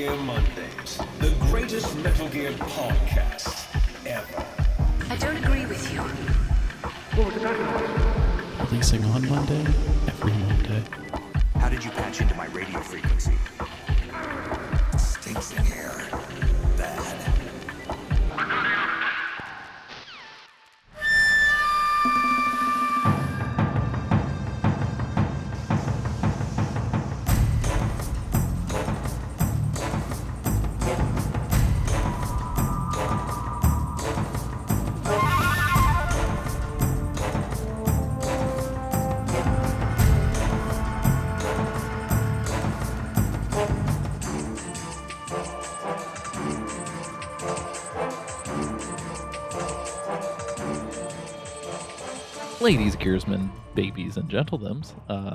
Gear Mondaysh, the greatest Metal Gear podcast ever. I don't agree with you. Releasing on Monday, every Monday. How did you patch into my radio frequency? Stinks in here. Bad. Ladies, gearsmen, babies, and gentlethems,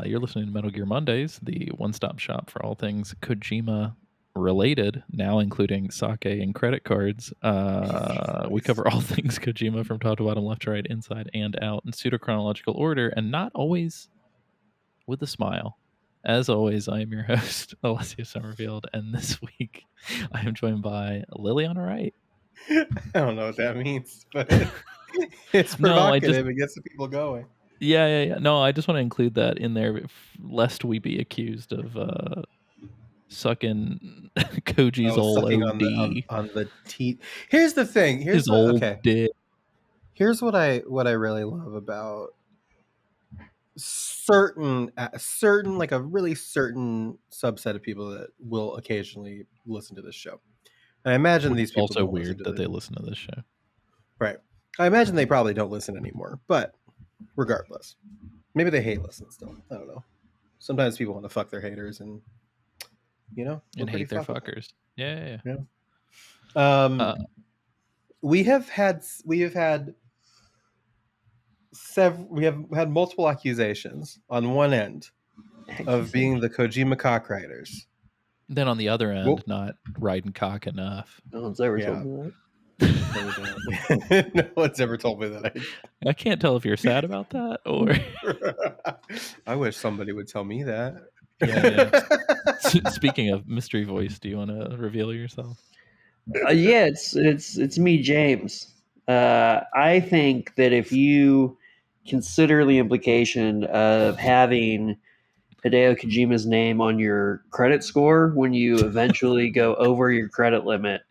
you're listening to Metal Gear Mondaysh, the one-stop shop for all things Kojima related, now including sake and credit cards. We cover all things Kojima from top to bottom, left to right, inside and out, in pseudo-chronological order, and not always with a smile. As always, I am your host, Alessio Summerfield, and this week I am joined by Lily on the right. I don't know what that means, but it's No, provocative. It gets the people going. Yeah. No, I just want to include that in there, lest we be accused of sucking Koji's old sucking OD. on the teeth. Here's the thing. His old dick. Here's what I really love about certain like a really certain subset of people that will occasionally listen to this show. I imagine these people also don't weird that they listen to this show. Right. I imagine they probably don't listen anymore, but regardless, maybe they hate listening still. I don't know. Sometimes people want to fuck their haters and, and hate their fuckers. Yeah. We have had multiple accusations on one end of being the Kojima cockriders. Then on the other end, not riding cock enough. No one's ever told me that. No one's ever told me that. I can't tell if you're sad about that or. I wish somebody would tell me that. Yeah. Speaking of mystery voice, do you want to reveal yourself? Yeah, it's me, James. I think that if you consider the implication of having Hideo Kojima's name on your credit score when you eventually go over your credit limit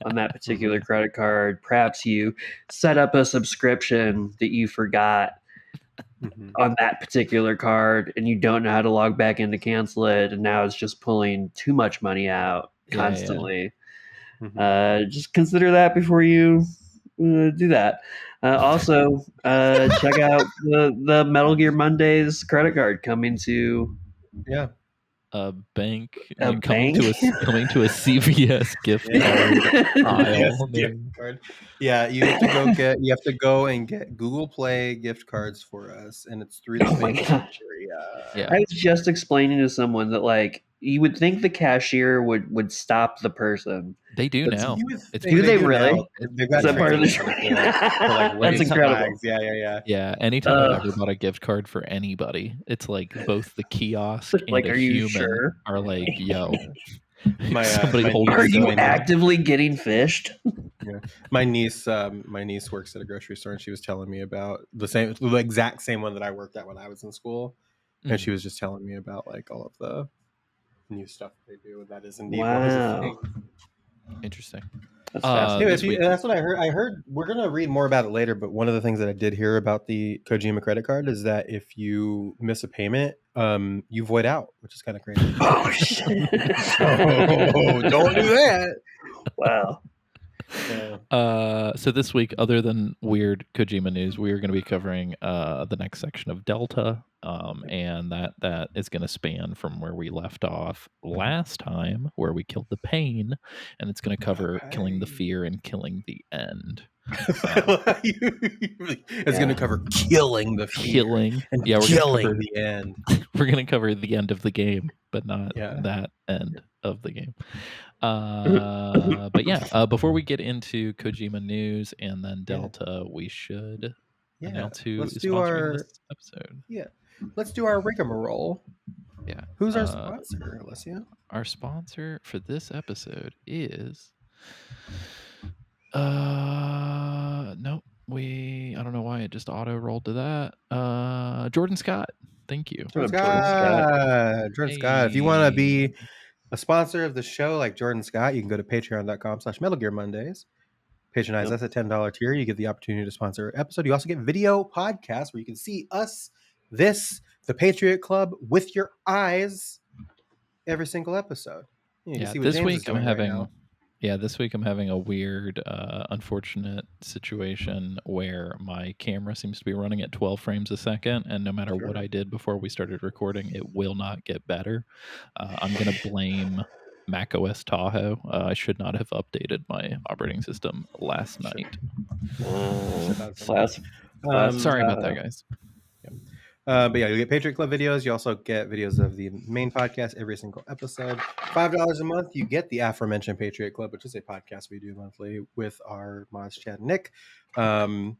on that particular credit card, perhaps you set up a subscription that you forgot on that particular card and you don't know how to log back in to cancel it, and now it's just pulling too much money out constantly. Just consider that before you do that. Also, check out the Metal Gear Mondaysh credit card coming to a bank, coming to a CVS gift card. Yeah, you have to go and get Google Play gift cards for us, and it's through the I was just explaining to someone that, like, you would think the cashier would stop the person. They do now. Do they really? They've got part of the show. That's incredible. Yeah. Anytime I've ever bought a gift card for anybody, it's like both the kiosk and like, the are you human sure? are like, yo. Somebody Are you actively getting fished? Yeah. My niece works at a grocery store, and she was telling me about the exact same one that I worked at when I was in school, and she was just telling me about like all of the new stuff they do, and that is indeed one of the things. Interesting. That's what I heard. I heard we're gonna read more about it later, but one of the things that I did hear about the Kojima credit card is that if you miss a payment, you void out, which is kind of crazy. Oh shit! Don't do that. Wow. So this week, other than weird Kojima news, we are going to be covering the next section of Delta, and that is going to span from where we left off last time, where we killed the pain, and it's going to cover killing the fear and killing the end. It's going to cover killing the fear and killing the end. We're going to cover the end of the game, but not that end of the game. But before we get into Kojima news and then Delta, we should announce who is sponsoring this episode. Yeah, let's do our rigmarole. Yeah. Who's our sponsor, Alessia? Our sponsor for this episode is nope. I don't know why it just auto rolled to that. Jordan Scott. Thank you. Jordan Jordan Scott. Scott. Jordan Scott. If you want to Hey. be a sponsor of the show like Jordan Scott, you can go to patreon.com/Metal Gear Mondays. Patronize us at $10 tier. You get the opportunity to sponsor an episode. You also get video podcasts where you can see us, the Patriot Club, with your eyes every single episode. You can see what This James is week I'm doing having right now. this week I'm having a weird, unfortunate situation where my camera seems to be running at 12 frames a second, and no matter what Sure. I did before we started recording, it will not get better. I'm gonna blame macOS Tahoe. I should not have updated my operating system last night. Class. Sorry about that, guys. But yeah, you get Patriot Club videos. You also get videos of the main podcast every single episode. $5 a month, you get the aforementioned Patriot Club, which is a podcast we do monthly with our mods, Chad and Nick. And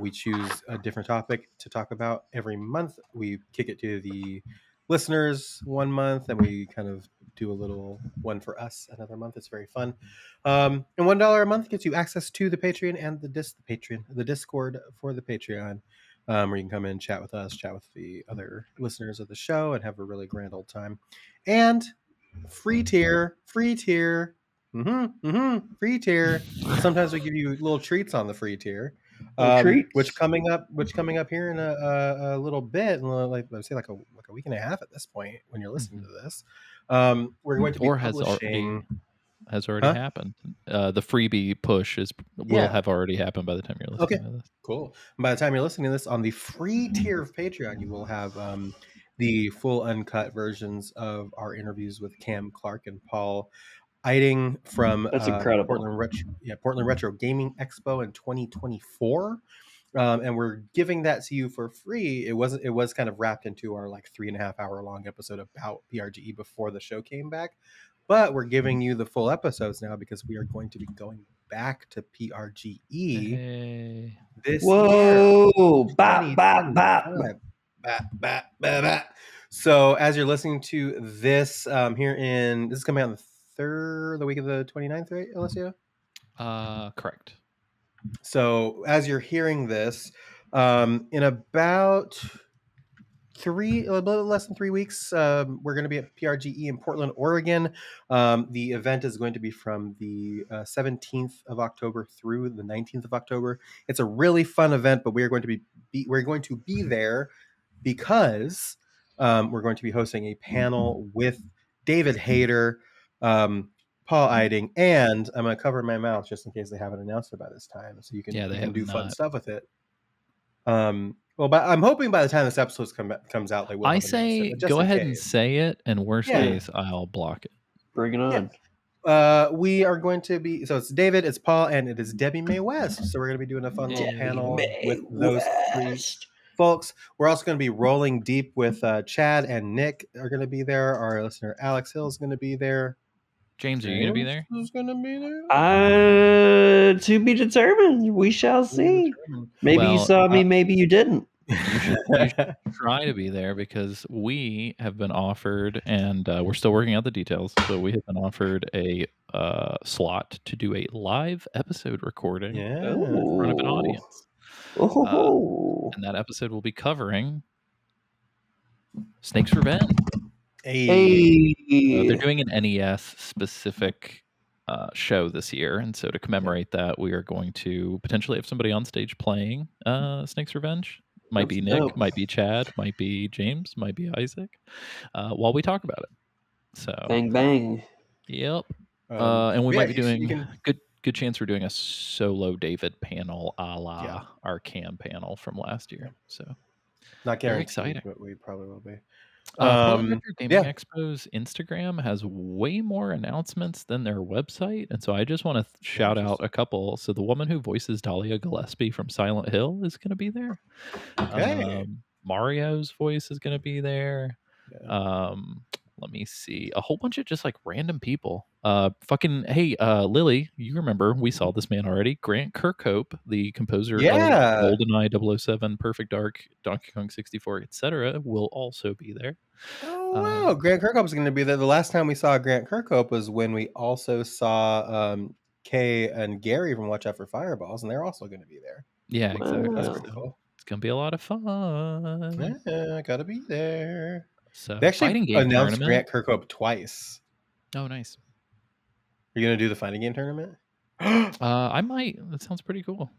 we choose a different topic to talk about every month. We kick it to the listeners one month, and we kind of do a little one for us another month. It's very fun. And $1 a month gets you access to the Patreon and the Discord for the Patreon. Where you can come in and chat with us, chat with the other listeners of the show, and have a really grand old time. And free tier. Free tier. Sometimes we give you little treats on the free tier, which coming up here in a little bit, like I say, like a week and a half at this point when you're listening to this. We're going to be publishing. Has already happened. The freebie push will have already happened by the time you're listening to this. Cool. And by the time you're listening to this, on the free tier of Patreon, you will have the full uncut versions of our interviews with Cam Clark and Paul Eiding from That's incredible. Portland Retro Gaming Expo in 2024. And we're giving that to you for free. It was kind of wrapped into our like 3.5 hour long episode about PRGE before the show came back. But we're giving you the full episodes now because we are going to be going back to PRGE this year. Bop, bop, bop. So as you're listening to this, this is coming out on the week of the 29th, right, Alessia? Correct. So as you're hearing this, in about a little less than 3 weeks, we're going to be at PRGE in Portland, Oregon. The event is going to be from the 17th of October through the 19th of October. It's a really fun event, but we're going to be there because we're going to be hosting a panel with David Hayter, Paul Eiding, and I'm going to cover my mouth just in case they haven't announced it by this time, so you can do fun stuff with it. Well, but I'm hoping by the time this episode comes out, they will. I say go ahead and say it, and worst case, I'll block it. Bring it on. Yeah. We are going to be, so it's David, it's Paul, and it is Debbie Mae West. So we're going to be doing a fun little panel with those three folks. We're also going to be rolling deep with Chad and Nick are going to be there. Our listener Alex Hill is going to be there. James, are you going to be there? Who's going to be there? To be determined. We shall see. Maybe you saw me, maybe you didn't. You should try to be there because we have been offered, and we're still working out the details, but we have been offered a slot to do a live episode recording in front of an audience. And that episode will be covering Snake's Revenge. They're doing an NES specific show this year, and so to commemorate that, we are going to potentially have somebody on stage playing Snake's Revenge. Might be Nick, might be Chad, might be James, might be Isaac, while we talk about it. So bang bang. Yep. And we might be doing good chance we're doing a solo David panel a la our Cam panel from last year. So not very guaranteed, exciting, but we probably will be. Portland Retro Gaming Expo's Instagram has way more announcements than their website, and so I just want to shout out a couple. So the woman who voices Dahlia Gillespie from Silent Hill is going to be there. Okay. Mario's voice is going to be there. let me see, a whole bunch of just like random people. Hey, Lily, you remember we saw this man already. Grant Kirkhope, the composer of GoldenEye 007, Perfect Dark, Donkey Kong 64, etc., will also be there. Oh wow, Grant Kirkhope's going to be there. The last time we saw Grant Kirkhope was when we also saw Kay and Gary from Watch Out for Fireballs, and they're also going to be there. Yeah, exactly. That's Wow. pretty cool. It's gonna be a lot of fun. Yeah, gotta be there. So They actually fighting game announced tournament. Grant Kirkhope twice. Oh, nice. Are you gonna do the fighting game tournament? I might. That sounds pretty cool.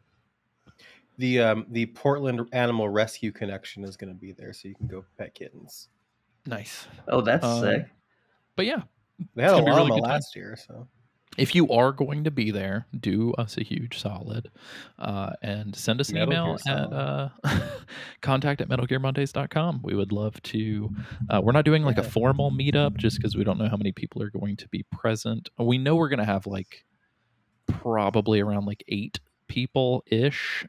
The Portland Animal Rescue Connection is gonna be there, so you can go pet kittens. Nice. Oh, that's sick. But yeah, They had a gonna be a really llama good time. last year, so if you are going to be there, do us a huge solid and send us an Metal email Gear at contact@metalgearmondays.com. We would love to. We're not doing like a formal meetup just because we don't know how many people are going to be present. We know we're going to have like probably around like 8 people ish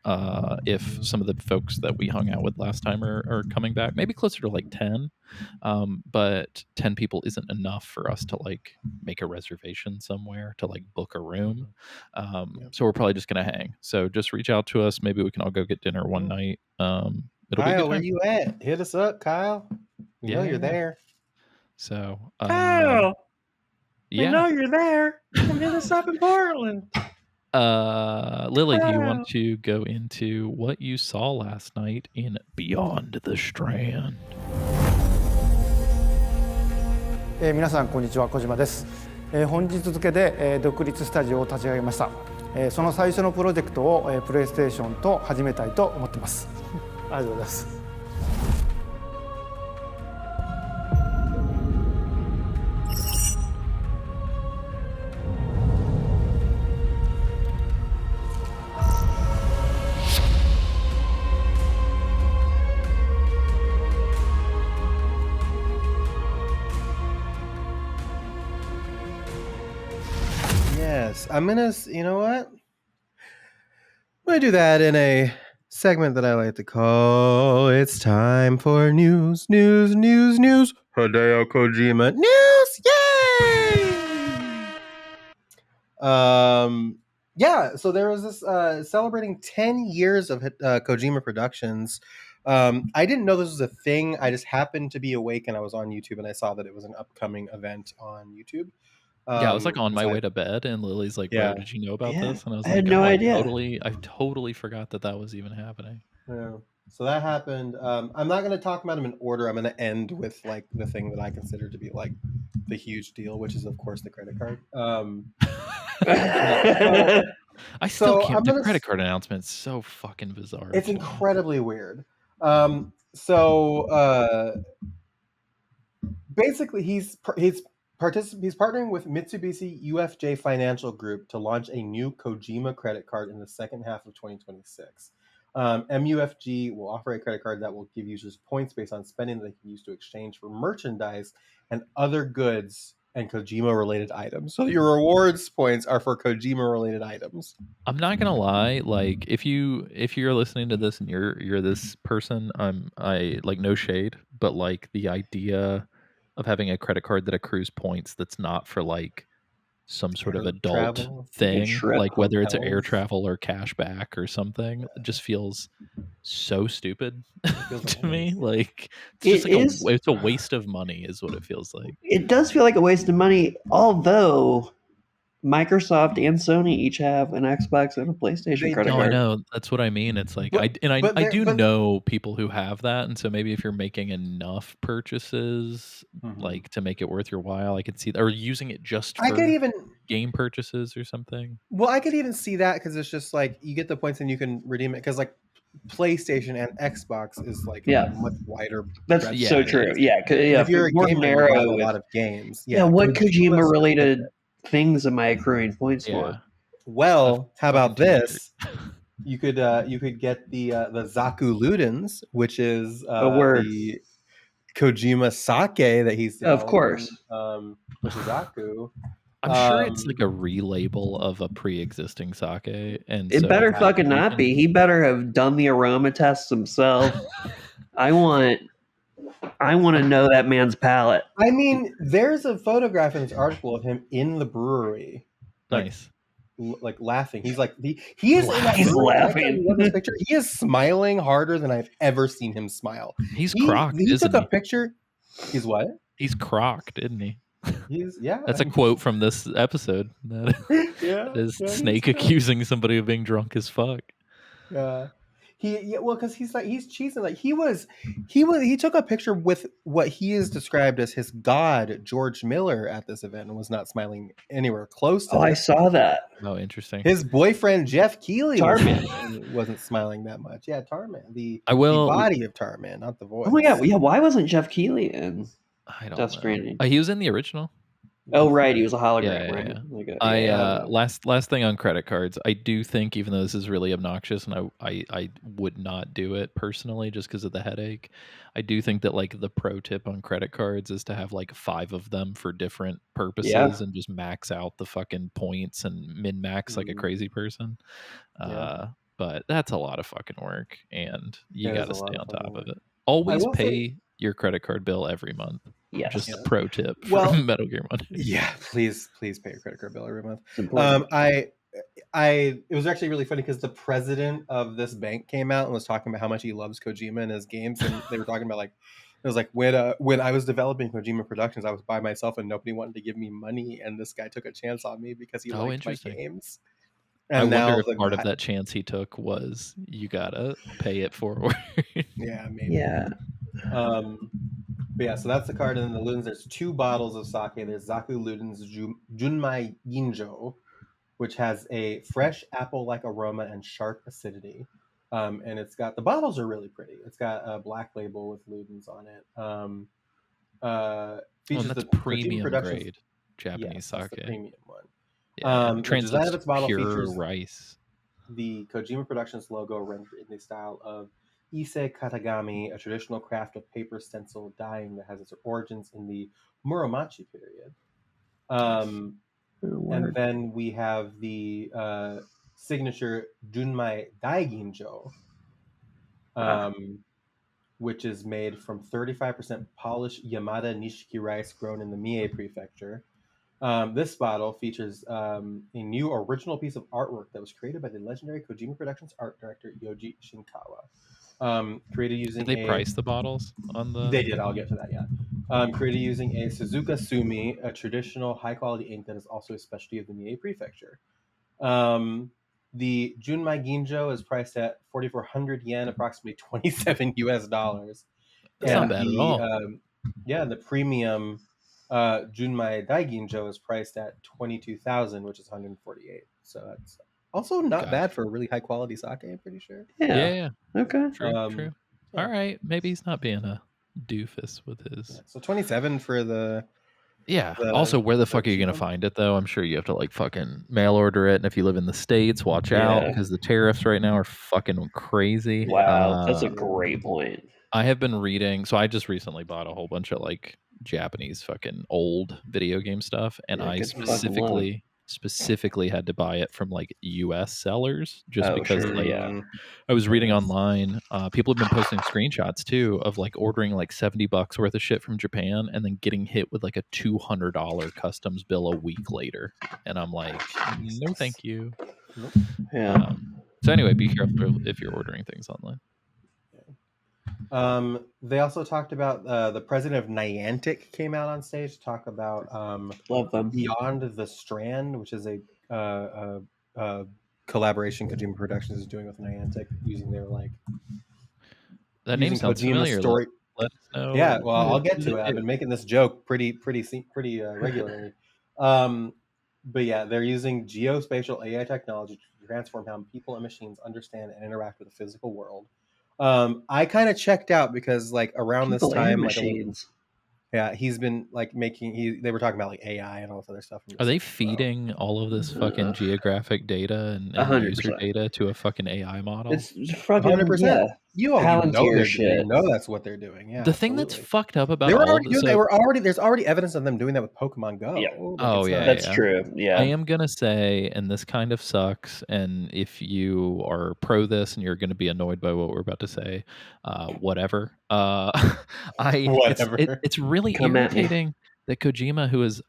if some of the folks that we hung out with last time are coming back, maybe closer to like 10, but 10 people isn't enough for us to like make a reservation somewhere to like book a room. So we're probably just gonna hang, so just reach out to us. Maybe we can all go get dinner one night. It'll be a Kyle, good where time. you at? Hit us up, Kyle. We know you're there. So Kyle, yeah, we know you're there. Come hit us up in Portland. Lily, do you want to go into what you saw last night in Beyond the Strand? 皆さんこんにちは、小島です。本日付で独立スタジオを立ち上げました。その最初のプロジェクトをプレイステーションと始めたいと思っています。ありがとうございます。Yes, I'm gonna. You know what? I'm gonna do that in a segment that I like to call "It's Time for News, News, News, News." Hideo Kojima news! Yay! Yeah. So there was this celebrating 10 years of Kojima Productions. I didn't know this was a thing. I just happened to be awake and I was on YouTube and I saw that it was an upcoming event on YouTube. Yeah, I was like on my way to bed, and Lily's like, "Bro, did you know about this?" And I was like, I had no idea. I totally forgot that was even happening. Yeah. So that happened. I'm not going to talk about them in order. I'm going to end with like the thing that I consider to be like the huge deal, which is of course the credit card. I still can't. The credit card announcement is so fucking bizarre. It's incredibly weird. Basically, he's partnering with Mitsubishi UFJ Financial Group to launch a new Kojima credit card in the second half of 2026. MUFG will offer a credit card that will give users points based on spending that they can use to exchange for merchandise and other goods and Kojima-related items. So your rewards points are for Kojima-related items. I'm not gonna lie, like if you're listening to this and you're this person, I like no shade, but like the idea of having a credit card that accrues points that's not for like some sort of adult thing, like whether it's air travel or cash back or something, it just feels so stupid to me. Like it's a waste of money is what it feels like. It does feel like a waste of money, although Microsoft and Sony each have an Xbox and a PlayStation credit card. I know. That's what I mean. It's like I do know people who have that, and so maybe if you're making enough purchases, like to make it worth your while, I could see that, or using it just for game purchases or something. Well, I could even see that because it's just like you get the points and you can redeem it because like PlayStation and Xbox is like a much wider. That's so true. Yeah, if you're a more gamer, narrow, you have a lot of games. Yeah, what Kojima related things am I accruing points for? Well, how about this? You could get the Zaku Ludens, which is the Kojima sake that he's developing, of course, which is Zaku. I'm sure it's like a relabel of a pre-existing sake, and it better fucking not be. He better have done the aroma tests himself. I want I want to know that man's palate. I mean, there's a photograph in this article of him in the brewery, Nice. like laughing. He's like he is in that He's brewery. Can I laughing. tell you what this picture. He is smiling harder than I've ever seen him smile. He's crocked, He isn't took a he? picture. He's what? He's crocked, isn't he? He's yeah. That's a quote from this episode. That yeah. is yeah, Snake he's- accusing somebody of being drunk as fuck. Yeah. Because he's cheesing. Like he took a picture with what he is described as his god George Miller at this event and was not smiling anywhere close to Oh, I this. saw that. Oh, interesting. His boyfriend Jeff Keighley Tarman. wasn't smiling that much. Yeah, Tarman. The will- body of Tarman, not the voice. Oh my god, yeah. Why wasn't Jeff Keighley in? I don't Death know. Stranding. He was in the original. Oh right, he was a hologram. Yeah, right? yeah. Like a- I yeah. last thing on credit cards. I do think, even though this is really obnoxious, and I would not do it personally just because of the headache. I do think that like the pro tip on credit cards is to have like 5 of them for different purposes Yeah. and just max out the fucking points and min max like a crazy person. Yeah. But that's a lot of fucking work, and you It is got to a lot stay of on fucking top of work. it. Always will pay say- your credit card bill every month. Yes. Just Yeah. a pro tip for Well- Metal Gear Monday. Yeah, please pay your credit card bill every month. It's important. It was actually really funny because the president of this bank came out and was talking about how much he loves Kojima and his games, and they were talking about like it was like when I was developing Kojima Productions, I was by myself and nobody wanted to give me money, and this guy took a chance on me because he Oh, liked my interesting. games. I And now wonder if the part of guy- that chance he took was you gotta pay it forward. yeah, maybe. Yeah. But yeah, so that's the card, and then the Ludens. There's 2 bottles of sake. There's Zaku Luden's Junmai Ginjo, which has a fresh apple-like aroma and sharp acidity. And it's got the bottles are really pretty. It's got a black label with Ludens on it. Features that's the Kojima premium Productions- grade Japanese Yes, that's the sake. premium one. Yeah, The design translates of its to bottle pure features rice. the Kojima Productions logo rendered in the style of Ise Katagami, a traditional craft of paper stencil dyeing that has its origins in the Muromachi period. And then we have the signature Junmai Daiginjo, which is made from 35% polished Yamada Nishiki rice grown in the Mie prefecture. This bottle features a new original piece of artwork that was created by the legendary Kojima Productions art director Yoji Shinkawa. Created using Did they price the bottles on the? They did. I'll get to that. Yeah. Created using a Suzuka Sumi, a traditional high-quality ink that is also a specialty of the Mie prefecture. The Junmai Ginjo is priced at 4,400 yen, approximately $27 US. That's not bad at all. The premium Junmai Daiginjo is priced at 22,000, which is 148. So that's also not Gotcha. bad for a really high-quality sake. I'm pretty sure. Yeah. Okay. True. True. yeah. All right. Maybe he's not being a doofus with his. Yeah, so 27 for the. Yeah. The- Also, where the the fuck are you gonna cheap find it though? I'm sure you have to like fucking mail order it, and if you live in the States, watch out Yeah. because the tariffs right now are fucking crazy. Wow, that's a great point. I have been reading, so I just recently bought a whole bunch of like Japanese fucking old video game stuff, and Yeah, I good fucking specifically had to buy it from like US sellers just Oh, because sure, like yeah. I was reading online, people have been posting screenshots too of like ordering like $70 worth of shit from Japan and then getting hit with like a $200 customs bill a week later, and I'm like, no, thank you. Yeah. So anyway, be careful if you're ordering things online. They also talked about the president of Niantic came out on stage to talk about Love them. Beyond the Strand, which is a collaboration Kojima Productions is doing with Niantic using their like That name using sounds Kojima familiar. story. Let us know. Yeah, well, I'll what get does to it. I've do. been making this joke pretty regularly. But yeah, they're using geospatial AI technology to transform how people and machines understand and interact with the physical world. I kind of checked out because like around People this and time, like, machines. yeah, he's been like they were talking about like AI and all this other stuff. Are they feeding all of this fucking geographic data and 100%. user data to a fucking AI model? It's fucking 100%. You know Palantir you shit. know that's what they're doing. Yeah, The thing that's absolutely. fucked up about They were all already of this, doing, they were already there's already evidence of them doing that with Pokemon Go. Yeah. Like, Oh, it's yeah, not- That's yeah. true. I Yeah. am gonna say, and this kind of sucks, and if you are pro this and you're gonna be annoyed by what we're about to say, whatever. Whatever. It's really Come at me. irritating that Kojima, who is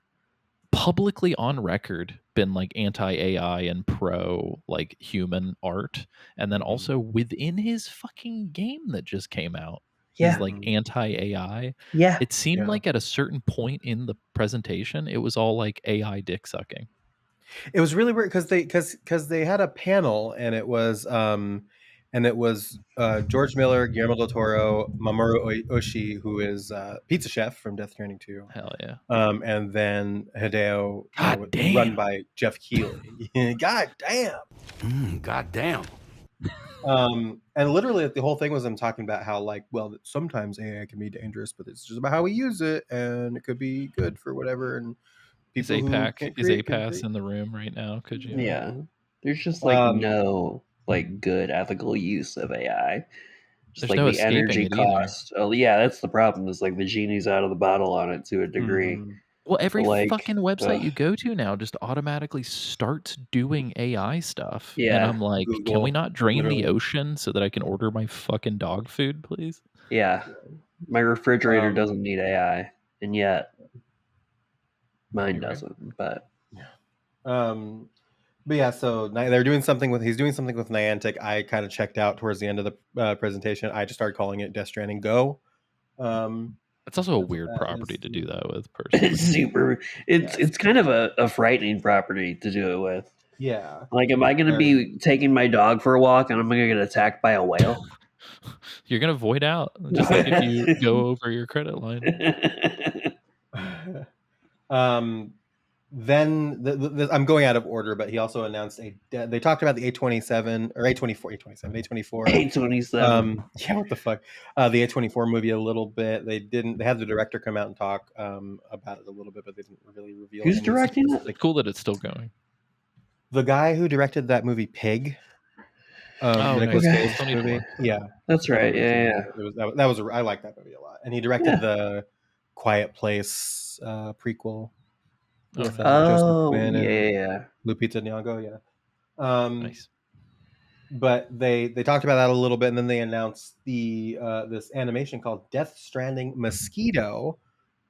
publicly on record been like anti-AI and pro like human art, and then also within his fucking game that just came out Yeah. is like anti-AI. Yeah. It seemed Yeah. like at a certain point in the presentation it was all like AI dick sucking. It was really weird because they had a panel and it was George Miller, Guillermo del Toro, Mamoru Oshii, who is Pizza Chef from Death Stranding 2. Hell yeah. And then Hideo, God damn. run by Jeff Keighley. God damn. God damn. And literally the whole thing was them talking about how like, well, sometimes AI can be dangerous, but it's just about how we use it, and it could be good for whatever. And Is people who APAC can't is create can APAS create. in the room right now? Could you? Yeah. There's just like Um, no like good ethical use of AI. Just There's like no the escaping energy it either. cost. Oh yeah, that's the problem. Is like the genie's out of the bottle on it to a degree. mhm. Well, every Like, fucking website ugh. you go to now just automatically starts doing AI stuff. And Yeah. I'm like, can Google, we not drain literally. the ocean so that I can order my fucking dog food, please? Yeah. My refrigerator Um, doesn't need AI, and yet mine You're right. doesn't. But But yeah, so they're doing something with he's doing something with Niantic. I kind of checked out towards the end of the presentation. I just started calling it Death Stranding Go. It's also a That's what weird that property is. to do that with, personally. it's super. It's kind of a frightening property to do it with. Yeah. Like, am I going to be taking my dog for a walk and I'm going to get attacked by a whale? You're gonna void out, just like if you go over your credit line. Then I'm going out of order, but he also announced they talked about the A27 or A24. 827. Yeah, what the fuck? The A24 movie a little bit. They had the director come out and talk about it a little bit, but they didn't really reveal Who's any directing it? specific- It's cool that it's still going. The guy who directed that movie Pig. Oh, Nicolas nice. Cage Tony movie. Collette. Yeah, That's right. Yeah. that was I like that movie a lot, and he directed the Quiet Place prequel with Joseph Oh, Quinn and yeah. Lupita Nyong'o. Yeah. Nice. But they talked about that a little bit, and then they announced the this animation called Death Stranding Mosquito,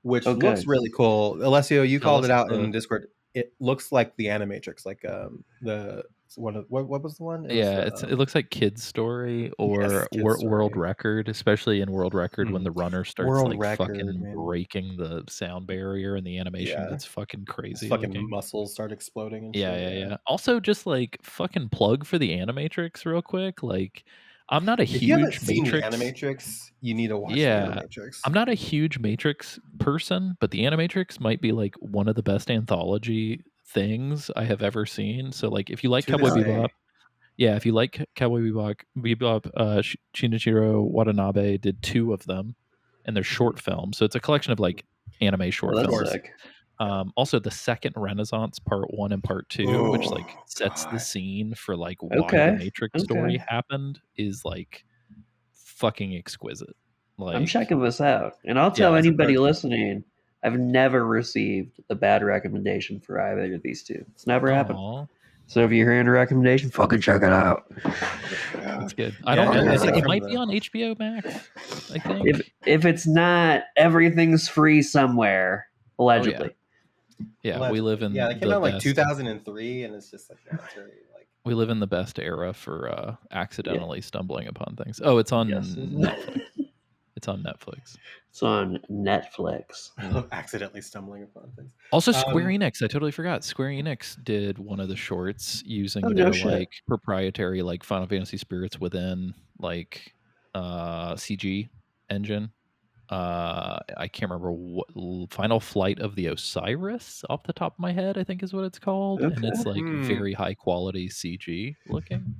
which Oh, looks good. really cool. Alessio, you Tell called us it out the- in Discord. It looks like the Animatrix, like the what was the one? It looks like Kid's Story or Kid's World Story. Record, especially in World Record when the runner starts World like Record, fucking man. breaking the sound barrier and the animation Yeah. gets fucking His crazy. fucking looking. muscles start exploding and Yeah, shit. yeah. Also, just like fucking plug for the Animatrix real quick. Like, I'm not a If you haven't huge seen the Matrix. Animatrix, you need to watch Yeah. the Animatrix. I'm not a huge Matrix person, but the Animatrix might be like one of the best anthology things I have ever seen. So, like, if you like To Cowboy this day. Bebop, if you like Cowboy Bebop, Shinichiro Watanabe did 2 of them, and they're short films. So it's a collection of like anime short Well, that's films. sick. Also, the second Renaissance Part 1 and Part 2, which like Oh, sets the God. scene for like why Okay, the Matrix story happened, is like fucking exquisite. Like, I'm checking this out. And I'll tell it's a anybody prototype. listening, I've never received a bad recommendation for either of these two. It's never happened. aw, So if you're hearing a recommendation, fucking check it out. that's good. Yeah, I don't know. it's like It from might be the- on HBO Max, I think. If it's not, everything's free somewhere, allegedly. Yeah, we live in they came the out like best. 2003, and it's just like that's very like We live in the best era for accidentally stumbling upon things. Oh, it's on Yes. Netflix. It's on Netflix. It's on Netflix. accidentally stumbling upon things. Also, Square Enix. I totally forgot. Square Enix did one of the shorts using Oh, no their shit. like proprietary like Final Fantasy Spirits Within like CG engine. I can't remember what Final Flight of the Osiris off the top of my head, I think is what it's called. And it's like very high quality CG looking.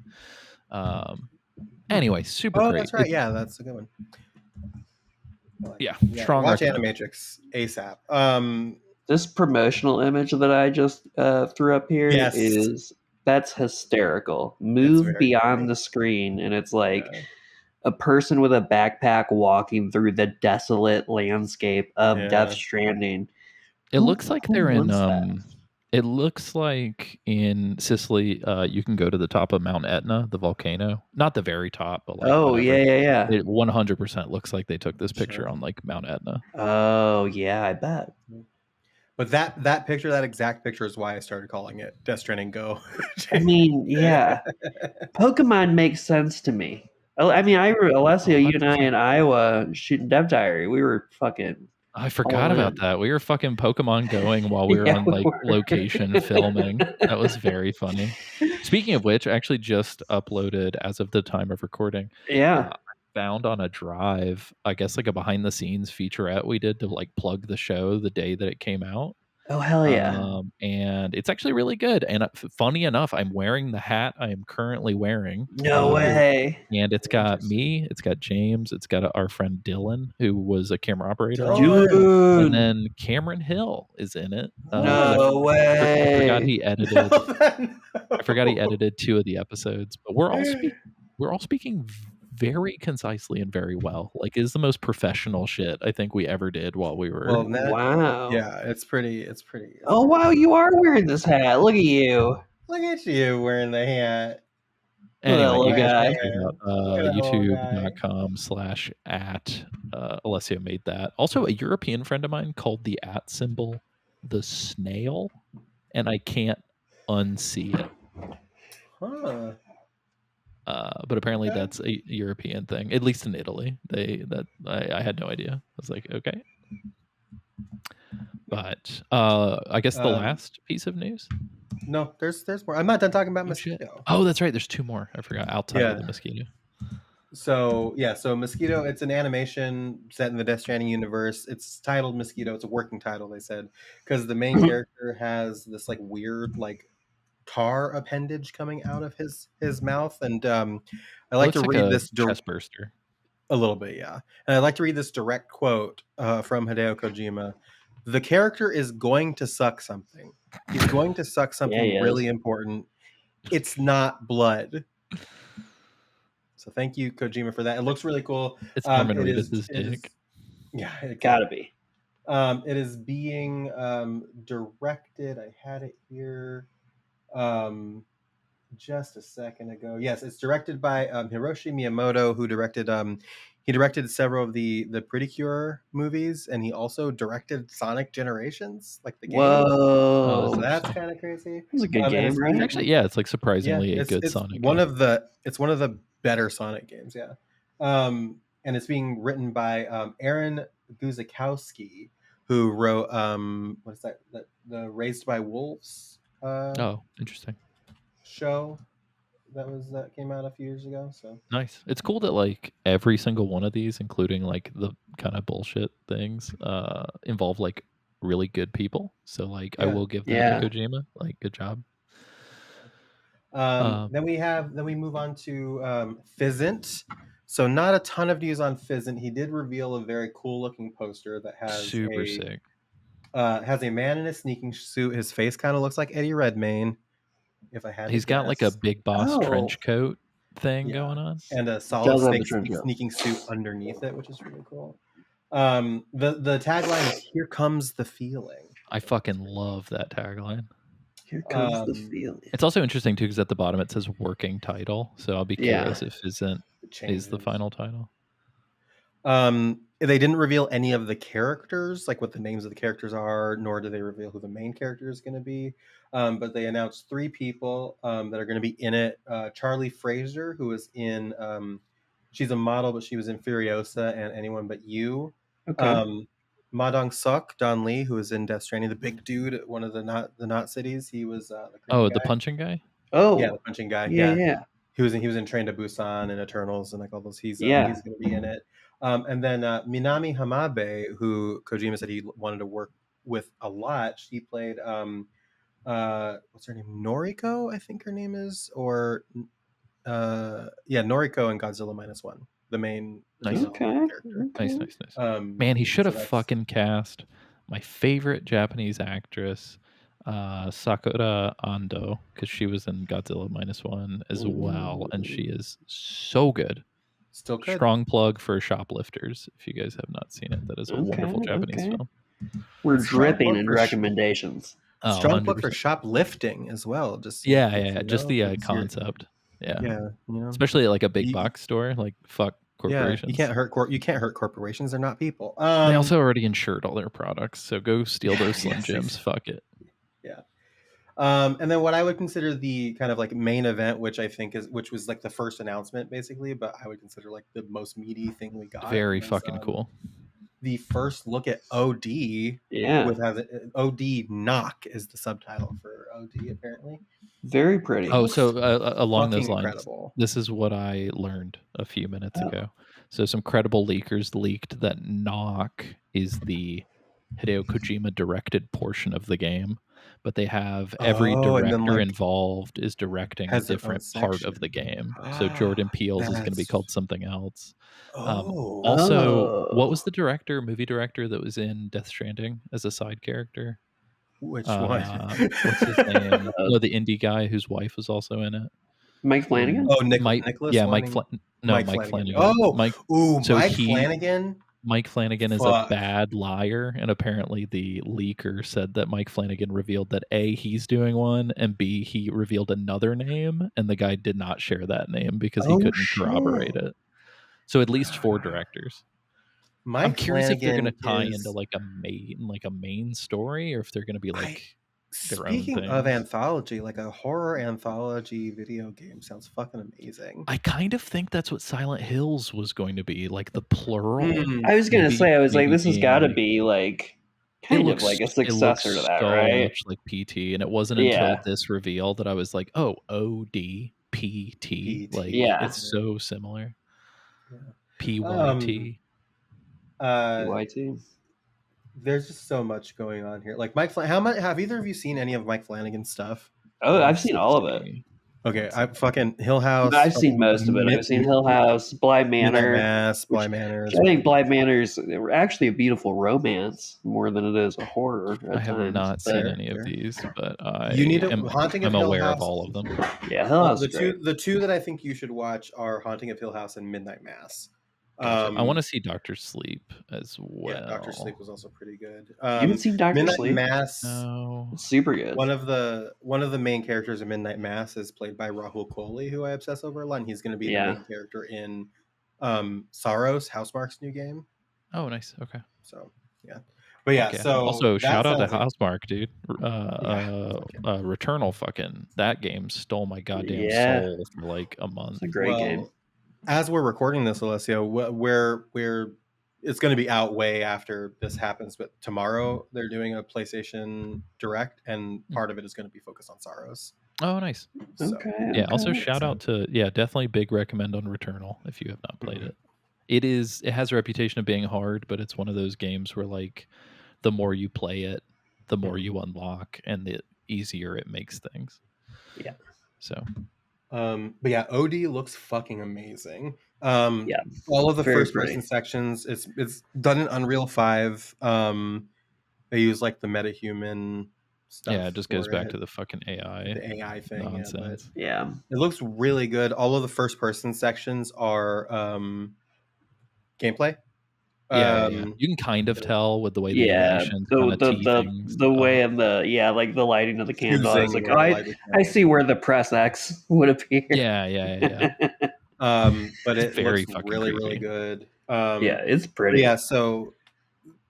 Anyway, super Oh, great. that's right. Yeah, that's a good one. Yeah, strong Watch recommend. Animatrix ASAP. This promotional image that I just threw up here Yes. that's hysterical. Move very beyond funny. the screen, and it's like a person with a backpack walking through the desolate landscape of Yeah. Death Stranding. It looks like they're in wants that? it looks like in Sicily, you can go to the top of Mount Etna, the volcano. Not the very top, but like Oh, whatever. yeah. It 100% looks like they took this picture Sure. on like Mount Etna. Oh, yeah, I bet. But that picture, that exact picture, is why I started calling it Death Stranding Go. I mean, yeah. Pokemon makes sense to me. I mean, Alessio, you and I in Iowa shooting Dev Diary, we were fucking. I forgot all about in. that. We were fucking Pokemon going while we were Yeah, on we like were. location filming. That was very funny. Speaking of which, I actually just uploaded as of the time of recording. Yeah. I found on a drive, I guess like a behind the scenes featurette we did to like plug the show the day that it came out. Oh, hell yeah. And it's actually really good. And funny enough, I'm wearing the hat I am currently wearing. No way. And it's got Interesting. me, it's got James, it's got our friend Dylan, who was a camera operator. Dylan. And Dude. then Cameron Hill is in it. No I forgot way. he edited. I forgot he edited 2 of the episodes, but we're all speaking very concisely and very well. Like, it is the most professional shit I think we ever did while we were. Well, that, Wow. yeah, it's pretty. Oh, wow, you are wearing this hat. Look at you. Look at you wearing the hat. Anyway, you guys guy. can check out Look at that little youtube.com/@ Alessio made that. Also, a European friend of mine called the @ symbol the snail, and I can't unsee it. Huh. But apparently Okay. that's a European thing, at least in Italy. I had no idea. I was like, okay. But I guess the last piece of news. No, there's more. I'm not done talking about Oh, shit. Mosquito. Oh, that's right. There's 2 more. I forgot. Outside of the mosquito. So Mosquito, it's an animation set in the Death Stranding universe. It's titled Mosquito. It's a working title, they said, because the main character has this like weird like tar appendage coming out of his mouth, and I like to read this chest burster. a little bit, yeah. And I'd like to read this direct quote from Hideo Kojima. The character is going to suck something. He's going to suck something really important. It's not blood. So thank you, Kojima, for that. It looks really cool. It's Norman Reedus' dick. Yeah, it gotta be. It is being directed. I had it here just a second ago. Yes, it's directed by Hiroshi Miyamoto, who directed he directed several of the Pretty Cure movies, and he also directed Sonic Generations, like the game. Whoa, so that's kind of crazy. It's a good game, right? Actually, yeah, it's like surprisingly a good it's Sonic one game. It's one of the better Sonic games, yeah. And it's being written by Aaron Guzikowski, who wrote what is that? The Raised by Wolves oh, interesting. show that came out a few years ago. So nice. It's cool that like every single one of these, including like the kind of bullshit things, involve like really good people. So like I will give that to Kojima. Like, good job. Then we move on to Fizzant. So not a ton of news on Fizzant. He did reveal a very cool looking poster that has super sick. Has a man in a sneaking suit. His face kind of looks like Eddie Redmayne. If I had, he's got like a Big Boss trench coat thing going on, and a solid sneaking suit underneath it, which is really cool. The tagline is "Here comes the feeling." I fucking love that tagline. Here comes the feeling. It's also interesting too because at the bottom it says working title, so I'll be curious if Isn't is the final title. They didn't reveal any of the characters, like what the names of the characters are, nor do they reveal who the main character is going to be. But they announced 3 people that are going to be in it. Charlie Fraser, who is in, she's a model, but she was in Furiosa and Anyone But You. Okay. Ma Dong-seok, Don Lee, who was in Death Stranding, the big dude at one of the Not Cities. He was the punching guy. Oh, yeah, the punching guy. Yeah. He was in Train to Busan and Eternals and like all those. He's going to be in it. And then Minami Hamabe, who Kojima said he wanted to work with a lot. She played what's her name? Noriko, I think her name is, or Noriko in Godzilla -1, the main character. Nice. Man, he should have fucking cast my favorite Japanese actress, Sakura Ando, because she was in Godzilla -1 as well, and she is so good. Still could. Strong plug for Shoplifters. If you guys have not seen it, that is a wonderful Japanese film. We're Strong dripping plug in for recommendations. Oh, Strong plug for 100%. shoplifting as well. Just Yeah. Just the concept. Yeah. Yeah, you know, Especially at like a big You- box store. Like fuck corporations. you can't hurt corporations. They're not people. They also already insured all their products, so go steal those Slim yes, Jims. Fuck it. Yeah. And then what I would consider the kind of like main event, which was like the first announcement basically, but I would consider like the most meaty thing we got. Very was, fucking cool. The first look at OD. Yeah. With OD knock is the subtitle for OD apparently. Very pretty. Oh, so along those Fucking lines, incredible. this is what I learned a few minutes ago. So some credible leakers leaked that Knock is the Hideo Kojima directed portion of the game, but they have every Oh, and then, director like, involved is directing a has their own different part of the section. game. So Jordan Peele's is going to be That's- called something else. Oh. Also, what was the movie director that was in Death Stranding as a side character? Which one? What's his name? No, the indie guy whose wife was also in it. Mike Flanagan? Oh, Mike. Nicholas. Yeah, Wanting- Mike Flanagan. Flanagan. Oh, Mike. Ooh, so Mike he- Flanagan. Mike Flanagan is a Fuck. bad liar, and apparently the leaker said that Mike Flanagan revealed that A, he's doing one, and B, he revealed another name, and the guy did not share that name because he Oh, couldn't shit. corroborate it. So at least 4 directors. Mike I'm curious if they're going to Flanagan tie is- into like a main story, or if they're going to be like their own Speaking of things. anthology, like a horror anthology video game sounds fucking amazing. I kind of think that's what Silent Hills was going to be, like the plural. I was going to say, I was like, this has being got to like- be like It kind looks- of like a it successor to looks that, so right? much like PT, and it wasn't Yeah. until this reveal that I was like, oh, ODPT. Like, Yeah. it's so similar. Yeah. PYT. YT. There's just so much going on here. Like how much have either of you seen any of Mike Flanagan's stuff? Oh, I've seen all of it. Okay, I fucking Hill House. I've seen most of it. I've seen Hill House, Bly Manor. Mass, Bly Manor. I think Bly Manor's actually a beautiful romance more than it is a horror. I have times. not seen Fair, any of fair. these, but I You need to- am Haunting of I'm Hill aware House. of all of them. Yeah, Hill House. The two that I think you should watch are Haunting of Hill House and Midnight Mass. I want to see Doctor Sleep as well. Yeah, Doctor Sleep was also pretty good. You haven't seen Doctor Midnight Sleep? Mass. No. It's super good. One of the main characters of Midnight Mass is played by Rahul Kohli, who I obsess over a lot. And he's going to be the main character in Sorrows, Housemarque's new game. Oh, nice. Okay. So yeah, but yeah. Okay. So also that shout out to sounds like- Housemarque, dude. Returnal, fucking that game stole my goddamn Yeah. soul for like a month. It's a great game. As we're recording this, Alessio, we're it's going to be out way after this happens, but tomorrow they're doing a PlayStation Direct, and part of it is going to be focused on Sorrows. Oh, nice. So, Okay. Yeah. Also, okay. shout out to definitely big recommend on Returnal if you have not played it. It has a reputation of being hard, but it's one of those games where like the more you play it, the more you unlock, and the easier it makes things. Yeah. So. But yeah, OD looks fucking amazing. Yeah, all of the very first person pretty. sections, it's done in Unreal 5. They use like the metahuman stuff. Yeah, it just goes for back it, to the fucking AI the AI thing. Yeah, but nonsense. Yeah. it looks really good. All of the first person sections are gameplay. Yeah, you can kind of tell with the way the Yeah, animations kinda tee things the up. way and the lighting of the candle. I was choosing like, where oh, to light it. I see where the press X would appear. Yeah. But it very looks fucking really, creepy. really good. Yeah, it's pretty. Yeah, so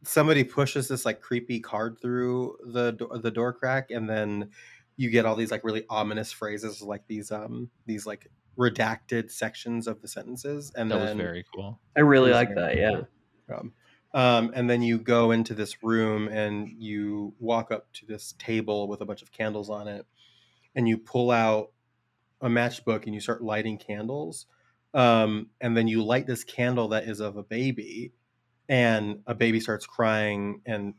somebody pushes this like creepy card through the door crack, and then you get all these like really ominous phrases, like these like redacted sections of the sentences, and That was then very cool. I really It was like very that. Yeah. cool. And then you go into this room and you walk up to this table with a bunch of candles on it, and you pull out a matchbook and you start lighting candles. And then you light this candle that is of a baby, and a baby starts crying, and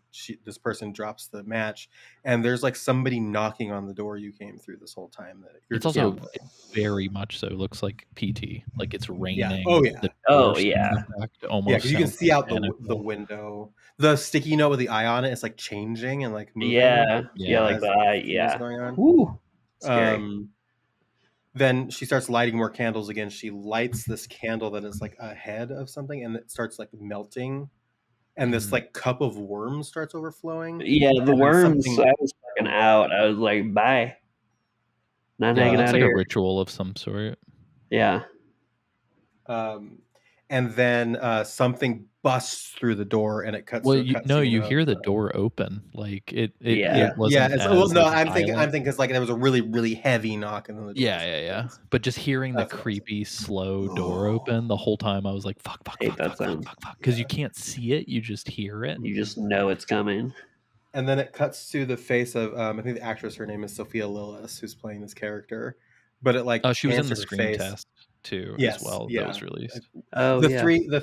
this person drops the match, and there's like somebody knocking on the door you came through this whole time. That you're It's just also like, very much so looks like PT, like it's raining. Oh, yeah. The Oh, door yeah. effect almost yeah, because you can sounds see out the identical. window. The sticky note with the eye on it is like changing and like moving. Yeah. Yeah. Like as that. things Yeah. going on. Woo. Scary. then she starts lighting more candles again. She lights this candle that is like a head of something, and it starts like melting, and this like cup of worms starts overflowing. Yeah, the And then worms. something- I was fucking out. I was like, bye. Not Yeah, hanging it's out like here. a ritual of some sort. Yeah. And then something busts through the door, and it cuts. Well, to a you cutscene hear of, the door open. Like it Yeah. wasn't It's, as, well, no, like, I'm thinking violent. because like there was a really, really heavy knock, and then the door Yeah. But just hearing the That's what I was creepy, slow door open the whole time, I was like, fuck, Hate that sound. because you can't see it, you just hear it. You just know it's coming. And then it cuts to the face of I think the actress. Her name is Sophia Lillis, who's playing this character. But it like Oh, she was in pans the to her screen face. test too, Yes, as well. yeah. That was released. Oh, the yeah.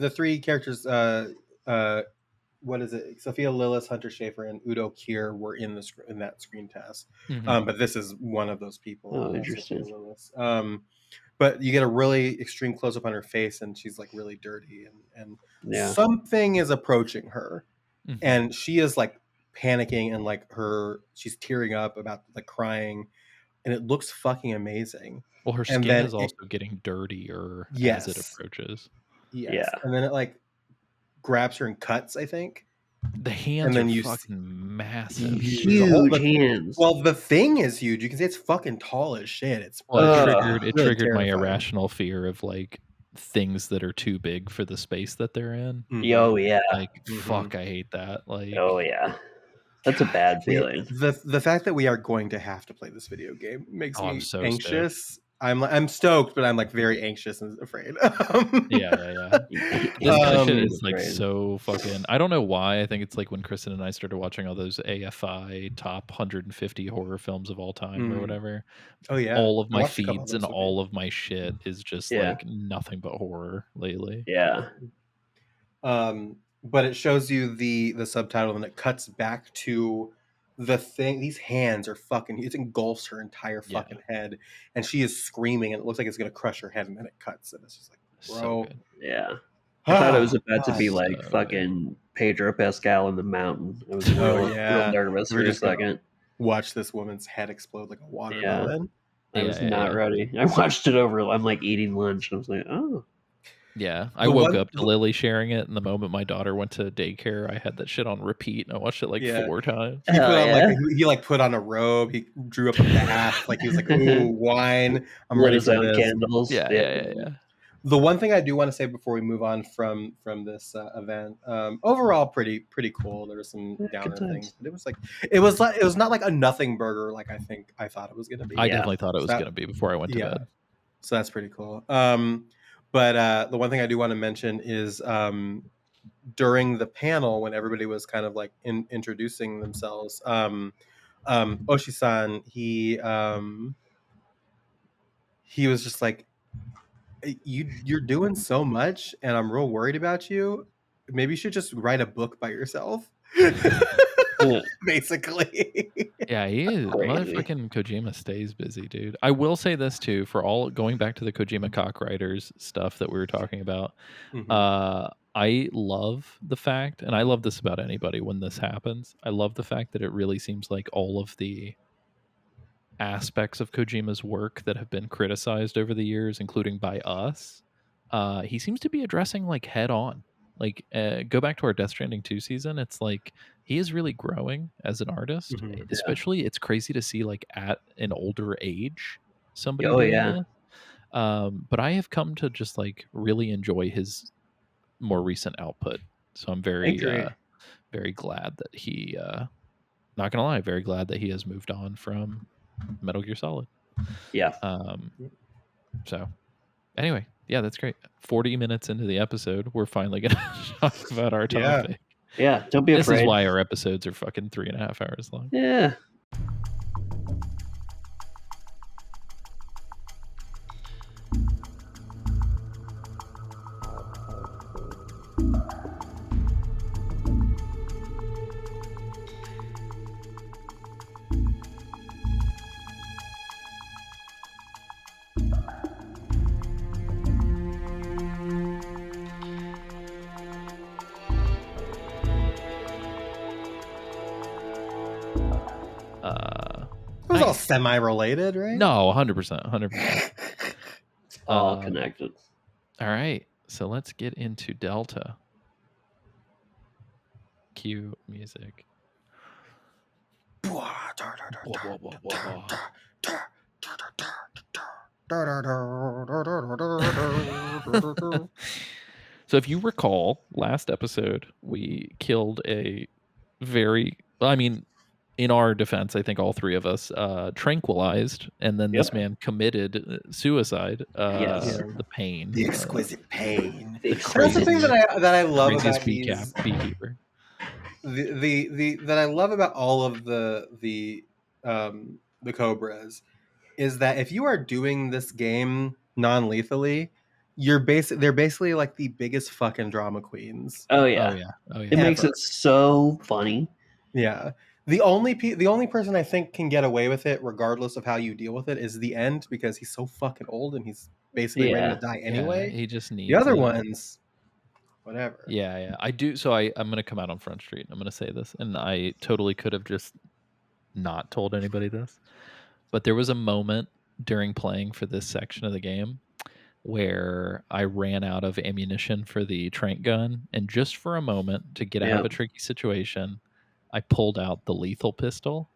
three characters. What is it? Sophia Lillis, Hunter Schafer, and Udo Kier were in that screen test. Mhm. But this is one of those people. Oh, Sophia interesting. Lillis. But you get a really extreme close up on her face, and she's like really dirty, and Yeah. something is approaching her, Mhm. and she is like panicking, and like she's tearing up, about like crying, and it looks fucking amazing. Well, her And skin then is also getting dirtier as it Yes. approaches. Yes. Yeah. And then it like grabs her and cuts, I think. The hands then are you fucking massive. Huge hands. Well, the thing is huge. You can say it's fucking tall as shit. It's Well, really it triggered my terrifying. irrational fear of like things that are too big for the space that they're in. Mhm. Oh, yeah. Like, Mhm. fuck, I hate that. Like, Oh, yeah. That's a bad feeling. The fact that we are going to have to play this video game makes Oh, I'm me so anxious. I'm stoked, but I'm like very anxious and afraid. yeah. This kind of shit is like Afraid. so fucking. I don't know why. I think it's like when Kristen and I started watching all those AFI top 150 horror films of all time or Mhm. whatever. Oh yeah, All of I my watched a couple of feeds and those with all of my shit is just Yeah. like nothing but horror lately. Yeah. But it shows you the subtitle, and it cuts back to the thing. These hands are fucking. It engulfs her entire Yeah. fucking head, and she is screaming, and it looks like it's gonna crush her head, and then it cuts, and it's just like, So bro. good. Yeah. I thought it was about to be God. like So fucking Pedro Pascal in the mountain. I was Oh, real, yeah. real nervous We're for a just gonna- second. Watch this woman's head explode like a watermelon. I was Yeah, not yeah. ready. I watched it over. I'm like eating lunch, and I was like, oh. Yeah, I The woke one- up to Lily sharing it, and the moment my daughter went to daycare, I had that shit on repeat, and I watched it like Yeah. 4 times. He put Hell on yeah. like he like put on a robe. He drew up a bath. Like he was like, "Ooh, wine! I'm Lit ready his for own this." candles. Yeah. The one thing I do want to say before we move on from this event, overall pretty cool. There were some Yeah, downer good times. things, but it was not like a nothing burger like I thought it was gonna be. I Yeah. definitely thought it was That- going to be before I went to yeah. bed. So that's pretty cool. But the one thing I do want to mention is during the panel when everybody was kind of like introducing themselves, Oshi-san, he was just like, you're doing so much, and I'm real worried about you. Maybe you should just write a book by yourself. Yeah. Basically. Yeah, he is. Crazy. Motherfucking Kojima stays busy, dude. I will say this too, for all going back to the Kojima Cockwriters stuff that we were talking about. Mhm. I love the fact, and I love this about anybody when this happens. I love the fact that it really seems like all of the aspects of Kojima's work that have been criticized over the years, including by us, he seems to be addressing like head on. Like, go back to our Death Stranding 2 season. It's like he is really growing as an artist. Mhm. Especially, it's crazy to see like at an older age somebody. Oh, doing yeah. this. But I have come to just like really enjoy his more recent output. So I'm very, agree. very glad that he. Not gonna lie, very glad that he has moved on from Metal Gear Solid. Yeah. So anyway, yeah, that's great. 40 minutes into the episode, we're finally gonna talk about our Yeah. topic. Yeah. Don't be This afraid. is why our episodes are fucking 3.5 hours long. Yeah. all semi-related, right? No, 100%, 100%. It's all connected. All right, so let's get into Delta. Cue music. So if you recall, last episode, we killed a very, I mean, in our defense, I think all three of us tranquilized, and then this man committed suicide. Yes. The pain. The exquisite pain. The That's the exquisite- thing that I love Craziest about these. beekeeper. The that I love about all of the Cobras is that if you are doing this game non-lethally, they're basically like the biggest fucking drama queens. Oh yeah. Oh yeah. Oh yeah. It makes Ever. it so funny. Yeah. The only person I think can get away with it, regardless of how you deal with it, is the end, because he's so fucking old and he's basically ready to die anyway. Yeah, he just needs The other it. ones, whatever. Yeah. I do. So I'm going to come out on Front Street. I'm going to say this, and I totally could have just not told anybody this, but there was a moment during playing for this section of the game where I ran out of ammunition for the trank gun, and just for a moment to get out of a tricky situation, I pulled out the lethal pistol,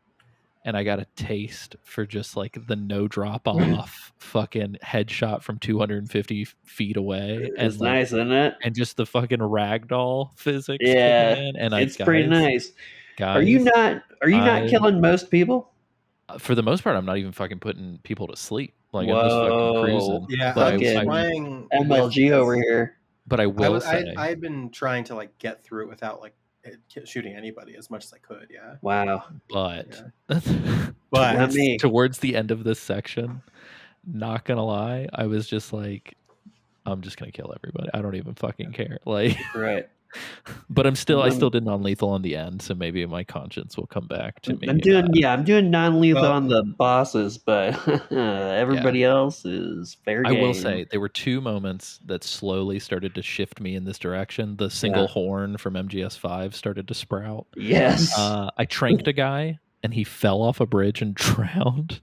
and I got a taste for just like the no drop off fucking headshot from 250 feet away. It's like, nice, isn't it? and just the fucking ragdoll physics. Yeah, kicking in, and it's pretty nice. Guys, Are you not killing most people? For the most part, I'm not even fucking putting people to sleep. Like I'm just fucking cruising. Yeah, But I'm fucking trying MLG over here. But I will say, I've been trying to like get through it without like shooting anybody as much as I could. Yeah. Wow. but Not me. towards the end of this section, not gonna lie, I was just like, I'm just gonna kill everybody. I don't even fucking care. Like, Right. but I still did non-lethal in the end, so maybe my conscience will come back to me. I'm doing non-lethal Well- on the bosses, but everybody else is fair I game. will say there were two moments that slowly started to shift me in this direction. The single horn from MGS5 started to sprout. Yes. I tranked a guy and he fell off a bridge and drowned.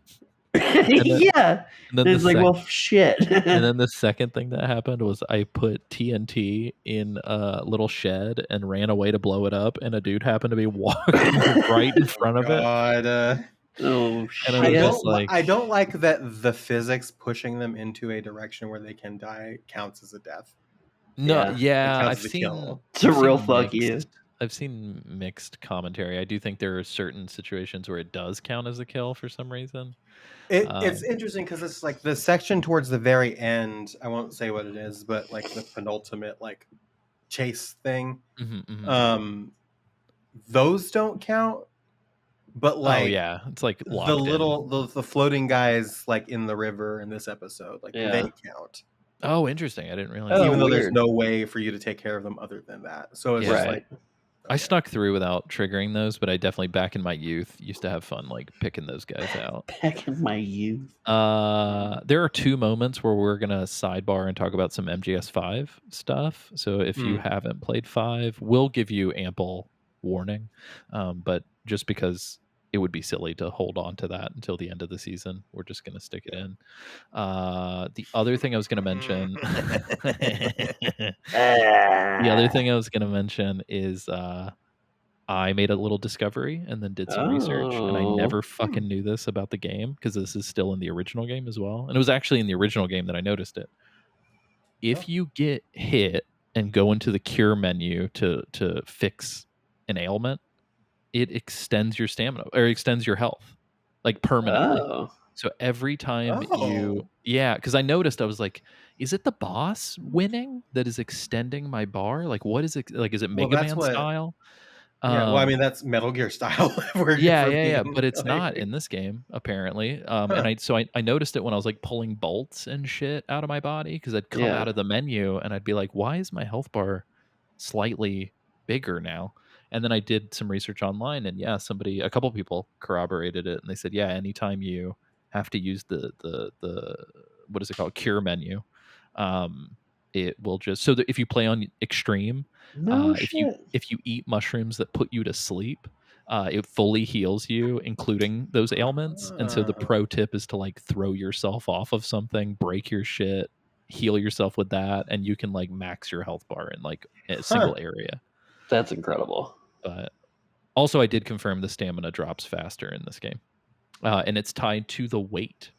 Yeah. And then It's like, well, shit. and then the second thing that happened was I put TNT in a little shed and ran away to blow it up, and a dude happened to be walking right in front of it. God, Oh And shit. I don't like that the physics pushing them into a direction where they can die counts as a death. No, Yeah. yeah, It counts I've as a seen. kill. It's a I've real seen fuck you. I've seen mixed commentary. I do think there are certain situations where it does count as a kill for some reason. It's interesting because it's like the section towards the very end. I won't say what it is, but like the penultimate like chase thing. Those don't count. But like, oh yeah, it's like the locked in. little the floating guys like in the river in this episode, like they count. Oh, interesting. I didn't realize. Oh, that. Even though there's weird. no way for you to take care of them other than that. So it's Yeah. just Right. like I snuck through without triggering those, but I definitely back in my youth used to have fun like picking those guys out. Back in my youth. There are two moments where we're gonna sidebar and talk about some MGS5 stuff. So if you haven't played 5, we'll give you ample warning. But just because it would be silly to hold on to that until the end of the season, we're just gonna stick it in. The other thing I was gonna mention The other thing I was going to mention is I made a little discovery and then did some research, and I never fucking knew this about the game because this is still in the original game as well. And it was actually in the original game that I noticed it. If you get hit and go into the cure menu to fix an ailment, it extends your stamina or extends your health like permanently. Oh. So every time because I noticed, I was like, is it the boss winning that is extending my bar? Like, what is it? Like, is it Mega Man style? Yeah, well, I mean, that's Metal Gear style. Yeah, but it's not in this game apparently. And I noticed it when I was like pulling bolts and shit out of my body because I'd come out of the menu and I'd be like, why is my health bar slightly bigger now? And then I did some research online, and a couple people corroborated it, and they said, anytime you have to use the what is it called, cure menu, it will just so that if you play on extreme, if you eat mushrooms that put you to sleep, it fully heals you, including those ailments. And so the pro tip is to like throw yourself off of something, break your shit, heal yourself with that, and you can like max your health bar in like a single area. That's incredible. But also, I did confirm the stamina drops faster in this game, and it's tied to the weight.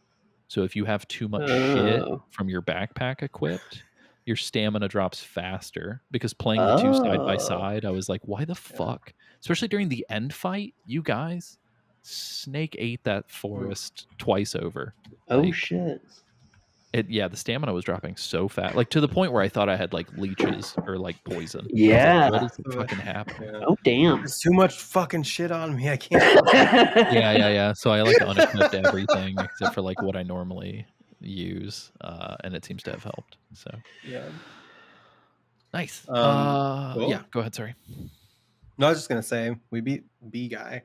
So if you have too much shit from your backpack equipped, your stamina drops faster. Because playing the two side by side, I was like, why the fuck? Especially during the end fight, you guys, Snake ate that forest twice over. Oh shit. The stamina was dropping so fast, like to the point where I thought I had like leeches or like poison. Yeah. Like, what is fucking happening? Oh damn. There's too much fucking shit on me. I can't. Yeah. So I like unequipped everything except for like what I normally use, and it seems to have helped. So Yeah. nice. Cool. Yeah, go ahead. Sorry. No, I was just gonna say we beat B Guy.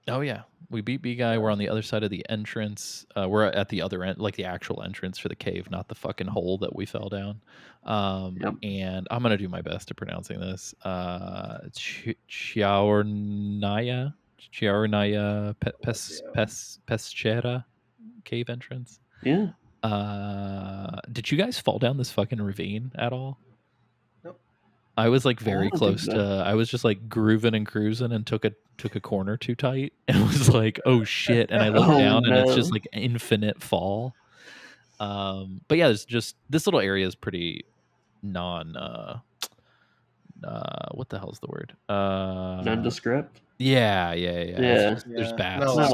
Oh yeah, we beat B Guy. We're on the other side of the entrance. We're at the other end, like the actual entrance for the cave, not the fucking hole that we fell down. And I'm gonna do my best at pronouncing this. Chiaornaya Peschera cave entrance. Yeah. Did you guys fall down this fucking ravine at all? Nope. I was like very don't close think so. to. I was just like grooving and cruising and took a corner too tight and was like, oh shit! And I looked down and it's just like infinite fall. But yeah, there's just this little area is pretty what the hell's the word? Nondescript. Yeah. There's bats. Not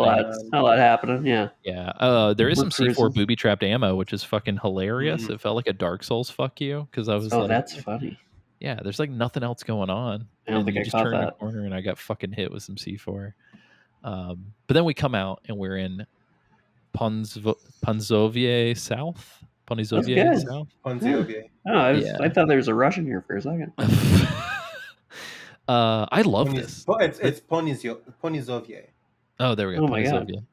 a lot happening. Yeah. Yeah. There is some We're C4 cruising. booby trapped ammo, which is fucking hilarious. It felt like a Dark Souls fuck you because I was like, that's funny. yeah, there's like nothing else going on. I don't And think you I just caught turn the that. corner and I got fucking hit with some C4. But then we come out and we're in Ponzovier South. Ponzovier good. South. Ponziovier. Oh, Yeah. I thought there was a Russian here for a second. I love this. It's Ponizovier. Oh, there we go. Oh my God. Ponzovier.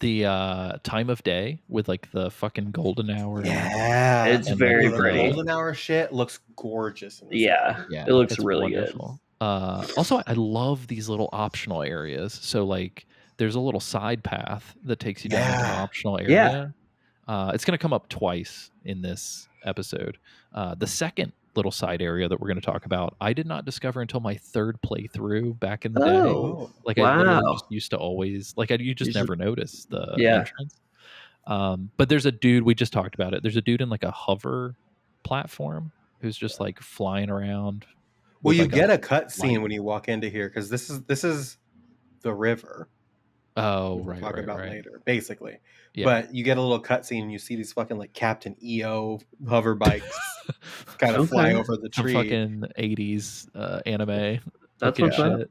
The time of day with like the fucking golden hour. Yeah, It's and very the pretty. Golden hour shit looks gorgeous. In this Yeah. Yeah, It looks it's really wonderful. Also, I love these little optional areas. So, like, there's a little side path that takes you down to an Yeah. optional area. It's going to come up twice in this episode. The second little side area that we're going to talk about, I did not discover until my third playthrough back in the day. Oh, Like, I literally wow. just used to always, like, you just You never notice the Yeah. entrance. But there's a dude, we just talked about it. There's a dude in like a hover platform who's just like flying around. Well, with, you like, get a cutscene light. when you walk into here because this is the river. Oh, We'll right, talk about right. later, basically. Yeah. But you get a little cutscene and you see these fucking like Captain EO hover bikes kind of fly over the Some tree. fucking 80s anime. That's looking what's up. shit.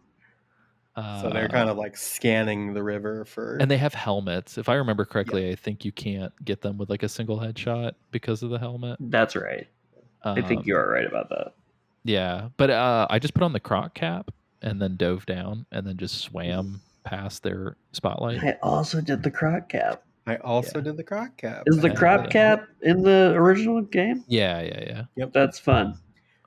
So they're kind of like scanning the river for. And they have helmets. If I remember correctly, I think you can't get them with like a single headshot because of the helmet. That's right. I think you are right about that. Yeah, but I just put on the croc cap and then dove down and then just swam past their spotlight. I also did the croc cap. I also did the croc cap. Is the Yeah, crop yeah. cap in the original game? Yeah. That's fun.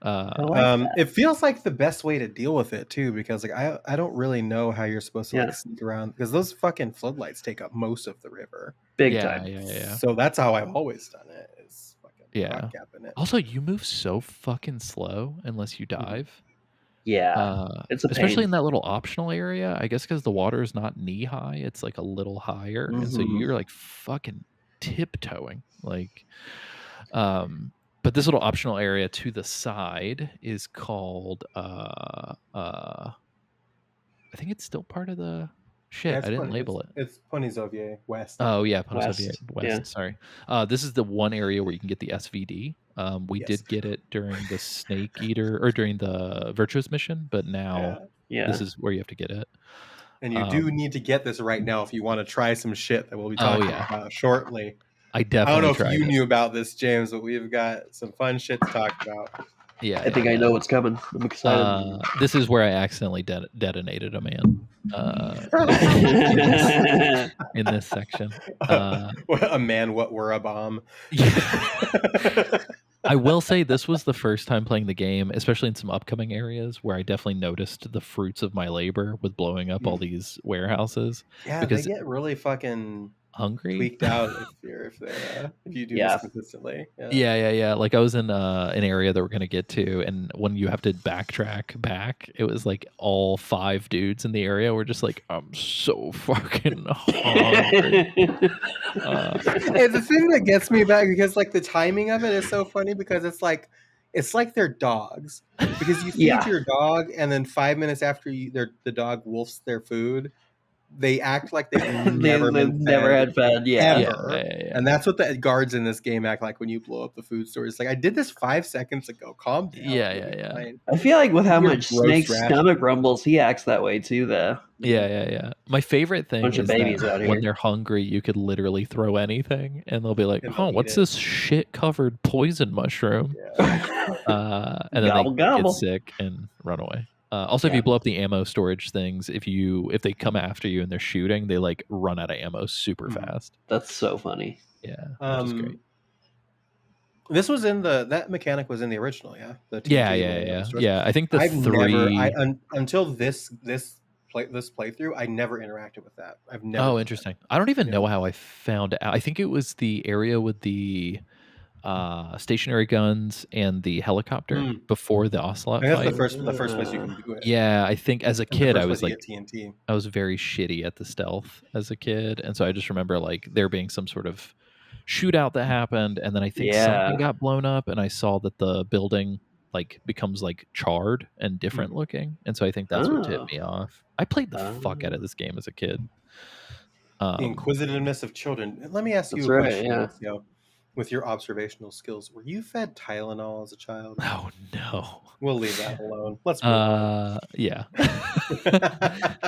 I like that. It feels like the best way to deal with it too, because like I don't really know how you're supposed to like sneak around because those fucking floodlights take up most of the river. Big time. Yeah. So that's how I've always done it. Is fucking Yeah. capping it. Also, you move so fucking slow unless you dive. Yeah. It's a especially pain. in that little optional area. I guess because the water is not knee high, it's like a little higher, and so Mhm. you're like fucking tiptoeing. Like, but this little optional area to the side is called. I think it's still part of the shit. Yeah, I didn't label it. It's Ponizovier West. Oh yeah, West, West. yeah. Sorry. This is the one area where you can get the SVD. We Yes. did get it during the Snake Eater or during the Virtuous mission, but now Yeah. this is where you have to get it. And you do need to get this right now if you want to try some shit that we'll be talking about shortly. I I definitely don't know tried if you it. knew about this, James, but we've got some fun shit to talk about. Yeah, I think I know what's coming. I'm excited. This is where I accidentally detonated a man in this section. A man, what were a bomb? Yeah. I will say this was the first time playing the game, especially in some upcoming areas, where I definitely noticed the fruits of my labor with blowing up all these warehouses. Yeah, they Because get really fucking hungry. tweaked out if you do Yeah. this consistently. Yeah. Like I was in an area that we're gonna get to, and when you have to backtrack back, it was like all 5 dudes in the area were just like, I'm so fucking hungry. It's the thing that gets me back because like the timing of it is so funny because it's like they're dogs because you feed Yeah. your dog and then 5 minutes after the dog wolfs their food, they act like they've never They've been never fed had fed. Yeah. ever. And that's what the guards in this game act like when you blow up the food store. It's like I did this 5 seconds ago. Calm down. Yeah. Fine. I feel like with how Your much gross Snake's ration. stomach rumbles, he acts that way too, though. Yeah. My favorite thing Bunch of is babies that out when here. they're hungry, you could literally throw anything, and they'll be like, And they'll "Oh, eat what's it. this shit-covered poison mushroom?" And then Gobble, they gobble. get sick and run away. Also, if Yeah. you blow up the ammo storage things, if they come after you and they're shooting, they like run out of ammo super fast. That's so funny. Yeah, which is great. This was that mechanic was in the original, yeah. The Yeah. TNT Yeah, I think the I've three. until this playthrough, I never interacted with that. I've never. Oh, done interesting. I don't even Yeah. know how I found out. I think it was the area with the stationary guns and the helicopter before the ocelot I think fight. that's the first place you can do it. Yeah, I think as a That's the kid, first I was place you like, get TNT. I was very shitty at the stealth as a kid, and so I just remember like there being some sort of shootout that happened, and then I think something got blown up, and I saw that the building like becomes like charred and different looking, and so I think that's what tipped me off. I played the fuck out of this game as a kid. The inquisitiveness of children. Let me ask you That's a right, question, yeah. Lucio. With your observational skills, were you fed Tylenol as a child? Oh no. We'll leave that alone. Let's move on. Yeah.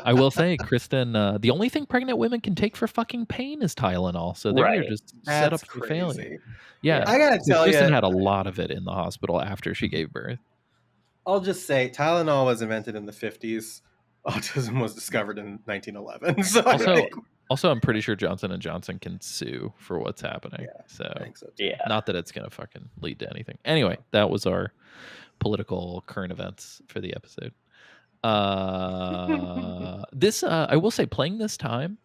I will say, Kristen, the only thing pregnant women can take for fucking pain is Tylenol. So they're just set up That's for crazy. failure. Yeah. I gotta tell you, Kristen had a lot of it in the hospital after she gave birth. I'll just say Tylenol was invented in the 50s. Autism was discovered in 1911. So Also, I'm pretty sure Johnson & Johnson can sue for what's happening. I think so too. Yeah. Not that it's going to fucking lead to anything. Anyway, that was our political current events for the episode. This, I will say, playing this time,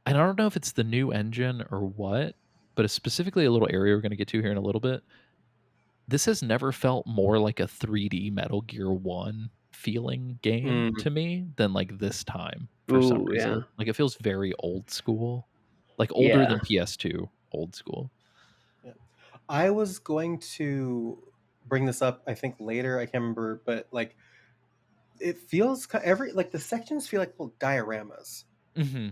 and I don't know if it's the new engine or what, but it's specifically a little area we're going to get to here in a little bit. This has never felt more like a 3D Metal Gear 1 feeling game to me than like this time for some reason. Yeah. Like it feels very old school, like older than PS2 old school. Yeah. I was going to bring this up, I think later, I can't remember, but like it feels the sections feel like little dioramas. Mm-hmm.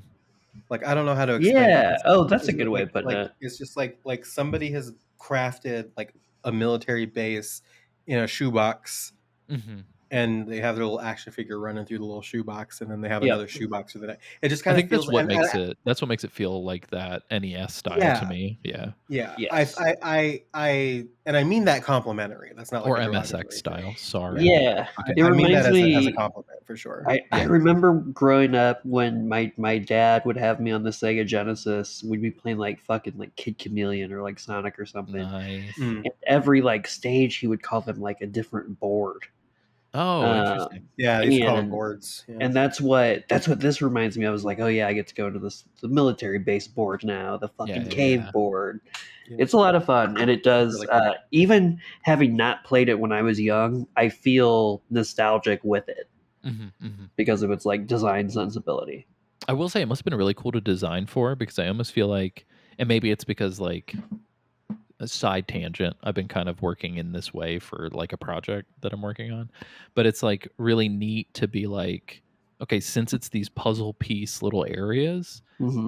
Like I don't know how to explain Yeah. it. Oh, that's a good way of putting it. It's just like somebody has crafted like a military base in a shoebox. Mm-hmm. And they have their little action figure running through the little shoebox, and then they have another shoebox with it. It just I kind of think feels. that's what makes it feel like that NES style to me. Yeah. Yeah. Yes. I mean that complimentary. That's not like Or a MSX derogatory style. thing. Sorry. Yeah. Okay. It I mean that reminds as a me. compliment for sure. I remember growing up when my dad would have me on the Sega Genesis. We'd be playing like fucking like Kid Chameleon or like Sonic or something. Nice. And every like stage, he would call them like a different board. Oh, interesting. Yeah, they used to call them boards. Yeah. And that's what this reminds me. I was like, oh yeah, I get to go to the military base board now, the fucking cave board. Yeah. It's a lot of fun, and it does. Really cool. Even having not played it when I was young, I feel nostalgic with it because of its like design sensibility. I will say it must have been really cool to design for, because I almost feel like, and maybe it's because like a side tangent, I've been kind of working in this way for like a project that I'm working on, but it's like really neat to be like, okay, since it's these puzzle piece little areas,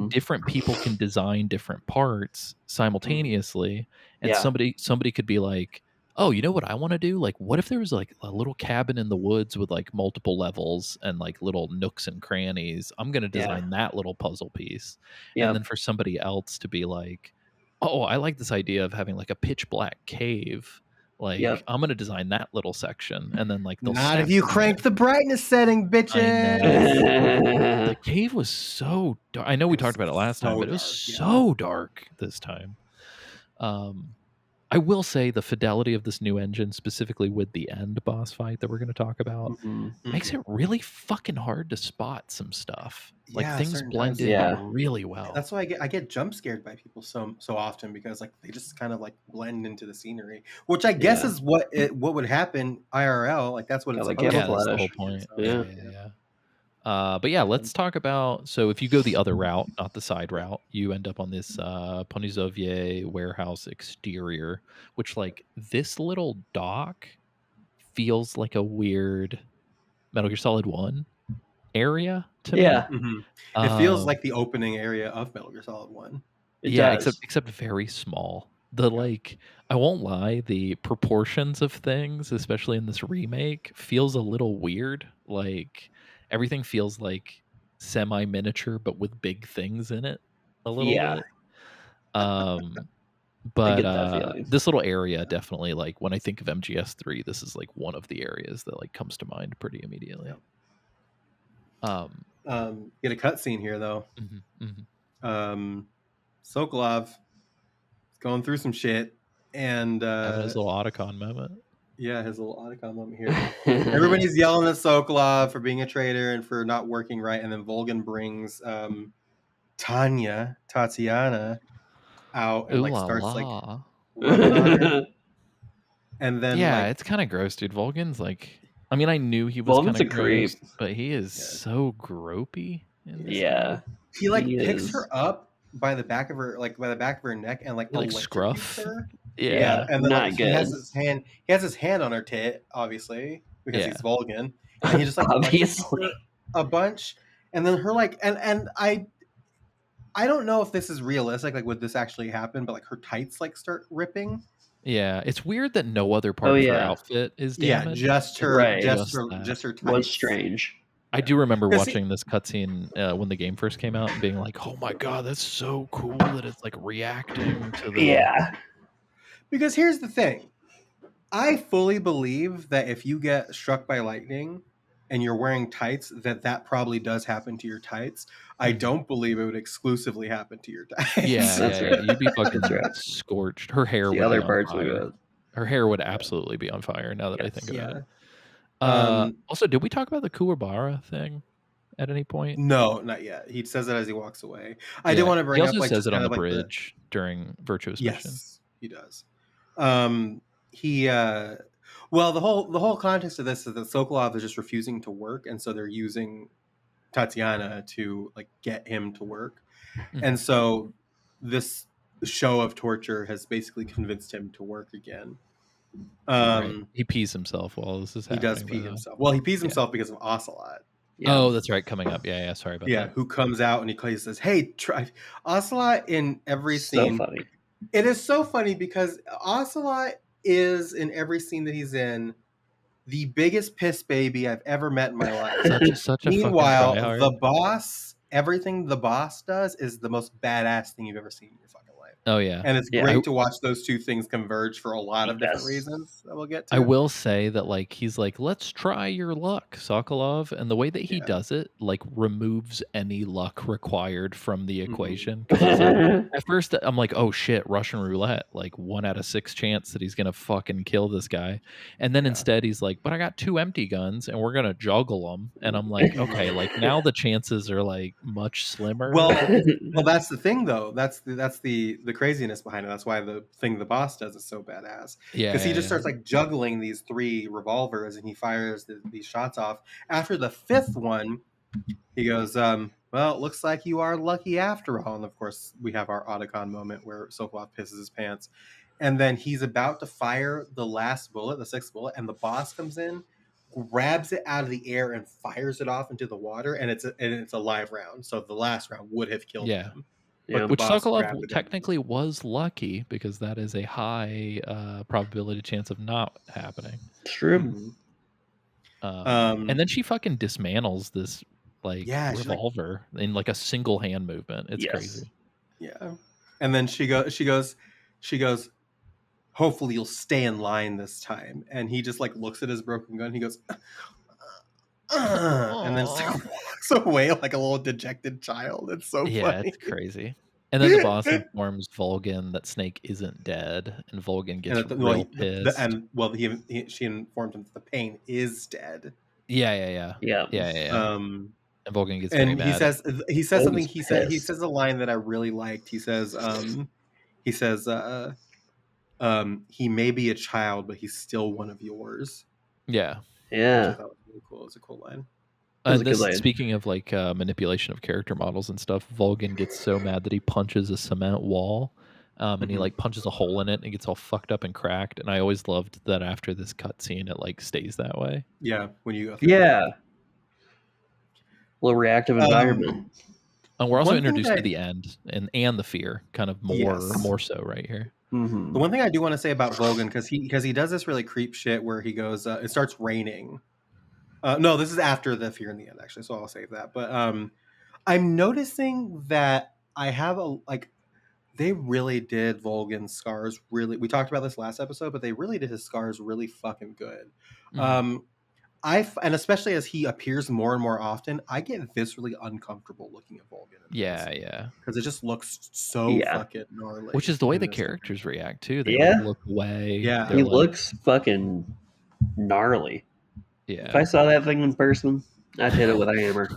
different people can design different parts simultaneously, and somebody could be like, oh, you know what I want to do? Like, what if there was like a little cabin in the woods with like multiple levels and like little nooks and crannies? I'm going to design that little puzzle piece. And then for somebody else to be like, oh, I like this idea of having like a pitch black cave. Like, I'm going to design that little section. And then like, not if you crank the brightness setting, bitches. The cave was so dark. I know we talked about it last time, but it was so dark this time. I will say the fidelity of this new engine, specifically with the end boss fight that we're going to talk about, makes it really fucking hard to spot some stuff. Like Yeah, things certain blend times. in Yeah. really well. That's why I get jump scared by people so often, because like they just kind of like blend into the scenery, which I guess Yeah. is what would happen IRL. Like that's what it's Like supposed to Yeah, that's the camouflage. whole point. So, Yeah. But yeah, let's talk about. So if you go the other route, not the side route, you end up on this Ponizovye warehouse exterior, which like this little dock feels like a weird Metal Gear Solid 1 area to me. Yeah. It feels Um, like the opening area of Metal Gear Solid 1. It yeah, does. except very small. The like, I won't lie, the proportions of things, especially in this remake, feels a little weird. Like everything feels like semi miniature, but with big things in it a little Yeah. bit. Um, I but get that feeling. this little area definitely, like when I think of MGS3, this is like one of the areas that like comes to mind pretty immediately. Get a cutscene here though. Sokolov is going through some shit, and Having his little Otacon moment. yeah, his little Otacon moment here. Everybody's yelling at Sokolov for being a traitor and for not working right, and then Volgin brings Tatiana out and Ooh like la starts like la. rubbing on her, and then Yeah, like it's kind of gross, dude. Volgin's like, I mean, I knew he was Volgin's kind a of gross, creep. but he is so gropey. In this Yeah. game. he like He picks is. her up by the back of her neck and like Like electrocutes scruff. her. Yeah. And then Not like, good. he has his hand on her tit, obviously, because Yeah. he's Volgin, and he just like Obviously. electrocutes her a bunch, and then her like and I don't know if this is realistic, like would this actually happen, but like her tights like start ripping. Yeah, it's weird that no other part of her yeah. outfit is Yeah, damaged. just her, Right. just Just her that. tights. Was strange. I do remember 'Cause watching this cutscene when the game first came out and being like, "Oh my god, that's so cool that it's like reacting to the." Yeah. Because here's the thing, I fully believe that if you get struck by lightning and you're wearing tights, that probably does happen to your tights. I don't believe it would exclusively happen to your tights. Yeah, That's yeah, right. you'd be fucking That's right. scorched. Her hair The would other be on parts would fire. go. Her hair would absolutely be on fire. Now that I think about it. Also, did we talk about the Kuwabara thing at any point? No, not yet. He says it as he walks away. I did Yeah, want to bring he up also like says just it on kind the of like bridge during Virtuous Mission. Yes, he does. He well, the whole context of this is that Sokolov is just refusing to work, and so they're using Tatiana to like get him to work. And so this show of torture has basically convinced him to work again. Right. He pees himself while this is He happening. does pee himself. Well, he pees himself because of Ocelot. Yeah. Oh, that's right. Coming up. Yeah, sorry about that. Who comes out and he says, "Hey, try." Ocelot in every scene. So funny. It is so funny because Ocelot is in every scene that he's in the biggest piss baby I've ever met in my life. Such a Meanwhile, fucking tryhard. the boss, everything the boss does is the most badass thing you've ever seen in your fucking life. Oh yeah, And it's great to watch those two things converge for a lot of different Yes. reasons that we'll get to. I will say that like he's like, let's try your luck, Sokolov, and the way that he does it like removes any luck required from the equation. 'Cause he's like, at first I'm like, oh shit, Russian roulette, like 1 out of 6 chance that he's gonna fucking kill this guy, and then instead he's like, but I got 2 empty guns and we're gonna juggle them, and I'm like, okay, like now the chances are like much slimmer. Well, that's the thing though. That's the craziness behind it. That's why the thing the boss does is so badass. Yeah, Because he just starts like juggling these 3 revolvers and he fires these shots off. After the 5th one, he goes, well, it looks like you are lucky after all. And of course, we have our Otacon moment where Sokolov pisses his pants. And then he's about to fire the last bullet, the 6th bullet, and the boss comes in, grabs it out of the air and fires it off into the water, and it's a live round. So the last round would have killed him. Yeah. But Which boss Sokolov grabbed it. technically was lucky because that is a high probability chance of not happening. It's true. And then she fucking dismantles this like revolver in like a single hand movement. It's crazy. Yeah. And then she goes, hopefully you'll stay in line this time. And he just like looks at his broken gun. He goes, and then just, like, walks away like a little dejected child. It's so funny. It's crazy. And then the boss informs Volgin that Snake isn't dead, and Volgin gets real pissed. She informed him that the pain is dead. Yeah. And Volgin gets very And mad. he says something. He says a line that I really liked. He says, he may be a child, but he's still one of yours. Yeah. Which I thought was really cool. It's a cool line. Speaking of like manipulation of character models and stuff, Volgin gets so mad that he punches a cement wall, and he like punches a hole in it and it gets all fucked up and cracked. And I always loved that after this cutscene, it like stays that way. Yeah, when you go little reactive environment. And we're also introduced to the end and the fear, kind of more so right here. Mm-hmm. The one thing I do want to say about Volgin, because he does this really creep shit where he goes, it starts raining. No, this is after the fear in the end, actually, so I'll save that. But I'm noticing that I have they really did Volgin's scars really. We talked about this last episode, but they really did his scars really fucking good. Mm-hmm. And especially as he appears more and more often, I get viscerally uncomfortable looking at Volgin. Yeah. Because it just looks so fucking gnarly. Which is the way the characters react too. They look away. Yeah, he looks fucking gnarly. Yeah. If I saw that thing in person, I'd hit it with a hammer.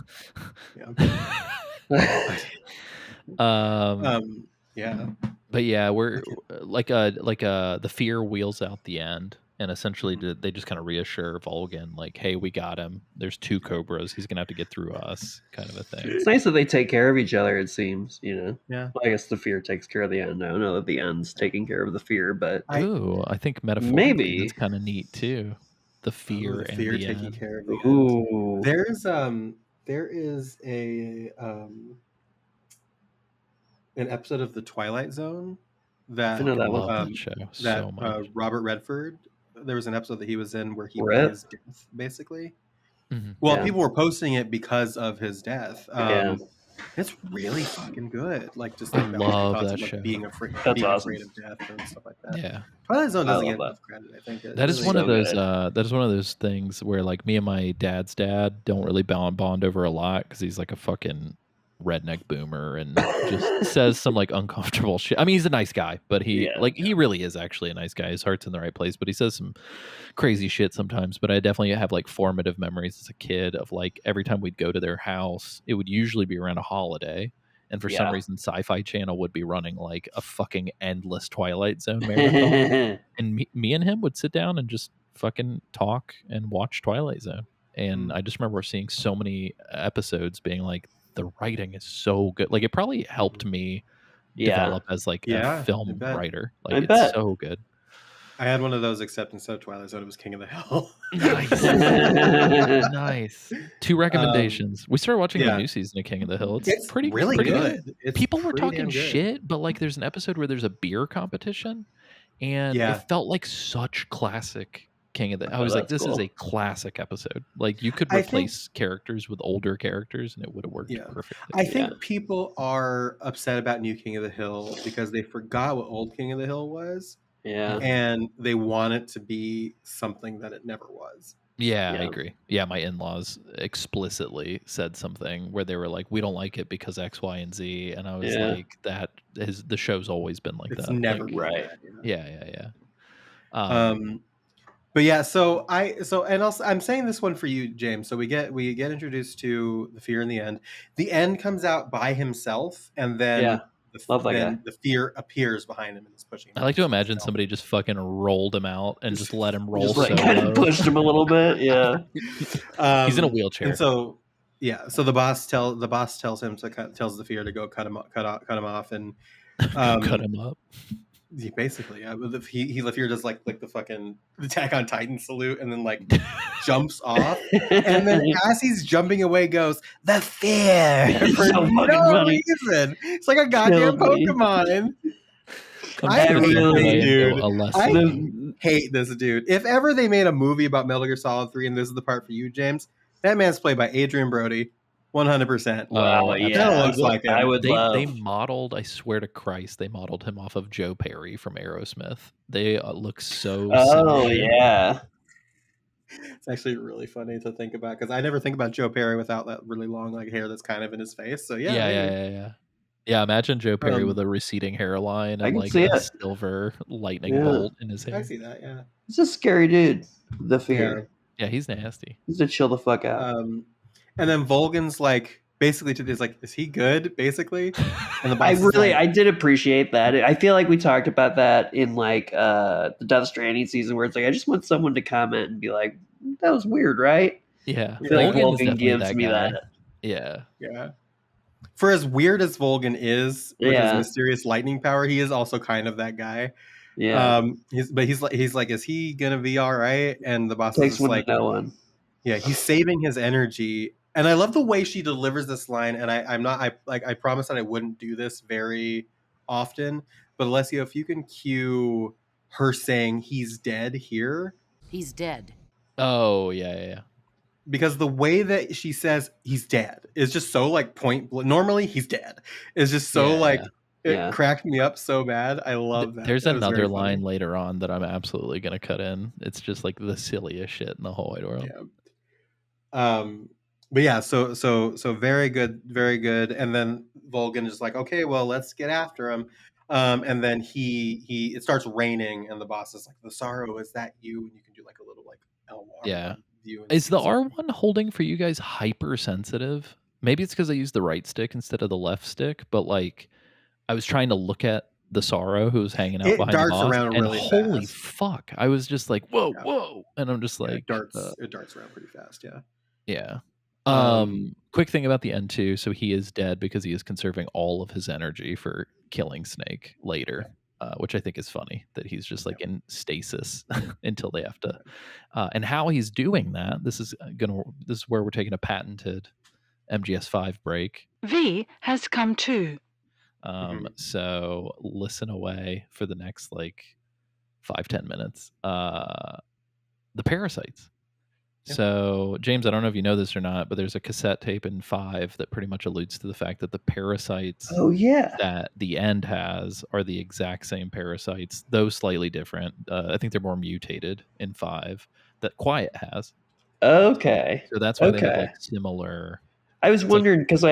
Yeah. But yeah, we're the fear wheels out the end. And essentially, they just kind of reassure Volgin, like, "Hey, we got him. There's 2 Cobras. He's gonna have to get through us," kind of a thing. It's nice that they take care of each other. It seems, Yeah. Well, I guess the fear takes care of the end. I don't know that the end's taking care of the fear, but I think metaphorically maybe that's kind of neat too. The fear and the taking end. care of the end. There is an episode of The Twilight Zone that I know that one show so much. Robert Redford. There was an episode that he was in where he plays death, basically. Mm-hmm. Well, people were posting it because of his death. It's really fucking good. Like, just I love that show. Being afraid of death and stuff like that. Yeah, Twilight Zone doesn't get enough credit. I think that is one of those. That is one of those things where, like, me and my dad's dad don't really bond over a lot because he's like a fucking redneck boomer and just says some like uncomfortable shit. I mean, he's a nice guy, but he really is actually a nice guy. His heart's in the right place, but he says some crazy shit sometimes. But I definitely have like formative memories as a kid of like every time we'd go to their house, it would usually be around a holiday. And for some reason, Sci-Fi Channel would be running like a fucking endless Twilight Zone marathon. And me and him would sit down and just fucking talk and watch Twilight Zone. And I just remember seeing so many episodes being like, the writing is so good. Like, it probably helped me develop as like a film writer. Like, it's so good. I had one of those, except instead of Twilight Zone, it was King of the Hill. Nice. Nice. 2 recommendations. We started watching the new season of King of the Hill. It's pretty good. People were talking shit, but like there's an episode where there's a beer competition, and it felt like such classic King of the. I was like, this is a classic episode. Like, you could replace characters with older characters, and it would have worked perfectly. I think people are upset about New King of the Hill because they forgot what old King of the Hill was. Yeah, and they want it to be something that it never was. Yeah, I agree. Yeah, my in-laws explicitly said something where they were like, "We don't like it because X, Y, and Z," and I was like, the show's always been like it's that. Never like, right. Yeah. But yeah, I'm saying this one for you, James. So we get introduced to the fear in the end. The end comes out by himself, and then the fear appears behind him and is pushing him. I like to imagine somebody just fucking rolled him out and just let him roll. Just kind of pushed him a little bit. Yeah, he's in a wheelchair. And so so the boss tells the fear to go cut him off, and cut him up. Basically, the fear does like the fucking Attack on Titan salute, and then like jumps off, and then as he's jumping away, goes the fear for no reason. It's like a goddamn Pokemon. I hate this dude. If ever they made a movie about Metal Gear Solid 3, and this is the part for you, James, that man's played by Adrian Brody. 100%. Wow, yeah. Looks like him. I would love. They modeled, I swear to Christ, they modeled him off of Joe Perry from Aerosmith. They look so similar. Yeah. It's actually really funny to think about because I never think about Joe Perry without that really long like hair that's kind of in his face. So yeah. Yeah, imagine Joe Perry with Um, a receding hairline I and can like see a it. silver lightning Yeah. bolt in his I hair. see that. Yeah. He's a scary dude. The Fear. Yeah. Yeah, he's nasty. He's to chill the fuck out. And then Volgan's like basically to this like, is he good? Basically, and the boss is like, I did appreciate that. I feel like we talked about that in like the Death Stranding season, where it's like I just want someone to comment and be like, "That was weird, right?" Yeah, I feel like Volgan is Volgan definitely gives that me guy. that. Yeah, yeah. For as weird as Volgan is with his Yeah. mysterious lightning power, he is also kind of that guy. Yeah, He's like, is he gonna be all right? And the boss is takes just one like, to know one. yeah, he's saving his energy. And I love the way she delivers this line. And I promised that I wouldn't do this very often. But Alessio, if you can cue her saying he's dead here, He's dead. oh yeah. because the way that she says he's dead is just so like normally he's dead. It's just so like it Yeah. cracked me up so bad. I love that. There's That was another very line funny. later on that I'm absolutely gonna cut in. It's just like the silliest shit in the whole wide world. Yeah. But yeah, so very good, very good. And then Volgan is like, okay, well, let's get after him. And then it starts raining, and the boss is like, the sorrow, is that you? And you can do like a little like L1 Yeah. view. And Is see the sorrow. R1 holding for you guys hypersensitive? Maybe it's because I used the right stick instead of the left stick, but like I was trying to look at the sorrow who was hanging out It behind the darts boss, around and really holy fast. fuck, I was just like, whoa, Yeah. whoa, and I'm just Yeah, like, it darts around pretty fast. Yeah. yeah. Um, Quick thing about the end too. So he is dead because he is conserving all of his energy for killing Snake later, which I think is funny that he's just like in stasis until they have to. And how he's doing that, this is where we're taking a patented MGS5 break. V has come too. So listen away for the next like 5-10 minutes. The parasites. Yeah. So, James, I don't know if you know this or not, but there's a cassette tape in 5 that pretty much alludes to the fact that the parasites Oh yeah. that the end has are the exact same parasites, though slightly different. I think they're more mutated in 5 that Quiet has. Okay. So that's why they have Okay. like similar. I was It's like- wondering because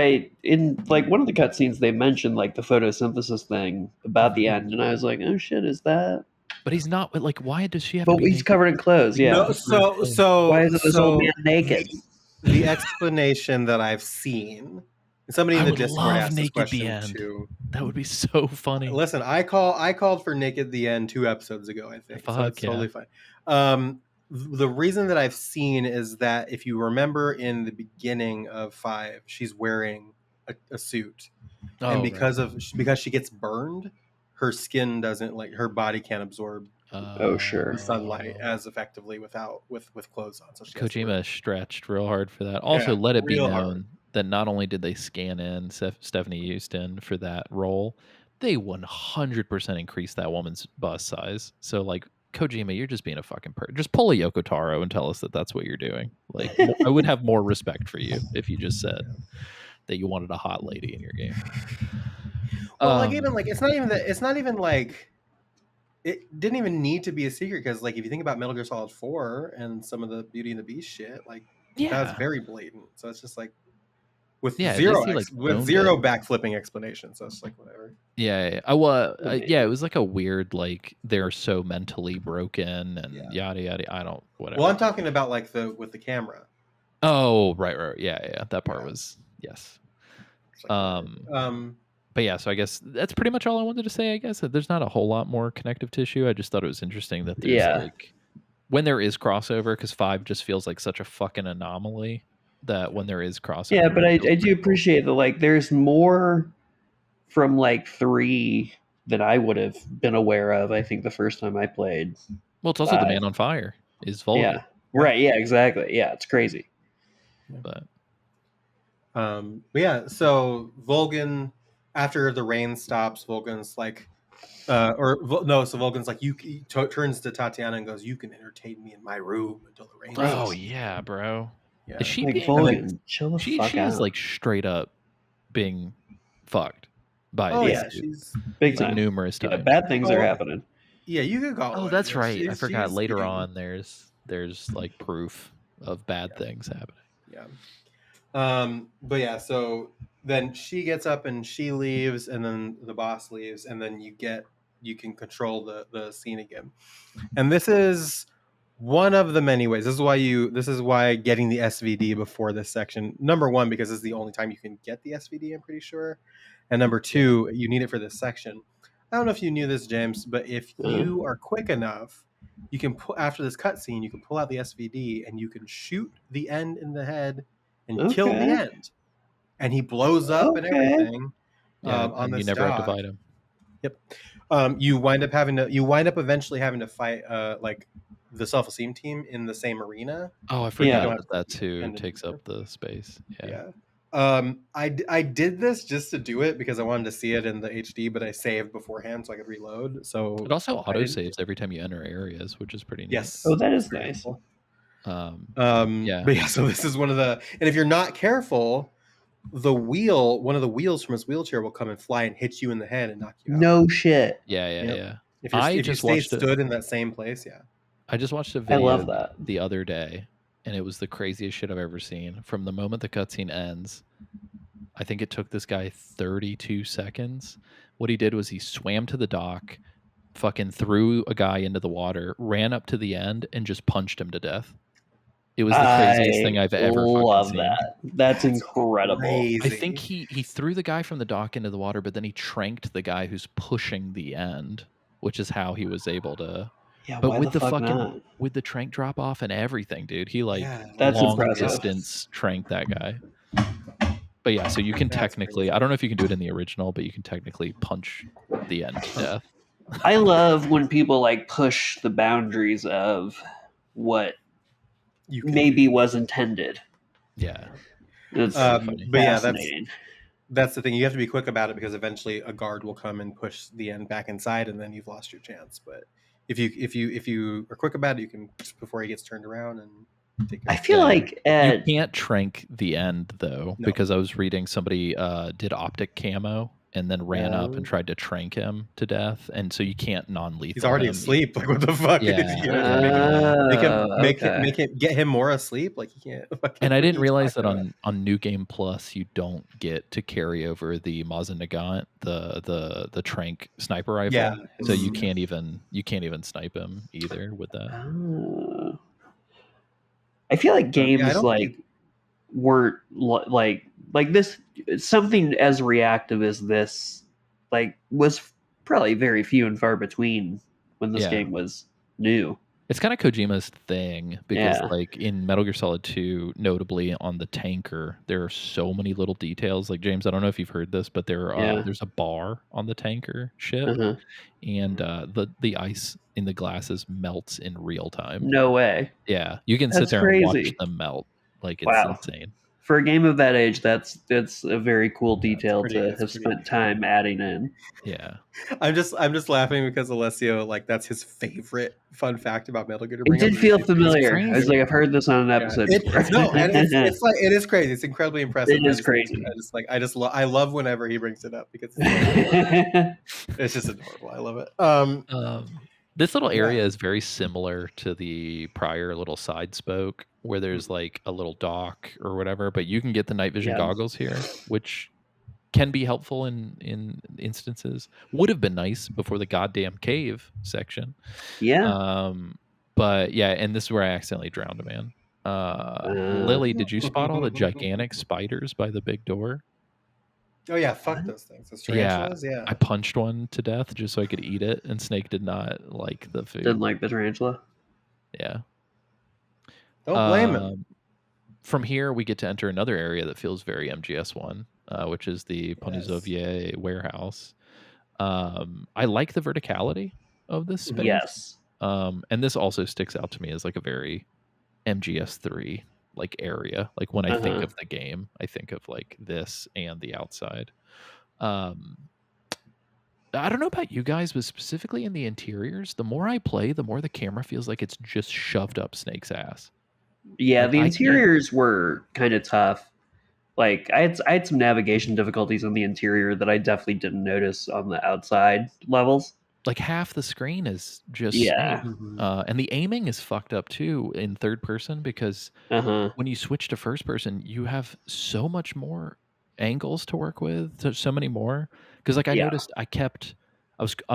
in like one of the cutscenes they mentioned like the photosynthesis thing about the end, and I was like, oh shit, is that? But he's not. Like, why does she have? But to be he's naked? covered in clothes. Yeah. No, so Why isn't this old man naked? The explanation that I've seen, somebody in I the would Discord love asked this Naked the question End. too. That would be so funny. Listen, I called for Naked the End 2 episodes ago, I think. So Fuck it's totally fine. The reason that I've seen is that if you remember in the beginning of 5, she's wearing a suit. And because she gets burned, her skin doesn't like her body can't absorb Sure. sunlight as effectively with clothes on. So she has to wear Kojima stretched real hard for that. Also, let it be real known hard. that not only did they scan in Stephanie Houston for that role, they 100% increased that woman's bust size. So, like, Kojima, you're just being a fucking just pull a Yoko Taro and tell us that that's what you're doing. Like, I would have more respect for you if you just said that you wanted a hot lady in your game. Well, like even like it's not even like it didn't even need to be a secret because like if you think about Metal Gear Solid 4 and some of the Beauty and the Beast shit, like that was very blatant. So it's just like with zero backflipping explanation. So it's like whatever. Yeah. It was like a weird like they're so mentally broken and yada yada. I don't whatever. Well, I'm talking about like with the camera. Oh, right. Yeah. That part was yes. Like, but yeah, so I guess that's pretty much all I wanted to say. I guess there's not a whole lot more connective tissue. I just thought it was interesting that there's like when there is crossover, because 5 just feels like such a fucking anomaly that when there is crossover. Yeah, but I do appreciate that. Like, there's more from like 3 than I would have been aware of. I think the first time I played. Well, it's also the Man on Fire is Volgan. Yeah. Right. Yeah. Exactly. Yeah. It's crazy. But yeah. So Volgan. After the rain stops, Volgan's like, so Volgan's like, turns to Tatiana and goes, "You can entertain me in my room until the rain." Oh yeah, bro. Yeah. Is she like being, Volgan, chill the fuck she out. is like straight up being fucked by she's big like time. numerous times. Bad things are happening. Yeah, you could call. Oh, that's right. I forgot. Later getting... on, there's like proof of bad things happening. Yeah. But yeah, so then she gets up and she leaves, and then the boss leaves, and then you can control the scene again. And this is one of the many ways. This is why getting the SVD before this section. Number one, because this is the only time you can get the SVD, I'm pretty sure. And number two, you need it for this section. I don't know if you knew this, James, but if you are quick enough, you can after this cutscene, you can pull out the SVD and you can shoot the end in the head and kill the end. And he blows up and everything on and this you never have to dog. fight him. Yep. You wind up eventually having to fight like the self-esteem team in the same arena. Oh, I forgot Yeah. that too takes up the space. Yeah. I did this just to do it because I wanted to see it in the HD, but I saved beforehand so I could reload. So It also auto saves every time you enter areas, which is pretty neat. Yes. Oh, that is nice. Cool. Yeah. But yeah, so this is one of the, and if you're not careful, one of the wheels from his wheelchair will come and fly and hit you in the head and knock you out. No shit. Yeah. If you stay stood in that same place, I just watched a I video love that. the other day, and it was the craziest shit I've ever seen. From the moment the cutscene ends, I think it took this guy 32 seconds. What he did was he swam to the dock, fucking threw a guy into the water, ran up to the end, and just punched him to death. It was the craziest thing I've ever fucking seen. That. That's incredible. Crazy. I think he threw the guy from the dock into the water, but then he tranked the guy who's pushing the end, which is how he was able to. Yeah, But why with the fuck not? with the trank drop off and everything, dude, he That's long impressive. distance tranked that guy. But yeah, so you can technically, I don't know if you can do it in the original, but you can technically punch the end to death. I love when people like push the boundaries of what maybe was intended. Yeah. It's but yeah, fascinating. that's the thing. You have to be quick about it because eventually a guard will come and push the end back inside, and then you've lost your chance. But if you are quick about it, you can, before he gets turned around, and take care I feel like you can't trank the end though, No. because I was reading somebody did optic camo and then ran up and tried to trank him to death, and so you can't non-lethal. He's already him. asleep. Like, what the fuck? Yeah. Make him get him more asleep. Like, he can't. And I didn't realize that on New Game Plus you don't get to carry over the Mazda Nagant, the trank sniper rifle. Yeah. So you can't even snipe him either with that. I feel like games weren't like this. Something as reactive as this, like, was probably very few and far between when this game was new. It's kind of Kojima's thing because, like, in Metal Gear Solid 2, notably on the tanker, there are so many little details. Like, James, I don't know if you've heard this, but there's a bar on the tanker ship, and the ice in the glasses melts in real time. No way. Yeah, you can sit there and watch them melt. Like, it's insane. For a game of that age, that's a very cool detail to have spent time adding in. Yeah, I'm just laughing because Alessio, like, that's his favorite fun fact about Metal Gear. It did feel familiar. I was like, I've heard this on an episode before. It's like, it is crazy. It's incredibly impressive. It is crazy. I love whenever he brings it up because it's just adorable. I love it. This little area is very similar to the prior little side spoke where there's like a little dock or whatever, but you can get the night vision goggles here, which can be helpful in instances. Would have been nice before the goddamn cave section. Yeah. But yeah, and this is where I accidentally drowned a man. Lily, did you spot all the gigantic spiders by the big door? Oh yeah, fuck those things. Those tarantulas, yeah. I punched one to death just so I could eat it, and Snake did not like the food. Didn't like the tarantula? Yeah. Don't blame him. From here, we get to enter another area that feels very MGS1, which is the Ponizovye warehouse. I like the verticality of this space. Yes. And this also sticks out to me as like a very MGS3 like area. Like when I think of the game, I think of like this and the outside. I don't know about you guys, but specifically in the interiors, the more I play, the more the camera feels like it's just shoved up Snake's ass. Yeah, like, the interiors were kind of tough. Like I had some navigation difficulties on the interior that I definitely didn't notice on the outside levels. Like half the screen is just Snake. And the aiming is fucked up too in third person because when you switch to first person, you have so much more angles to work with. There's so many more. Because like I Yeah. noticed I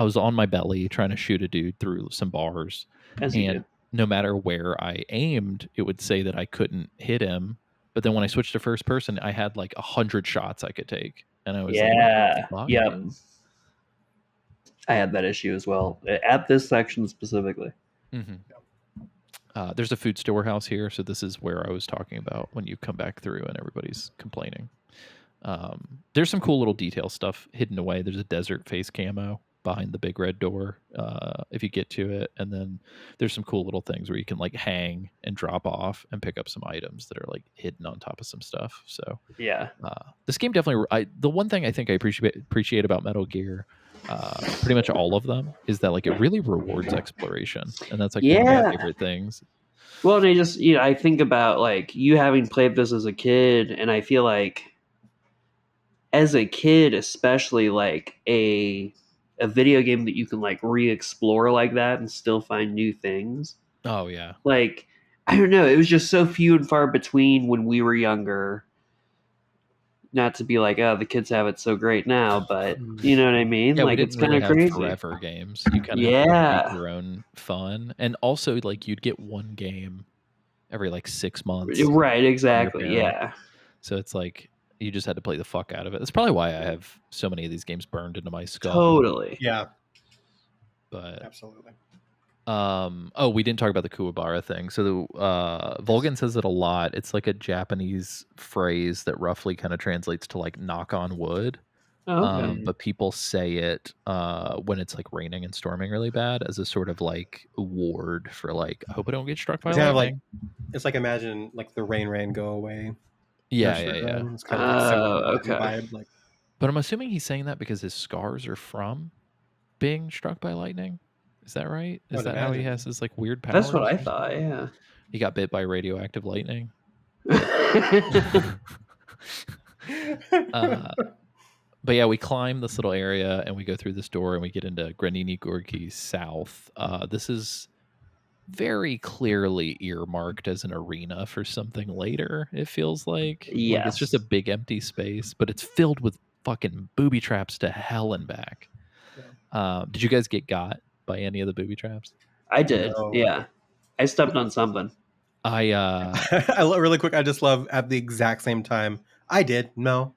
was on my belly trying to shoot a dude through some bars, As you and do. no matter where I aimed, it would say that I couldn't hit him. But then when I switched to first person, I had like 100 shots I could take, and I was like, Yeah. "What the Yep. fuck?" I had that issue as well at this section specifically. There's a food storehouse here, so this is where I was talking about when you come back through and everybody's complaining. There's some cool little detail stuff hidden away. There's a desert face camo behind the big red door if you get to it, and then there's some cool little things where you can like hang and drop off and pick up some items that are like hidden on top of some stuff. So Yeah. this game definitely. The one thing I think I appreciate about Metal Gear, pretty much all of them, is that like it really rewards exploration, and that's like one of Yeah. my favorite things. Well, and I think about like you having played this as a kid, and I feel like as a kid, especially like a video game that you can like re-explore like that and still find new things. Oh yeah. Like, I don't know, it was just so few and far between when we were younger. Not to be like, oh, the kids have it so great now, but you know what I mean? Yeah, like we it's didn't kind really of have crazy. forever games. You kind of have to Yeah. make your own fun, and also like you'd get one game every like 6 months. Right, exactly. parent. Yeah. So it's like you just had to play the fuck out of it. That's probably why I have so many of these games burned into my skull. Totally. Yeah, But absolutely. oh, we didn't talk about the Kuwabara thing. So the Volgan says it a lot. It's like a Japanese phrase that roughly kind of translates to like knock on wood. Oh, okay. But people say it when it's like raining and storming really bad as a sort of like ward for like, I hope I don't get struck by It's kind of lightning. it's like imagine like the rain go away. Yeah. It's kind of like similar okay. vibe. Like, But I'm assuming he's saying that because his scars are from being struck by lightning. Is that right? Is would that how he imagine. has his like weird powers? That's what I thought, yeah. He got bit by radioactive lightning. But yeah, we climb this little area and we go through this door and we get into Granini Gorki South. This is very clearly earmarked as an arena for something later, it feels like. Yes. Like it's just a big empty space, but it's filled with fucking booby traps to hell and back. Did you guys get got by any of the booby traps? I did, No. yeah. I stepped on something. I really quick. I just love at the exact same time. I did no.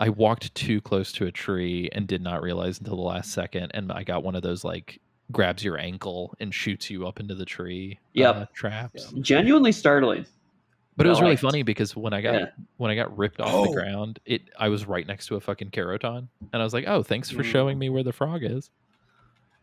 I walked too close to a tree and did not realize until the last second, and I got one of those like grabs your ankle and shoots you up into the tree traps. Genuinely startling. But it was really liked. funny because when I got ripped off the ground, I was right next to a fucking Keraton, and I was like, "Oh, thanks for showing me where the frog is."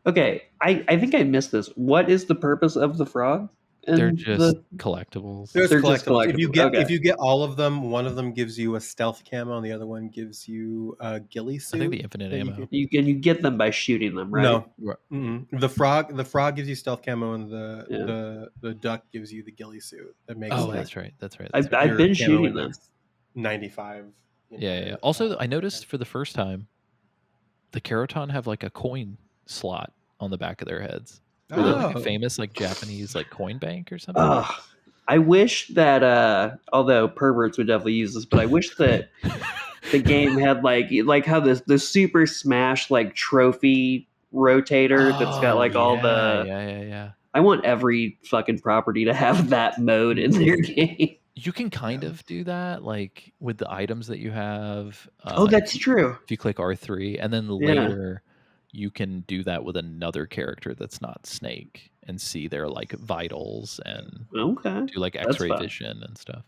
Okay, I think I missed this. What is the purpose of the frog? They're just collectibles. They're They're collectibles. just collectibles. If you get all of them, one of them gives you a stealth camo, and the other one gives you a ghillie suit. I think the infinite ammo. You get them by shooting them, right? No, the frog gives you stealth camo, and the duck gives you the ghillie suit. That makes that's right. I've been shooting them. 95. Yeah. Also, I noticed for the first time, the Keraton have like a coin slot on the back of their heads. Or like a famous like Japanese like coin bank or something. I wish that although perverts would definitely use this, but I wish that the game had like how the Super Smash like trophy rotator that's got like all the Yeah. I want every fucking property to have that mode in their game. You can kind of do that like with the items that you have. That's true. If you click R3 and then later you can do that with another character that's not Snake and see their like vitals and do like X-ray vision and stuff.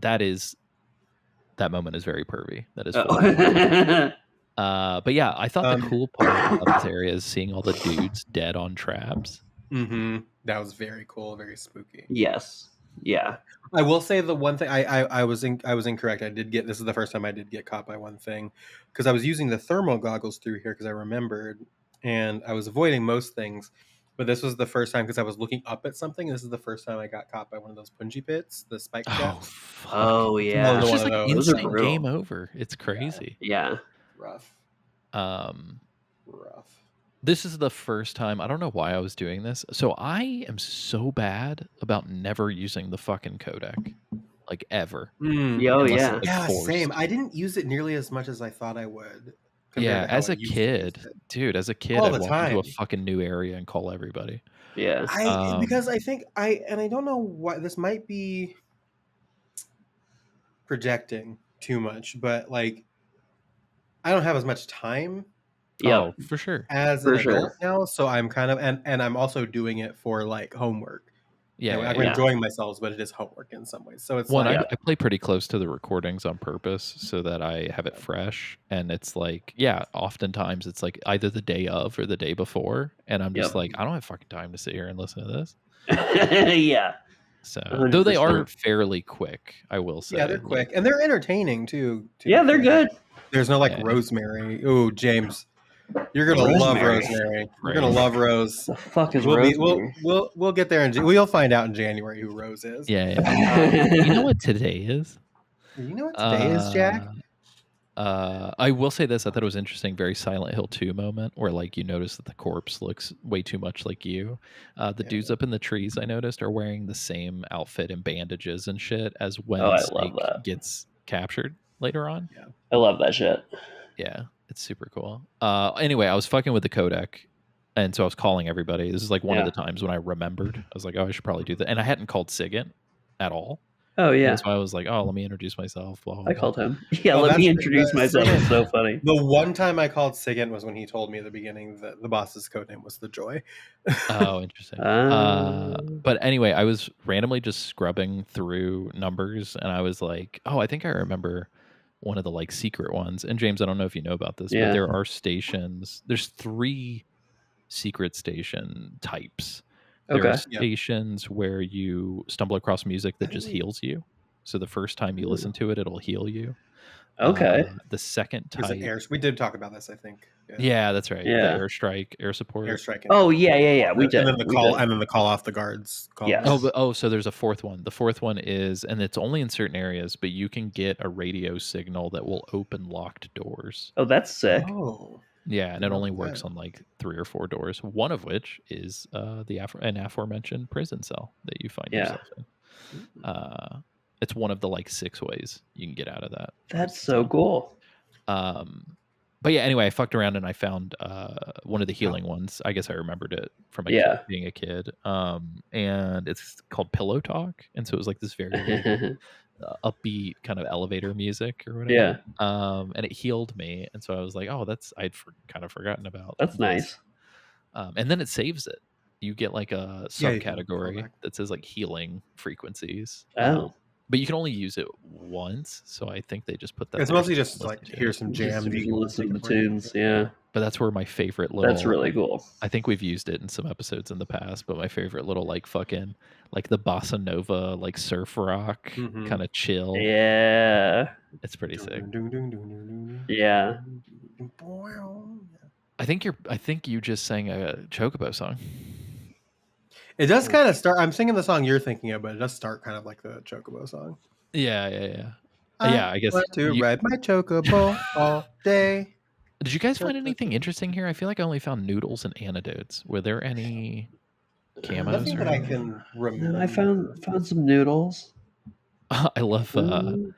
That moment is very pervy. That is fun. But yeah, I thought the cool part of this area is seeing all the dudes dead on traps. Mm-hmm. That was very cool, very spooky. Yes. Yeah. I will say the one thing I was incorrect. This is the first time I did get caught by one thing because I was using the thermal goggles through here because I remembered and I was avoiding most things, but this was the first time because I was looking up at something. This is the first time I got caught by one of those punji pits, the spike traps. Oh yeah, it's just like instant game over. It's crazy. Yeah. Rough. This is the first time. I don't know why I was doing this. So I am so bad about never using the fucking codec. like ever. Oh Unless yeah. it's, like, Yeah, forced. same. I didn't use it nearly as much as I thought I would. Yeah, Compared to how as I a used to use kid, it. dude, as a kid, All I'd the walk into a time. fucking new area and call everybody. Yeah. Because I think I don't know why this might be projecting too much, but like I don't have as much time Yep. Oh, for sure. as For an sure. adult now, so I'm kind of and I'm also doing it for like homework. Yeah, And yeah, I'm yeah. enjoying myself, but it is homework in some ways. So it's One, like I play pretty close to the recordings on purpose so that I have it fresh. And it's like, yeah, oftentimes it's like either the day of or the day before. And I'm just Yep. like, I don't have fucking time to sit here and listen to this. Yeah. So, though they 100%. are fairly quick, I will say. yeah, they're quick and they're entertaining too. to Yeah, be they're fair. good. There's no like Yeah. Rosemary. Oh, James, you're gonna love Rosemary. Rosemary. You're gonna Right. love Rose. The fuck is We'll Rosemary? we'll get there we'll find out in January who Rose is. Yeah, yeah. You know what today is? You know what today is, Jack? I will say this. I thought it was interesting. Very Silent Hill 2 moment where like you notice that the corpse looks way too much like you. The dudes up in the trees I noticed are wearing the same outfit and bandages and shit as when Oh, I love Snake that. gets captured later on. I love that shit. Yeah, it's super cool. Anyway, I was fucking with the codec. And so I was calling everybody. This is like one of Yeah. the times when I remembered. I was like, oh, I should probably do that. And I hadn't called Sigint at all. Oh yeah. And so I was like, oh, let me introduce myself. Blah, blah, I blah. called him. Yeah, Oh, let me that's- introduce that's myself. Sigint. It's so funny. The one time I called Sigint was when he told me at the beginning that the boss's code name was the Joy. Oh, interesting. But anyway, I was randomly just scrubbing through numbers and I was like, oh, I think I remember one of the like secret ones. And James, I don't know if you know about this, Yeah. but there are stations. There's 3 secret station types. There are Okay. stations where you stumble across music that just heals you. So the first time you listen to it, it'll heal you. Okay. The second Is type. it we did talk about this, I think. Yeah, that's right. Yeah. The airstrike, air support. Airstrike. Oh yeah. We did. And then the We call did. and then the call off the guards. Call Yes. So there's a 4th one. The 4th one is, and it's only in certain areas, but you can get a radio signal that will open locked doors. Oh, that's sick. Oh. Yeah, and it Love only works that. on like 3 or 4 doors. One of which is an aforementioned prison cell that you find Yeah. yourself in. It's one of the like 6 ways you can get out of that. That's so cool. But yeah, anyway, I fucked around and I found one of the healing ones. I guess I remembered it from being a kid. And it's called Pillow Talk, and so it was like this very like, upbeat kind of elevator music or whatever. Yeah. And it healed me, and so I was like, oh, I'd kind of forgotten about. That's this. nice. And then it saves it. You get like a Yeah, you can go subcategory back. that says like healing frequencies. Oh. But you can only use it once, so I think they just put that. It's there mostly so just you can like listen to here's it. some Just jams. you can listen to the for you. tunes. Yeah. But that's where my favorite little. That's really cool. I think we've used it in some episodes in the past, but my favorite little like fucking like the bossa nova like surf rock Mhm. kind of chill. Yeah. It's pretty sick. Dun, dun, dun, dun, dun, Yeah. dun, dun. I think you just sang a Chocobo song. It does kind of start. I'm singing the song you're thinking of, but it does start kind of like the Chocobo song. Yeah. Yeah, I guess. want to you- ride my Chocobo all day. Did you guys find anything interesting here? I feel like I only found noodles and antidotes. Were there any camos? Nothing or that I anything? can remember. No, I found some noodles. I love Ooh.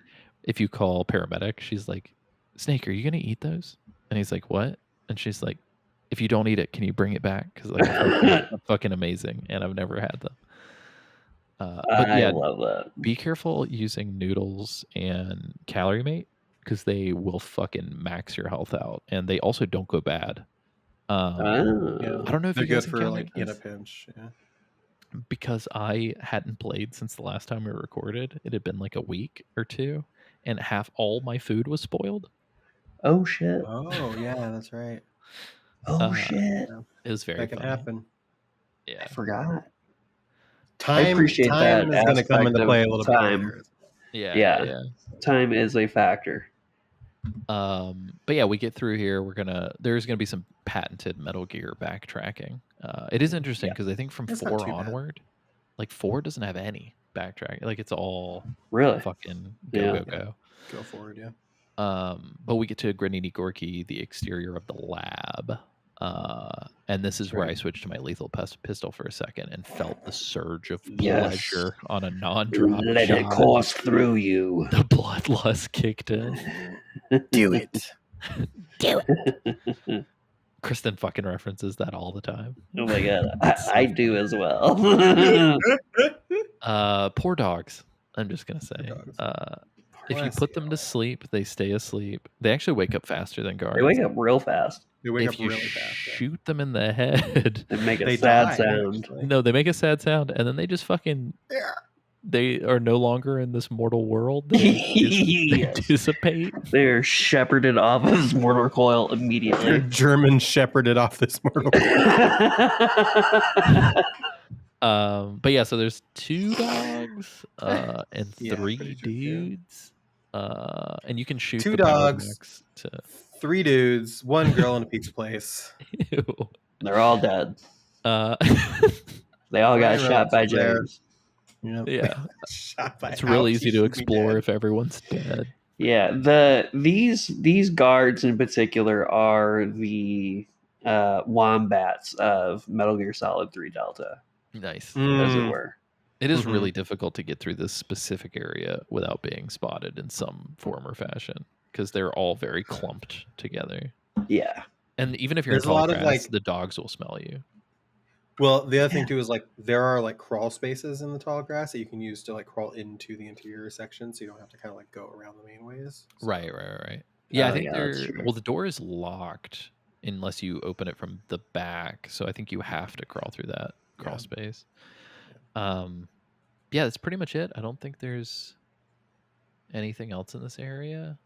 if you call paramedic, she's like, Snake, are you gonna eat those? And he's like, what? And she's like, if you don't eat it, can you bring it back? Because like they're fucking amazing, and I've never had them. But I yeah, love that. be careful using noodles and Calorie Mate because they will fucking max your health out, and they also don't go bad. Oh. Yeah. I don't know if They're you guys good for like encountered in a this, pinch. Yeah. because I hadn't played since the last time we recorded. It had been like a week or 2, and half all my food was spoiled. Oh shit. Oh yeah, that's right. Oh shit. It was very That can funny. happen. Yeah. I forgot. Time, appreciate time that is going to come aspect into of play a little time. bit. Yeah. Yeah. Time is a factor. But yeah, we get through here. There's gonna be some patented Metal Gear backtracking. It is interesting because I think from It's not 4 too bad. onward, like 4 doesn't have any backtracking. Like it's all Really? fucking Yeah. go. Go forward, yeah. But we get to Granini Gorky, the exterior of the lab. And this is where I Right. switched to my lethal pistol for a second and felt the surge of Yes. pleasure on a non-drop Let shot. it course through you. The bloodlust kicked in. Do it. Kristen fucking references that all the time. Oh my god, It's so I do as well. Poor dogs. I'm just gonna say. dogs. If you put them to sleep, they stay asleep. They actually wake up faster than guards. They wake up real fast. They wake If up you really fast. Yeah. shoot them in the head, They make a They sad die, sound. actually. no, they make a sad sound, and then they just fucking. They are no longer in this mortal world. They Yes. dissipate. They're shepherded off of this mortar coil They're immediately. German shepherded off this mortal. But yeah, so there's 2 dogs and Yeah, 3 pretty sure, yeah. dudes. And you can shoot 2 the power dogs. max to 3 dudes, 1 girl in a pizza place. Ew. They're all dead. Uh, They all got Ryan shot by Reynolds there. James. Yep. yeah, Shot by it's real Alex, easy he to should be explore dead. if everyone's dead. Yeah, these guards in particular are the wombats of Metal Gear Solid 3 Delta, Nice. as it Mm. were. It is Mhm. really difficult to get through this specific area without being spotted in some form or fashion because they're all very clumped together. Yeah. And even if you're There's in a tall lot of, grass, like- the dogs will smell you. Well, the other thing too is like there are like crawl spaces in the tall grass that you can use to like crawl into the interior section, so you don't have to kind of like go around the main ways. So- Right. Yeah, I Oh, think yeah, that's true. well, the door is locked unless you open it from the back. So I think you have to crawl through that crawl Yeah. space. Yeah, that's pretty much it. I don't think there's anything else in this area.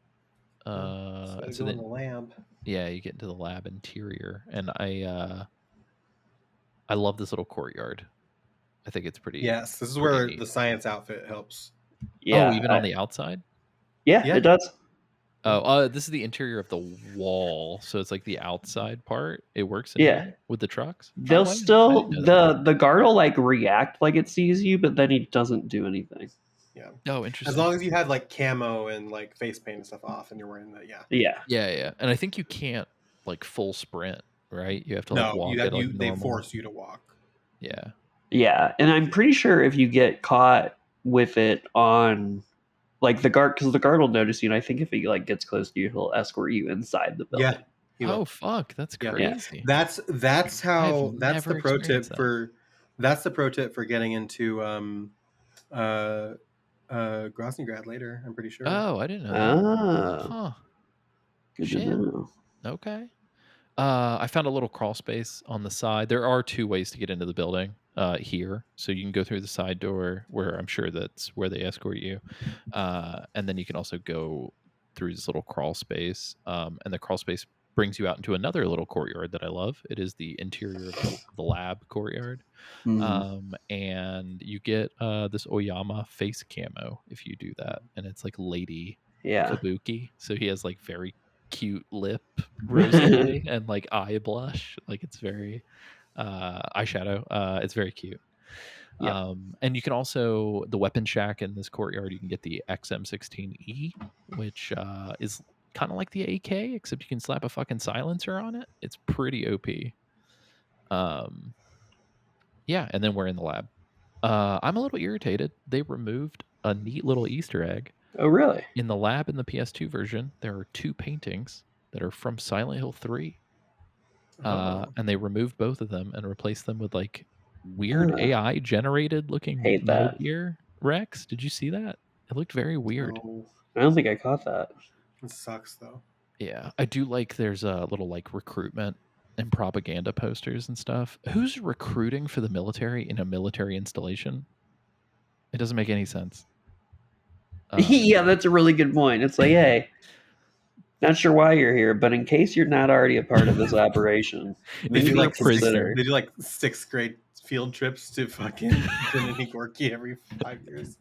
So So go in then, the lab. yeah, you get into the lab interior, and I love this little courtyard. I think it's pretty. Yes, this is pretty where neat. the science outfit helps. Yeah. Oh, even on the outside. Yeah, Yeah. it does. Oh, this is the interior of the wall, so it's like the outside part. It works. In Yeah. here with the trucks. They'll I didn't still know that. the guard will like react like it sees you, but then he doesn't do anything. Yeah, Oh, interesting. as long as you have like camo and like face paint and stuff off, and you're wearing that. Yeah. Yeah. Yeah, and I think you can't like full sprint, right? You have to like No, walk you at have like you. They normal. force you to walk. Yeah. Yeah, and I'm pretty sure if you get caught with it on, like the guard, because the guard will notice you, and I think if he like gets close to you, he'll escort you inside the building. Yeah. You Oh will. fuck, that's Yeah. crazy. That's how I've that's the never pro tip experienced that. for that's the pro tip for getting into Grosnygrad later. I'm pretty sure. Oh, I didn't know that. Ah, Huh. good Shit. to know. Okay. I found a little crawl space on the side. There are 2 ways to get into the building here. So you can go through the side door where I'm sure that's where they escort you. And then you can also go through this little crawl space. And the crawl space brings you out into another little courtyard that I love. It is the interior of the lab courtyard. And you get this Oyama face camo if you do that. And it's like Lady Yeah. Kabuki. So he has like very cute lip rosé and like eye blush. Like it's very eyeshadow. It's very cute. Yep. And you can also the weapon shack in this courtyard. You can get the XM16E, which is kind of like the AK, except you can slap a fucking silencer on it. It's pretty OP. Yeah, and then we're in the lab. I'm a little irritated. They removed a neat little Easter egg. Oh, really? In the lab in the PS2 version, there are 2 paintings that are from Silent Hill 3. Oh. And they removed both of them and replaced them with like weird AI generated looking Hate Metal that. Gear Rex. Did you see that? It looked very weird. Oh, I don't think I caught that. it sucks though. Yeah, I do like there's a little like recruitment and propaganda posters and stuff. Who's recruiting for the military in a military installation? It doesn't make any sense. Yeah, that's a really good point. It's like, hey, not sure why you're here, but in case you're not already a part of this operation, They maybe do like consider. they do like 6th grade field trips to fucking Trinity Gorky every 5 years.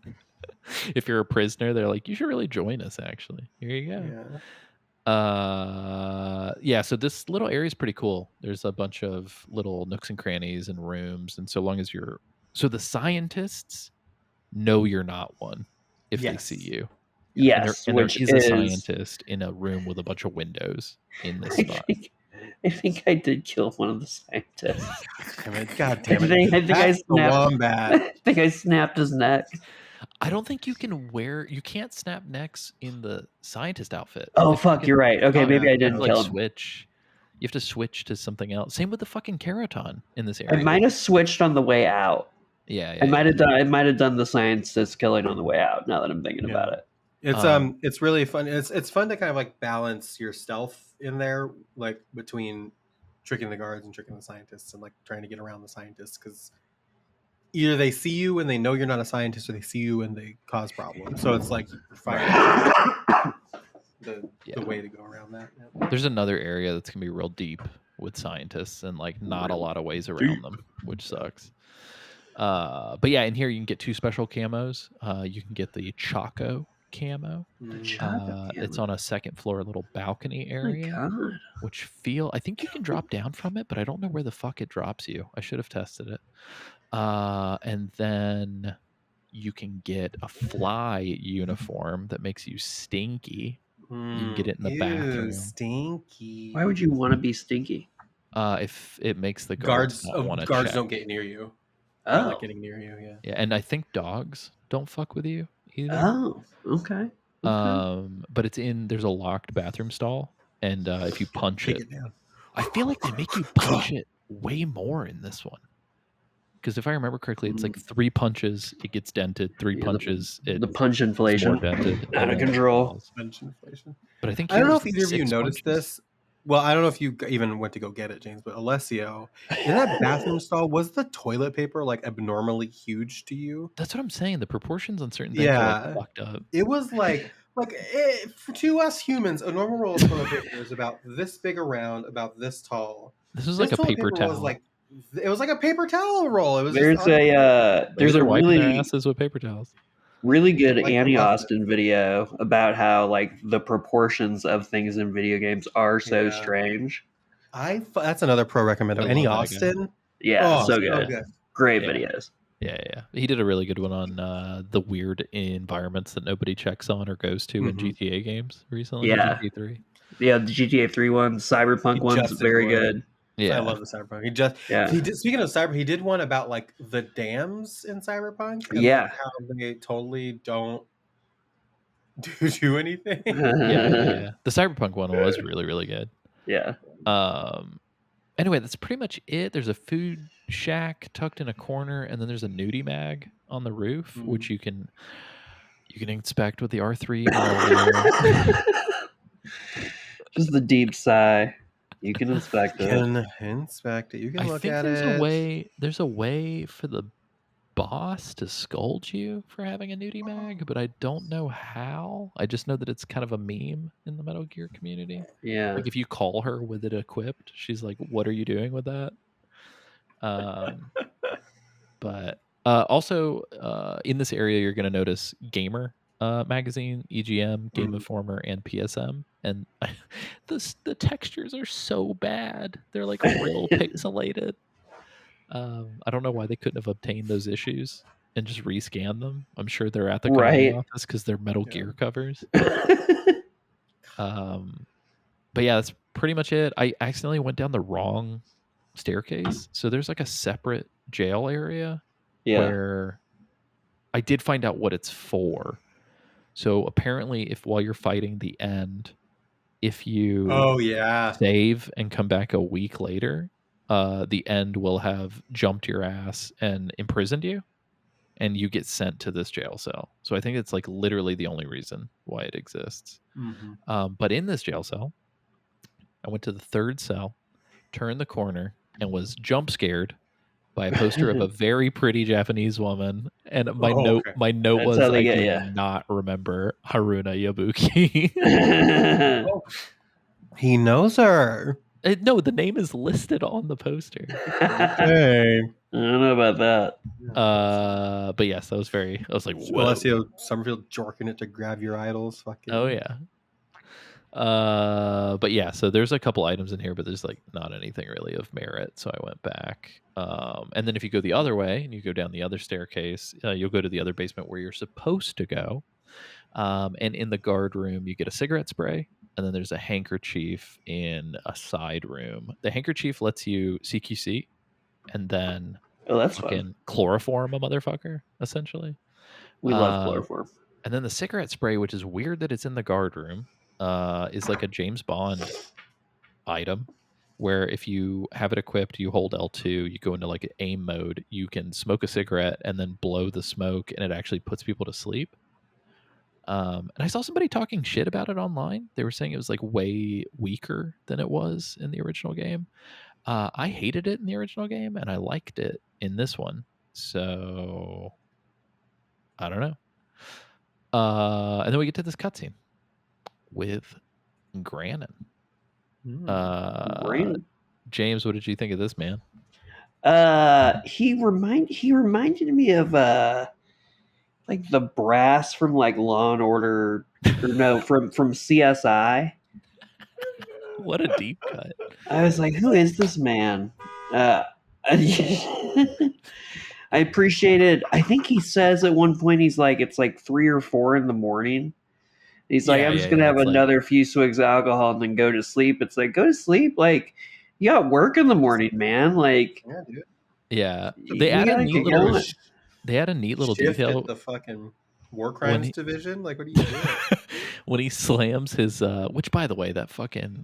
If you're a prisoner, they're like, you should really join us. Actually, here you go. Yeah. So this little area is pretty cool. There's a bunch of little nooks and crannies and rooms, and so long as you're the scientists know you're not one if they Yes. see you. Yes, and there which is a scientist in a room with a bunch of windows in this spot. I think I did kill one of the scientists. God damn it! I think I That's the snapped. wombat. I think I snapped his neck. I don't think you can't snap necks in the scientist outfit. Oh If you fuck, get you're right. Okay, shot maybe at, I you have didn't to, kill him. switch. You have to switch to something else. Same with the fucking Keraton in this I area. might have switched on the way out. Yeah, I might have done. I might have done the scientist killing on the way out. Now that I'm thinking Yeah. about it. It's really fun. It's fun to kind of like balance your stealth in there, like between tricking the guards and tricking the scientists, and like trying to get around the scientists, because either they see you and they know you're not a scientist, or they see you and they cause problems. So it's like you're fighting the way to go around that. Yeah. There's another area that's gonna be real deep with scientists and like not a lot of ways around them, which sucks. But yeah, in here you can get 2 special camos. You can get the Choco camo. It's on a second floor little balcony area, Oh my god. which I think you can drop down from it, but I don't know where the fuck it drops you. I should have tested it. And then you can get a fly uniform that makes you stinky. You can get it in the bathroom. Stinky. Why would you want to be stinky? If it makes the guards not want to guards check. don't get near you. Oh. I like getting near you. Yeah. Yeah, and I think dogs don't fuck with you either. Oh. Okay. But there's a locked bathroom stall, and if you punch Take it, it down. I feel like they make you punch it way more in this one. Because if I remember correctly, it's like 3 punches, it gets dented. 3 punches, The punch it's inflation. more dented. Out and of then it control. falls. Inflation. But I think I don't know here's if either of you 6 noticed punches. this. Well, I don't know if you even went to go get it, James, but Alessio, in that bathroom stall, was the toilet paper like abnormally huge to you? That's what I'm saying. The proportions on certain things are like fucked up. It was to us humans, a normal roll of toilet paper is about this big around, about this tall. This was like a toilet paper towel. It was like a paper towel roll. It was There's just there's a They're wiping their really asses with paper towels. really good Like Annie the muffin. Austin video about how like the proportions of things in video games are so Yeah. strange. That's another pro recommend. I Annie love that guy. Austin. Yeah, Oh, so good. Great Yeah. videos. Yeah. He did a really good one on the weird environments that nobody checks on or goes to in Mhm. GTA games recently. Yeah. GTA 3. Yeah, the GTA 3 one, Cyberpunk He one's just did very one. good. Yeah. I love the Cyberpunk. He just Yeah. he did. Speaking of Cyberpunk, he did one about like the dams in Cyberpunk. And Yeah. like, how they totally don't do anything. yeah. The Cyberpunk one was really, really good. Yeah. Anyway, that's pretty much it. There's a food shack tucked in a corner, and then there's a nudie mag on the roof, which you can inspect with the R3 elevator. Just the deep sigh. You can inspect You it. can inspect it. You can I look think at there's it. there's a way for the boss to scold you for having a nudie mag, but I don't know how. I just know that it's kind of a meme in the Metal Gear community. Yeah. Like if you call her with it equipped, she's like, "What are you doing with that?" But also in this area, you're going to notice Gamer magazine, EGM, Game Informer, and PSM. And the textures are so bad; they're like real pixelated. I don't know why they couldn't have obtained those issues and just rescanned them. I'm sure they're at the company office because they're Metal Gear covers. But yeah, that's pretty much it. I accidentally went down the wrong staircase, so there's like a separate jail area where I did find out what it's for. So apparently, if while you're fighting the end, if you save and come back a week later, the end will have jumped your ass and imprisoned you, and you get sent to this jail cell. So I think it's like literally the only reason why it exists. But in this jail cell, I went to the 3rd cell, turned the corner, and was jump scared by a poster of a very pretty Japanese woman. And my note That's was, how they I get do ya. not remember Haruna Yabuki. He knows her. No, the name is listed on the poster. Hey. I don't know about that. But yes, I was like, whoa. Alessio Summerfield jorking it to grab your idols. Fucking. Oh yeah. But yeah, so there's a couple items in here, but there's like not anything really of merit. So I went back. And then if you go the other way and you go down the other staircase, you'll go to the other basement where you're supposed to go. And in the guard room, you get a cigarette spray and then there's a handkerchief in a side room. The handkerchief lets you CQC and then Oh, that's fun. fucking chloroform a motherfucker, essentially. We love chloroform. And then the cigarette spray, which is weird that it's in the guard room, is like a James Bond item where if you have it equipped, you hold L2, you go into like aim mode, you can smoke a cigarette and then blow the smoke, and it actually puts people to sleep. And I saw somebody talking shit about it online. They were saying it was like way weaker than it was in the original game. I hated it in the original game, and I liked it in this one. So I don't know. And then we get to this cutscene with Granin. Granin. James, what did you think of this man? He reminded me of like the brass from like Law and Order, or no, from CSI. What a deep cut. I was like, who is this man? I appreciated. I think he says at one point he's like, it's like 3 or 4 in the morning. He's like, I'm just gonna have another few swigs of alcohol and then go to sleep. It's like, go to sleep, like you got work in the morning, man. Like, Yeah, dude. Yeah, they had a neat little. They had a neat little Shift detail. at the fucking War Crimes division. Like, what are you doing? When he slams his, which by the way, that fucking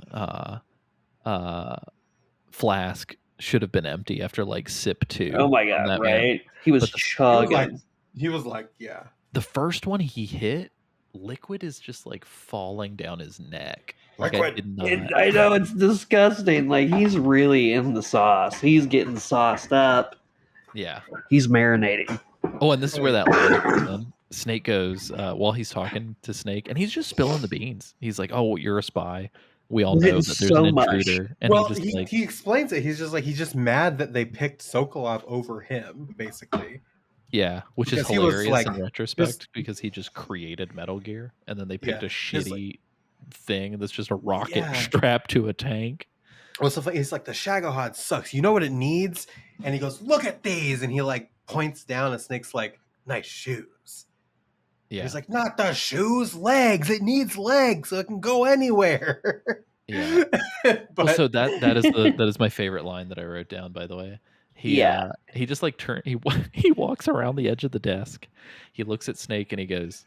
flask should have been empty after like sip 2. Oh my god, right? Man. He was chugging. He was like, yeah. The first one he hit, liquid is just like falling down his neck. Like I know, it's disgusting. Like, he's really in the sauce. He's getting sauced up. Yeah. He's marinating. Oh, and this is where that line comes in. Snake goes, while he's talking to Snake, and he's just spilling the beans. He's like, oh, you're a spy. We all know that there's an intruder. And well, he explains it. He's just mad that they picked Sokolov over him, basically. Yeah, which is hilarious in retrospect because he just created Metal Gear, and then they picked a shitty thing that's just a rocket strapped to a tank. Well, so he's like, the Shagohod sucks. You know what it needs? And he goes, look at these. And he like points down, and Snake's like, nice shoes. Yeah. He's like, not the shoes, legs. It needs legs so it can go anywhere. Yeah. But so that is my favorite line that I wrote down, by the way. He just like he walks around the edge of the desk. He looks at Snake and he goes,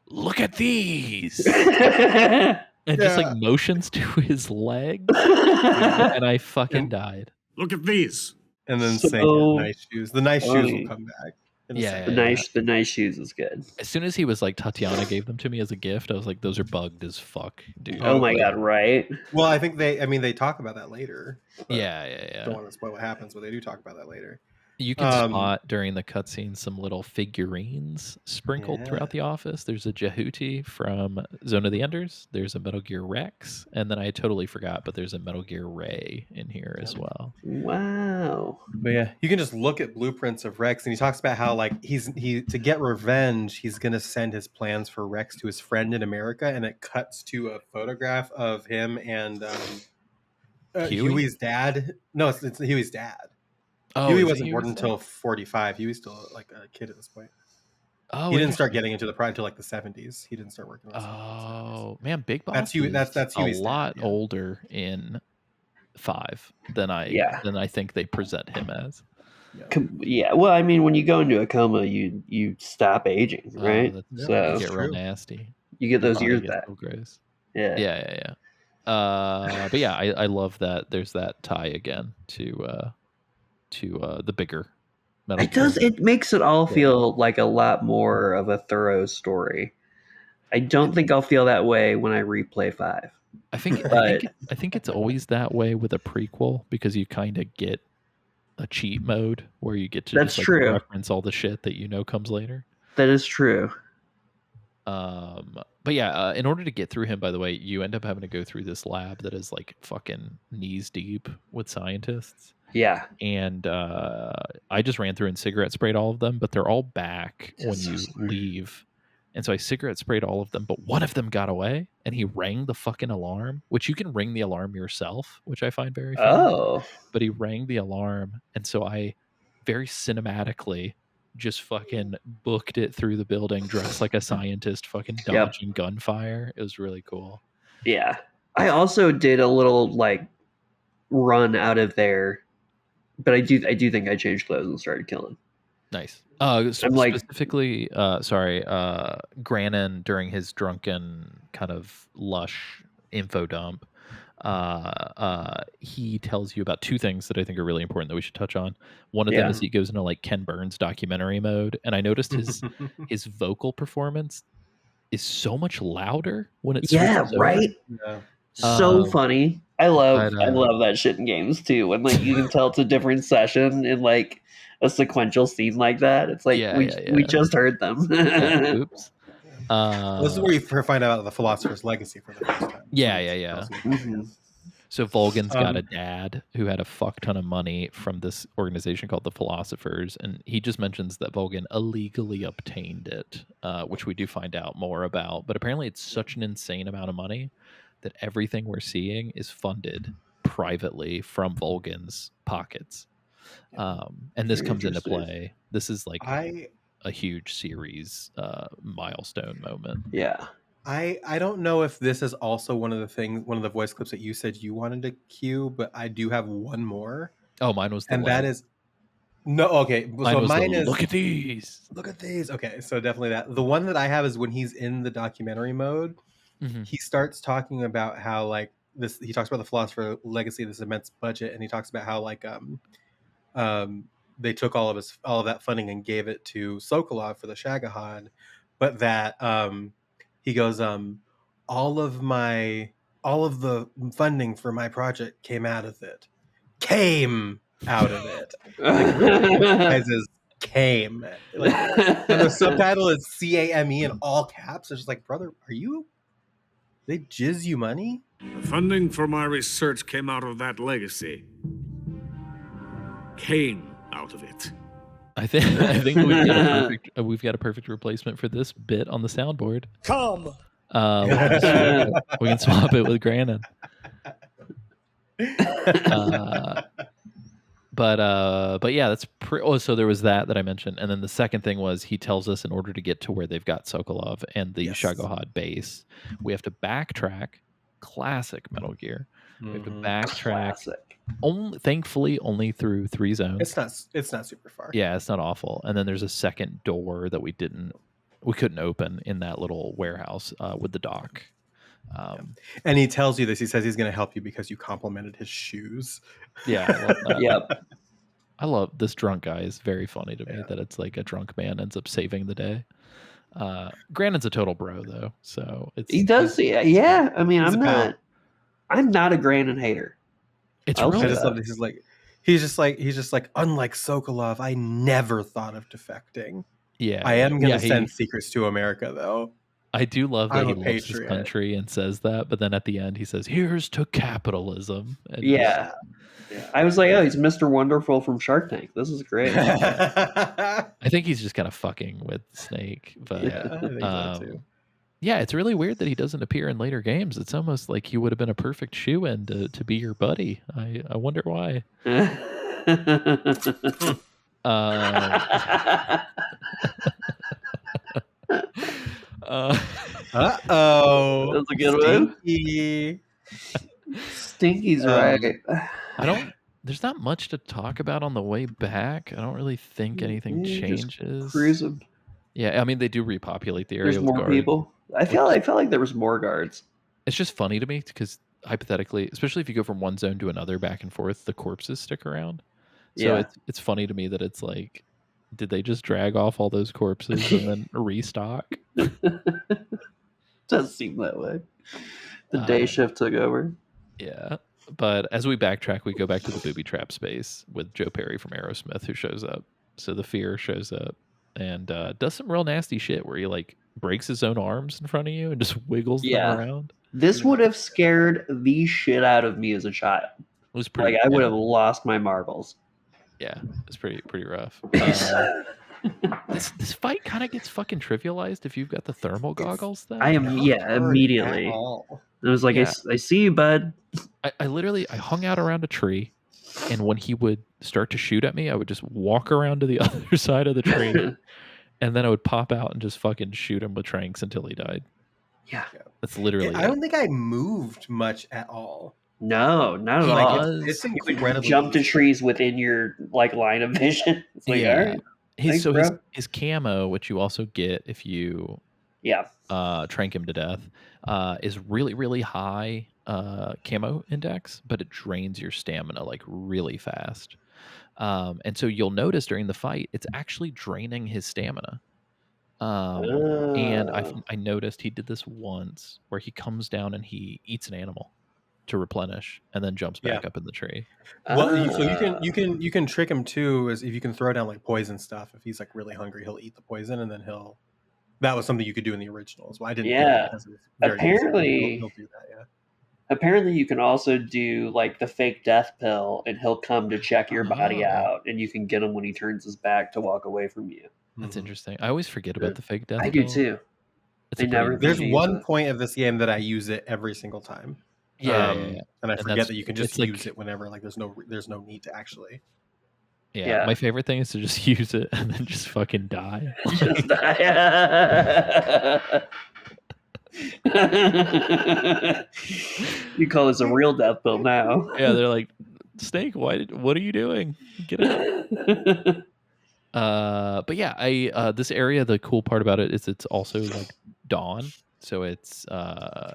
look at these. And just like motions to his legs. And I fucking died. Look at these. And then say nice shoes. The nice shoes will come back. The nice shoes is good. As soon as he was like, Tatiana gave them to me as a gift, I was like, those are bugged as fuck, dude. Oh my god, right? Well, I think they talk about that later. Yeah. Don't want to spoil what happens, but they do talk about that later. You can spot during the cutscene some little figurines sprinkled throughout the office. There's a Jehuti from Zone of the Enders. There's a Metal Gear Rex. And then I totally forgot, but there's a Metal Gear Ray in here as well. Wow. But yeah, you can just look at blueprints of Rex, and he talks about how like he to get revenge, he's going to send his plans for Rex to his friend in America, and it cuts to a photograph of him and Huey's dad. No, it's Huey's dad. Oh, Huey wasn't born until 45. He was still like a kid at this point. Oh, he didn't start getting into the pride until like the 70s. He didn't start working. Oh man, Big Boss. That's Huey. That's Huey's a lot older in 5 than I think they present him as. Yeah. Well, I mean, when you go into a coma, you stop aging, right? So you get real nasty. You get those years back. Gross. Yeah. But yeah, I love that. There's that tie again to the bigger Metal Gear. It makes it all feel like a lot more of a thorough story. I don't think I'll feel that way when I replay 5. I think it's always that way with a prequel because you kind of get a cheat mode where you get to reference all the shit that comes later. That is true. But yeah, in order to get through him, by the way, you end up having to go through this lab that is like fucking knees deep with scientists. Yeah. And I just ran through and cigarette sprayed all of them, but they're all back when you leave. And so I cigarette sprayed all of them, but one of them got away and he rang the fucking alarm, which you can ring the alarm yourself, which I find very funny. Oh. But he rang the alarm. And so I very cinematically just fucking booked it through the building, dressed like a scientist, fucking dodging gunfire. It was really cool. Yeah. I also did a little like run out of there, but I do think I changed clothes and started killing. Nice. I'm like, Specifically, Granin during his drunken kind of lush info dump, he tells you about two things that I think are really important that we should touch on. One of them Yeah. is he goes into like Ken Burns documentary mode, and I noticed his vocal performance is so much louder when it yeah, switches over. right. Yeah. So funny. I love but, that shit in games too. When like you can tell it's a different session in like a sequential scene like that. It's like we just heard them. Yeah, oops. This is where you find out the Philosopher's Legacy for the first time. Yeah. Mhm. So Volgan's got a dad who had a fuck ton of money from this organization called the Philosophers, and he just mentions that Volgan illegally obtained it, which we do find out more about. But apparently it's such an insane amount of money that everything we're seeing is funded privately from Volgan's pockets. And this Very comes into interesting. play. This is like a huge series milestone moment. Yeah. I don't know if this is also one of the voice clips that you said you wanted to cue, but I do have one more. Oh, mine was the and leg. that is no okay. Mine is look at these. Look at these. Okay, so definitely that. The one that I have is when he's in the documentary mode. Mm-hmm. He starts talking about how like this. He talks about the Philosopher Legacy, this immense budget, and he talks about how like they took all of that funding and gave it to Sokolov for the Shagahad, but that he goes all of the funding for my project came out of it. Like, guys is came. Like, and the subtitle is CAME in all caps. It's just like, brother, they jizz you money? The funding for my research came out of that legacy. Came out of it. I think we've got a perfect replacement for this bit on the soundboard. Come. We can swap it with Granin. But yeah, that's so there was that I mentioned, and then the second thing was he tells us in order to get to where they've got Sokolov and the Shagahad base, we have to backtrack. Classic Metal Gear. We have to backtrack. Thankfully, only through 3 zones. It's not super far. Yeah, it's not awful. And then there's a second door that we couldn't open in that little warehouse with the dock. And he tells you this. He says he's going to help you because you complimented his shoes. Yeah, I love that. Yep. I love this drunk guy. Is very funny to me that it's like a drunk man ends up saving the day. Granin's a total bro though, so he does. Yeah, I mean, I'm not a Granin hater. It's really. I just love that he's just like unlike Sokolov, I never thought of defecting. Yeah, I am going to send secrets to America though. I do love that he loves his country and says that, but then at the end he says, "Here's to capitalism." And yeah. I was like, oh, he's Mr. Wonderful from Shark Tank. This is great. I think he's just kind of fucking with Snake, but I think so too. Yeah, it's really weird that he doesn't appear in later games. It's almost like he would have been a perfect shoe-in to be your buddy. I wonder why. Uh-oh. That's a good one. Stinky's right. There's not much to talk about on the way back. I don't really think anything changes. Cruising. Yeah, I mean, they do repopulate the area. There's more people. I felt like there was more guards. It's just funny to me because hypothetically, especially if you go from one zone to another back and forth, the corpses stick around. So it's funny to me that it's like, did they just drag off all those corpses and then restock? Does seem that way. The day shift took over. Yeah. But as we backtrack, we go back to the booby trap space with Joe Perry from Aerosmith who shows up. So the Fear shows up and does some real nasty shit where he like breaks his own arms in front of you and just wiggles them around. This would have scared the shit out of me as a child. It was pretty. Like I would have lost my marbles. Yeah, it's pretty rough. This fight kind of gets fucking trivialized if you've got the thermal goggles. Though I am immediately. It was like I see you, bud. I literally hung out around a tree, and when he would start to shoot at me, I would just walk around to the other side of the tree, and then I would pop out and just fucking shoot him with tranks until he died. Yeah. That's literally I don't think I moved much at all. No, not at He all. does. It's You would incredibly jump to easy. trees within your like line of vision. It's like, all right. Thanks, bro. His camo, which you also get if you Yeah. trank him to death, is really, really high camo index, but it drains your stamina like really fast. And so you'll notice during the fight, it's actually draining his stamina. And Oh. I noticed he did this once where he comes down and he eats an animal to replenish and then jumps back up in the tree. Well, so you can trick him too, is if you can throw down like poison stuff. If he's like really hungry, he'll eat the poison and then he'll. That was something you could do in the originals. Well, I didn't. Yeah. Because it was very Apparently, he'll do that. Yeah. apparently you can also do like the fake death pill, and he'll come to check your body out, and you can get him when he turns his back to walk away from you. That's interesting. I always forget about the fake death. I do too. It's I never. There's use one it. point of this game that I use it every single time. Yeah, and I forget that's- that you can just it's like- use it whenever. Like there's no need to actually. Yeah, my favorite thing is to just use it and then just fucking die. Just die. You call this a real death pill now. Yeah, they're like, Snake, what are you doing? Get out. But yeah, this area, the cool part about it is it's also like dawn. So it's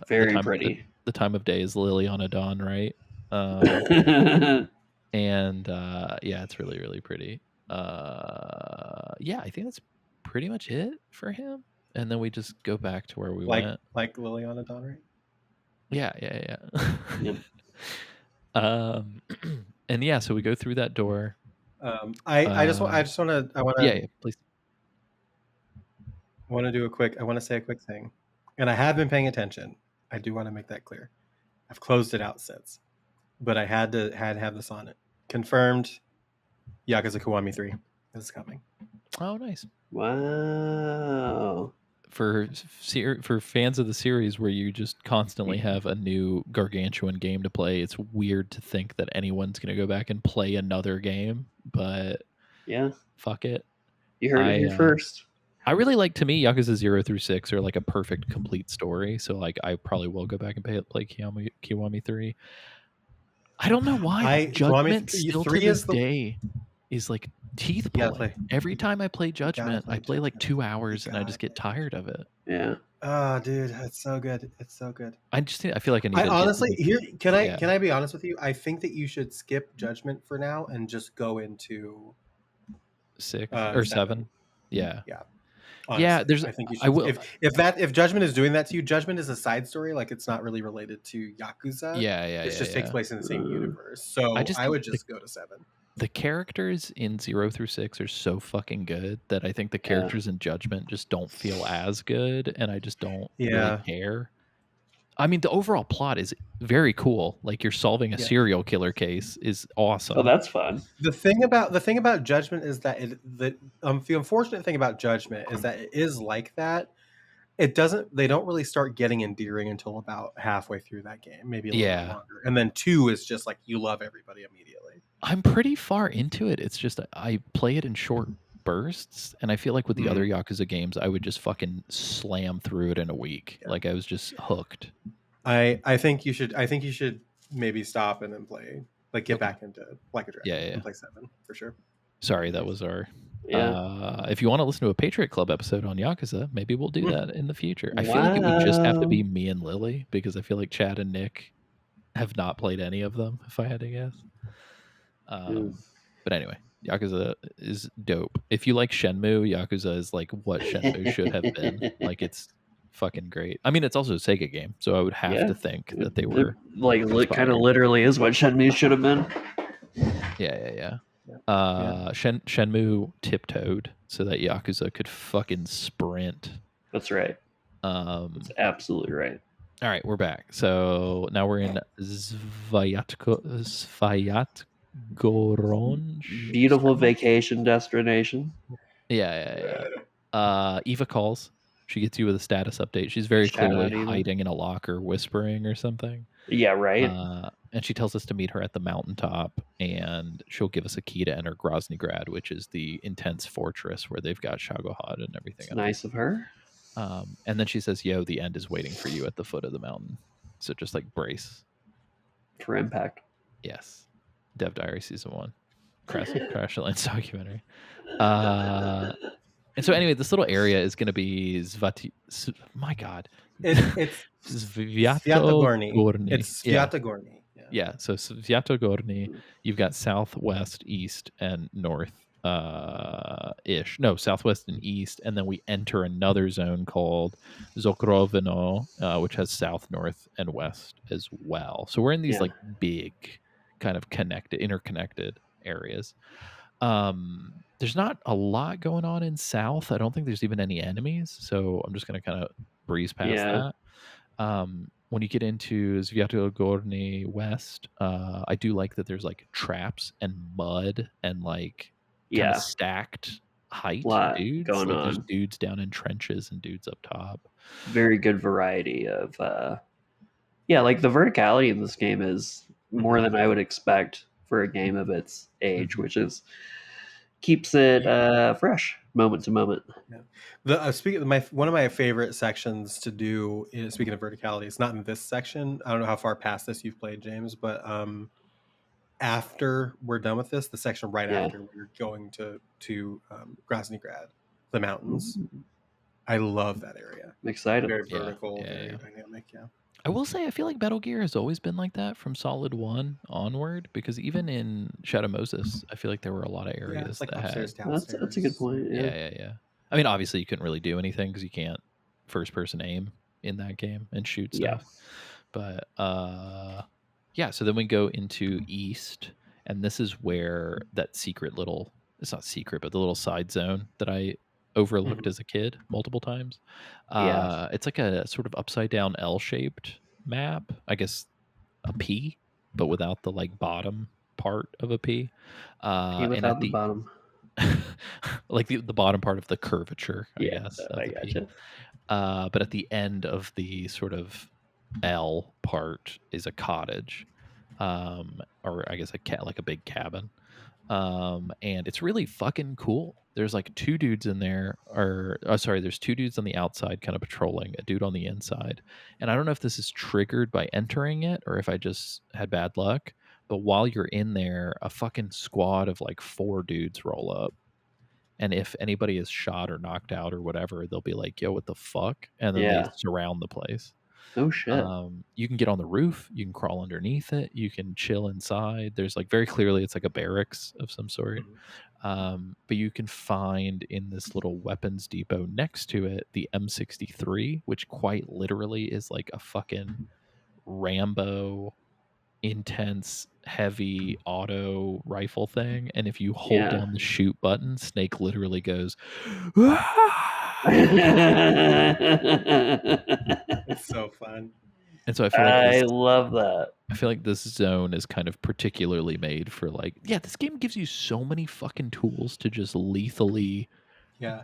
Very pretty. The time of day is Liliana dawn, right? And yeah, it's really, really pretty. Yeah, I think that's pretty much it for him. And then we just go back to where we went. Like Liliana Dawn, right? Yeah. Yep. And yeah, so we go through that door. I want to. Yeah, please. I want to say a quick thing, and I have been paying attention. I do want to make that clear. I've closed it out since, but I had to have this on it. Confirmed. Yakuza Kiwami 3 is coming. Oh, nice. Wow. For fans of the series where you just constantly have a new gargantuan game to play, it's weird to think that anyone's going to go back and play another game, but yeah, fuck it. You heard it here first. I really like, to me, Yakuza 0 through 6 are like a perfect complete story, so like I probably will go back and play Kiwami 3. I don't know why Judgment still to this day is like teeth pulling. Every time I play Judgment, I play like 2 hours and I just get tired of it. Yeah. Oh, dude, it's so good. It's so good. I feel like I need. Can I be honest with you? I think that you should skip Judgment for now and just go into 6 or 7. Yeah. Yeah. Honestly, yeah, I think you should. If Judgment is doing that to you, Judgment is a side story. Like it's not really related to Yakuza. Yeah. It just takes place in the same universe. So I would just go to 7. The characters in 0 through 6 are so fucking good that I think the characters in Judgment just don't feel as good, and I just don't really care. I mean, the overall plot is very cool. Like you're solving a serial killer case is awesome. Oh, that's fun. The thing about Judgment is that the unfortunate thing about Judgment is that it is like that. They don't really start getting endearing until about halfway through that game, maybe a little bit longer. And then 2 is just like you love everybody immediately. I'm pretty far into it. It's just I play it in short bursts, and I feel like with the other Yakuza games, I would just fucking slam through it in a week. Yeah. Like I was just hooked. I think you should maybe stop and then play, like get back into Like a Dragon and play 7 for sure. Sorry, that was our. If you want to listen to a Patriot Club episode on Yakuza, maybe we'll do that in the future. I feel like it would just have to be me and Lily, because I feel like Chad and Nick have not played any of them, if I had to guess. But anyway, Yakuza is dope. If you like Shenmue, Yakuza is like what Shenmue should have been. Like it's fucking great. I mean, it's also a Sega game, so I would have to think that they were kind of literally is what Shenmue should have been. Yeah. Shenmue tiptoed so that Yakuza could fucking sprint. That's right. That's absolutely right. All right, we're back. So now we're in Svyatgorod. Beautiful vacation destination. Yeah. Eva calls. She gets you with a status update. She's very clearly hiding in a locker, whispering or something. Yeah, right. And she tells us to meet her at the mountaintop, and she'll give us a key to enter Groznygrad, which is the intense fortress where they've got Shagohod and everything. Nice of her. And then she says, "Yo, the end is waiting for you at the foot of the mountain." So just like brace. For impact. Yes. Dev Diary Season 1. Crash Lands documentary. And so anyway, this little area is going to be my God. It's Sviatogorny. It's Yeah. Sviatogorny. Yeah. So Sviatogorny, you've got southwest, east, and north ish. No, southwest and east. And then we enter another zone called Zokrovino, which has south, north, and west as well. So we're in these like big kind of interconnected areas. There's not a lot going on in south. I don't think there's even any enemies, so I'm just gonna kind of breeze past that. When you get into Sviatogorny West, I do like that there's like traps and mud and like kind of stacked height dudes. Going like on. There's dudes down in trenches and dudes up top. Very good variety of like the verticality in this game is more than I would expect for a game of its age, which is keeps it fresh moment to moment. Speaking of one of my favorite sections to do is, speaking of verticality, it's not in this section. I don't know how far past this you've played, James, but after we're done with this, the section right after we're going to Granin, the mountains. I love that area. I'm excited. Very vertical, very dynamic. Yeah. I will say, I feel like Metal Gear has always been like that from Solid 1 onward, because even in Shadow Moses, I feel like there were a lot of areas like that upstairs, had... downstairs. That's a good point. Yeah. I mean, obviously, you couldn't really do anything because you can't first-person aim in that game and shoot stuff. But, so then we go into East, and this is where that secret little... It's not secret, but the little side zone that I overlooked as a kid multiple times. It's like a sort of upside down L-shaped map. I guess a P, but without the like bottom part of a P. Without and the bottom. Like the bottom part of the curvature, I guess. I gotcha. But at the end of the sort of L part is a cottage, or I guess like a big cabin. And it's really fucking cool. There's like two dudes in there, there's two dudes on the outside kind of patrolling, a dude on the inside. And I don't know if this is triggered by entering it or if I just had bad luck, but while you're in there, a fucking squad of like 4 dudes roll up. And if anybody is shot or knocked out or whatever, they'll be like, "Yo, what the fuck?" And then they surround the place. Oh shit. You can get on the roof, you can crawl underneath it, you can chill inside. There's like very clearly it's like a barracks of some sort. But you can find in this little weapons depot next to it the M63, which quite literally is like a fucking Rambo intense heavy auto rifle thing, and if you hold down the shoot button, Snake literally goes It's so fun. And so I feel like I love that. I feel like this zone is kind of particularly made for like, this game gives you so many fucking tools to just lethally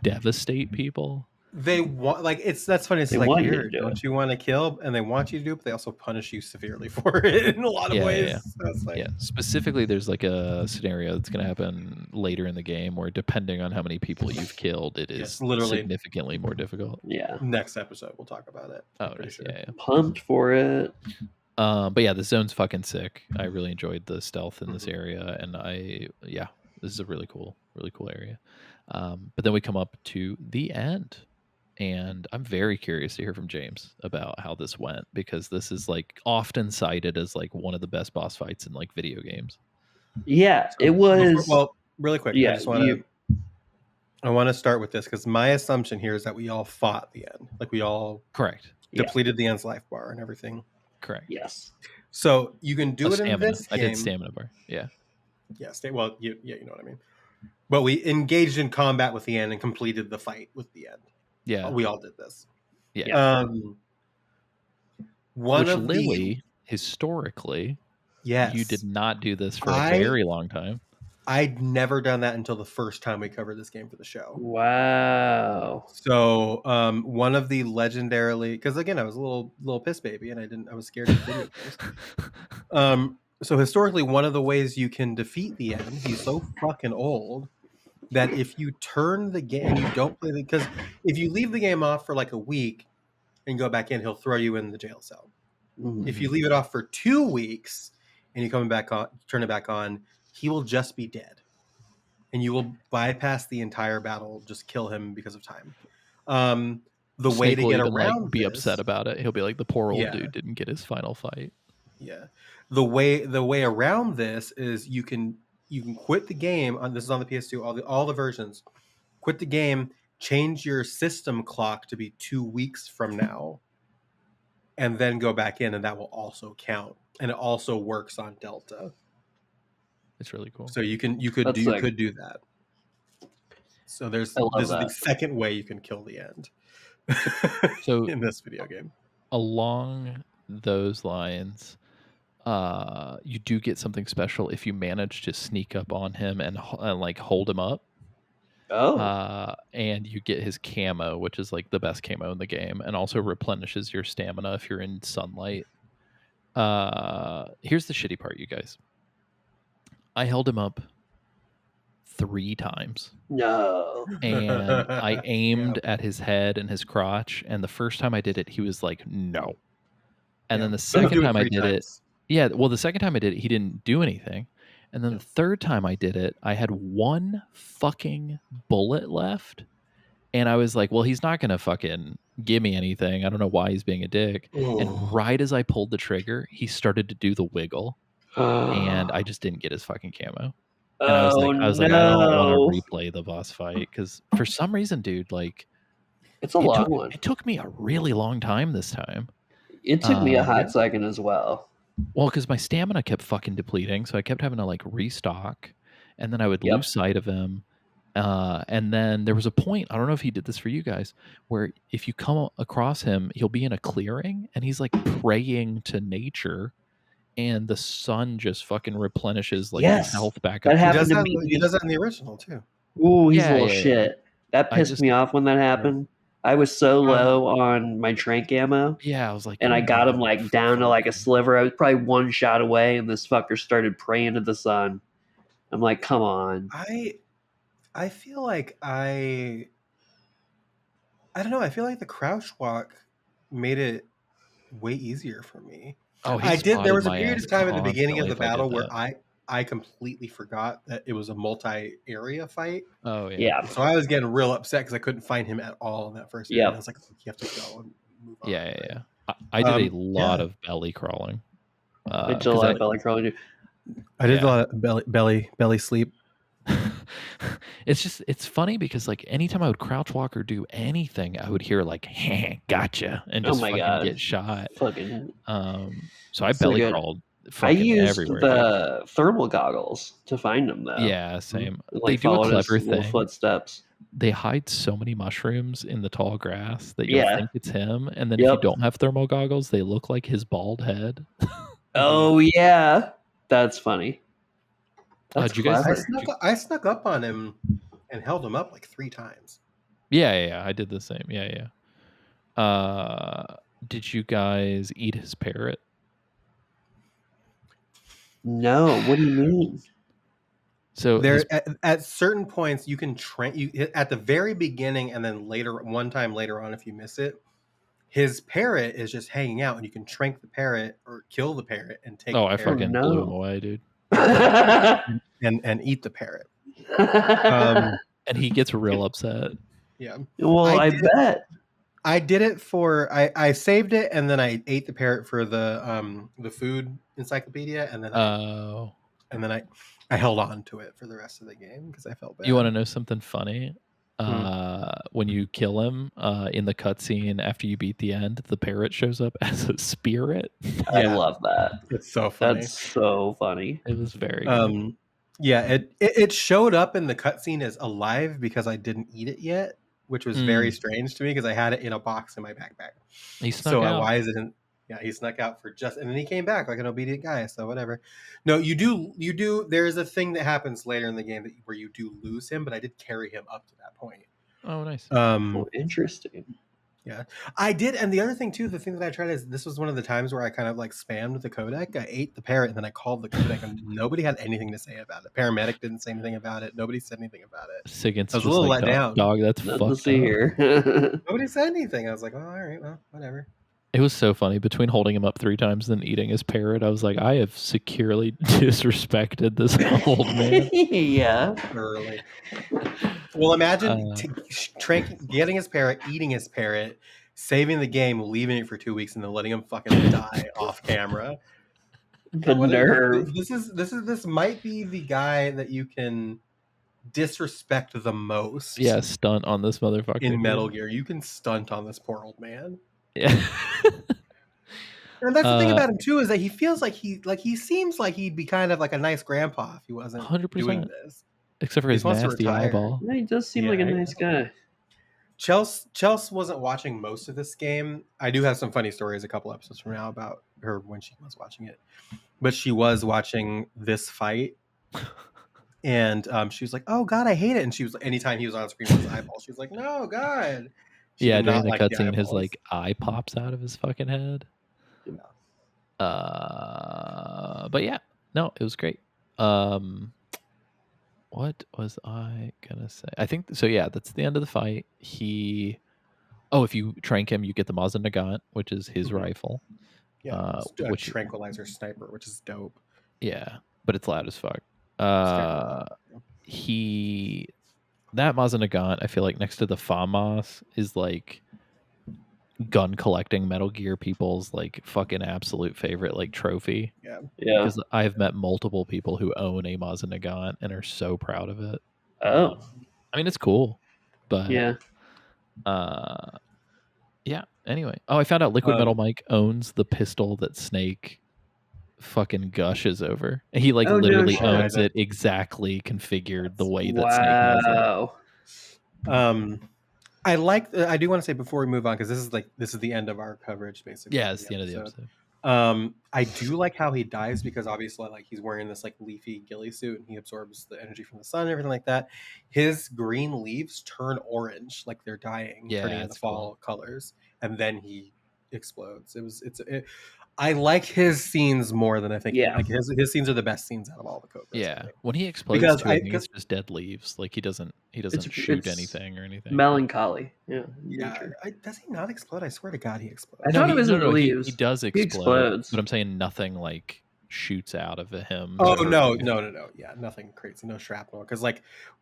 devastate people. They want that's funny. It's like, weird. Don't you want to kill? And they want you to do it, but they also punish you severely for it in a lot of ways. Yeah. So it's like, Specifically, there's like a scenario that's going to happen later in the game where, depending on how many people you've killed, it is literally significantly more difficult. Yeah. Next episode, we'll talk about it. Oh, nice. Sure. Yeah. Pumped for it. But the zone's fucking sick. I really enjoyed the stealth in this area, and this is a really cool area. But then we come up to the end. And I'm very curious to hear from James about how this went, because this is like often cited as like one of the best boss fights in like video games. Yeah, it was. Really quick. Yeah, I want to start with this because my assumption here is that we all fought the end. Like we all depleted the end's life bar and everything. Correct. Yes. So you can do it in this game. I did stamina bar. Yeah. Yeah. You know what I mean. But we engaged in combat with the end and completed the fight with the end. Yeah, we all did this. Yeah. One of Lily, historically, you did not do this for a very long time. I'd never done that until the first time we covered this game for the show. Wow. So, one of the legendarily, because again, I was a little piss baby, and I was scared of video games. So historically, one of the ways you can defeat the end, he's so fucking old, that if you turn the game and you don't play the, because if you leave the game off for like a week and go back in, he'll throw you in the jail cell. Mhm. If you leave it off for 2 weeks and you come back on, turn it back on, he will just be dead, and you will bypass the entire battle, just kill him because of time. The way Snake to will get even around like be this, upset about it. He'll be like, the poor old Yeah. dude didn't get his final fight. Yeah, the way around this is you can quit the game. This is on the PS2, all the versions. Quit the game, change your system clock to be 2 weeks from now, and then go back in, and that will also count. And it also works on Delta, It's really cool. so you could That's sick. do that. So this I love is the that. second way you can kill the end. So in this video game, along those lines, you do get something special if you manage to sneak up on him and like hold him up. Oh, And you get his camo, which is like the best camo in the game, and also replenishes your stamina if you're in sunlight. Here's the shitty part, you guys. I held him up 3 times, no. and I aimed at his head and his crotch, and the first time I did it, he was like, no. And then the Don't second do time I 3 did it, times. yeah, well, the second time I did it, he didn't do anything. And then the third time I did it, I had 1 fucking bullet left. And I was like, well, he's not going to fucking give me anything. I don't know why he's being a dick. And right as I pulled the trigger, he started to do the wiggle. And I just didn't get his fucking camo. And I was like, I don't want to replay the boss fight. Because for some reason, dude, like, It's a long one. It took me a really long time this time. It took me a hot second as well. Well, because my stamina kept fucking depleting, so I kept having to like restock, and then I would lose sight of him. And then there was a point, I don't know if he did this for you guys, where if you come across him, he'll be in a clearing and he's like praying to nature, and the sun just fucking replenishes like his health back up. That He happened does to that, me. he does that in the original too. Ooh, he's Yeah, a little yeah, yeah. shit. That pissed me off when that happened. I was so low on my trank ammo. Yeah, I was like, And I you got him like down to like a sliver. I was probably 1 shot away, and this fucker started praying to the sun. I'm like, come on. I feel like I don't know. I feel like the crouch walk made it way easier for me. Oh, I he did. There was a spotted my period ass of time at the beginning of constantly the if I did battle where that. I completely forgot that it was a multi-area fight. Oh yeah. Yeah. So I was getting real upset because I couldn't find him at all in that first area. Yep. I was like, you have to go and move on. Yeah, yeah, But, yeah. I did a lot yeah. of belly crawling. I did a lot of belly crawling. Too. I did Yeah. a lot of belly sleep. It's funny because like anytime I would crouch walk or do anything, I would hear like gotcha and just Oh my fucking God. get shot. Fucking. So I So belly good. crawled I fucking used everywhere. the thermal goggles to find them though. Yeah, same. Like, They do a followed his clever little thing. footsteps. They hide so many mushrooms in the tall grass that you'll Yeah. think it's him, and then if you Yep. don't have thermal goggles, they look like his bald head. Oh yeah, that's funny. That's did you guys- clever. I snuck up on him and held him up like 3 times. Yeah, I did the same. Yeah. Did you guys eat his parrot? No, what do you mean? So There at certain points you can train at the very beginning, and then one time later on, if you miss it, his parrot is just hanging out, and you can trank the parrot or kill the parrot and take. Oh, the I parrot fucking blew him away, dude. and eat the parrot. And he gets real upset. Yeah. Well, I bet. I did it for I saved it, and then I ate the parrot for the food encyclopedia, and then I held on to it for the rest of the game because I felt bad. You want to know something funny? When you kill him in the cutscene after you beat the end, the parrot shows up as a spirit. I love that. It's so funny. That's so funny. It was very good. Yeah, it showed up in the cutscene as alive because I didn't eat it yet, which was very strange to me because I had it in a box in my backpack. He snuck out. Why is it in? Yeah, he snuck out for and then he came back like an obedient guy. So whatever. No, you do. There's a thing that happens later in the game where you do lose him, but I did carry him up to that point. Oh, nice. Interesting. Yeah, I did. And the other thing too, the thing that I tried is this was one of the times where I kind of like spammed the codec. I ate the parrot and then I called the codec and nobody had anything to say about it. Paramedic didn't say anything about it. Nobody said anything about it. Sigint's I was just a little like, let down. dog, that's Nothing to fucked see up. here. Nobody said anything. I was like, oh, all right, well, whatever. It was so funny between holding him up 3 times and eating his parrot. I was like, I have securely disrespected this old man. Yeah. Early. Well, imagine getting his parrot, eating his parrot, saving the game, leaving it for 2 weeks, and then letting him fucking die off camera. The nerve. This might be the guy that you can disrespect the most. Yeah, stunt on this motherfucker. In Metal Gear, you can stunt on this poor old man. Yeah. And that's the thing about him too, is that he feels like he seems like he'd be kind of like a nice grandpa if he wasn't 100%. doing this. Except for his nasty eyeball. Yeah, he does seem like a nice guy. Chelsea wasn't watching most of this game. I do have some funny stories a couple episodes from now about her when she was watching it. But she was watching this fight. And she was like, oh God, I hate it. And she was anytime he was on screen with his eyeball, she was like, no, God. She Yeah, did during not the like cutscene, his eyeballs. like eye pops out of his fucking head. Yeah. But yeah, no, it was great. What was I gonna say? I think so. Yeah, that's the end of the fight. If you trank him, you get the Mazda Nagant, which is his rifle. Yeah, which tranquilizer sniper, which is dope. Yeah, but it's loud as fuck. That Mazda Nagant, I feel like next to the FAMAS is like gun collecting Metal Gear people's like fucking absolute favorite like trophy. Yeah. Because I've met multiple people who own a Mazda Nagant and are so proud of it. Oh. I mean, it's cool, but yeah. Yeah. Anyway, I found out Liquid Metal Mike owns the pistol that Snake fucking gushes over. He like literally owns it exactly configured the way that Snake has it. I do want to say before we move on, because this is the end of our coverage basically. Yeah, it's the end of the episode. I do like how he dies, because obviously like he's wearing this like leafy ghillie suit and he absorbs the energy from the sun and everything like that. His green leaves turn orange, like they're dying, turning into fall colors, and then he explodes. I like his scenes more than I think. Yeah, like his scenes are the best scenes out of all the Cobras. Yeah, when he explodes, I think it's just dead leaves. Like he doesn't shoot anything or anything. Melancholy. Yeah. Does he not explode? I swear to God, he explodes. I thought it was leaves. He does explode. He explodes. But I'm saying nothing like shoots out of him. Oh no. Yeah, nothing crazy. No shrapnel. Because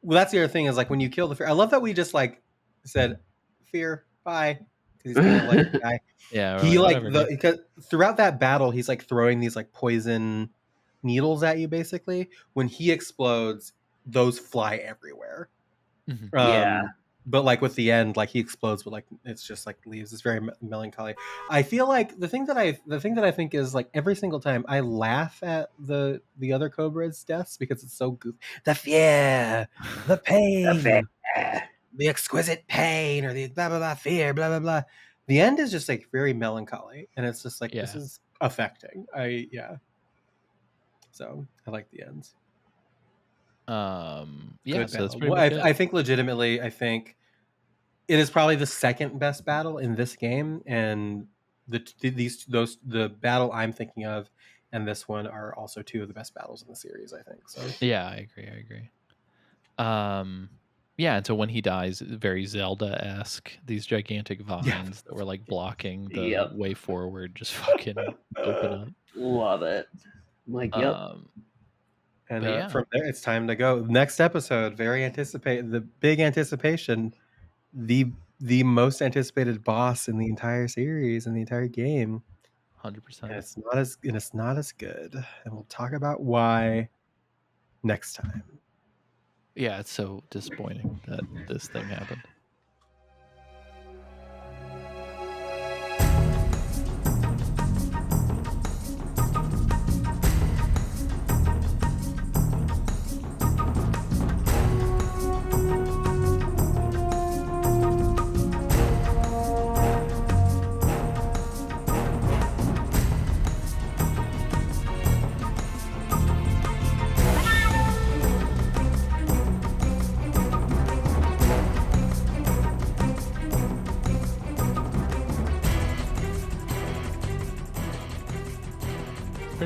that's the other thing is like when you kill the fear. I love that we just like said, fear, bye. He's gonna like die. Yeah, he because throughout that battle, he's like throwing these like poison needles at you. Basically, when he explodes, those fly everywhere. Yeah, but like with the end, like he explodes, but like it's just like leaves. It's very melancholy. I feel like the thing that I think is like every single time I laugh at the other Cobra's deaths because it's so goofy. The fear, the pain. The exquisite pain, or the blah blah blah fear, blah blah blah. The end is just like very melancholy, and it's just like this is affecting. So I like the ends. So that's pretty much it. I think legitimately, I think it is probably the second best battle in this game, and the battle I'm thinking of and this one are also two of the best battles in the series. I think so. Yeah, I agree. Yeah, and so when he dies, very Zelda-esque, these gigantic vines that were like blocking the way forward just fucking open up. Love it. I'm like, yep. And from there, it's time to go. Next episode, the big anticipation, the most anticipated boss in the entire series, in the entire game. 100%. And it's not as good. And we'll talk about why next time. Yeah, it's so disappointing that this thing happened.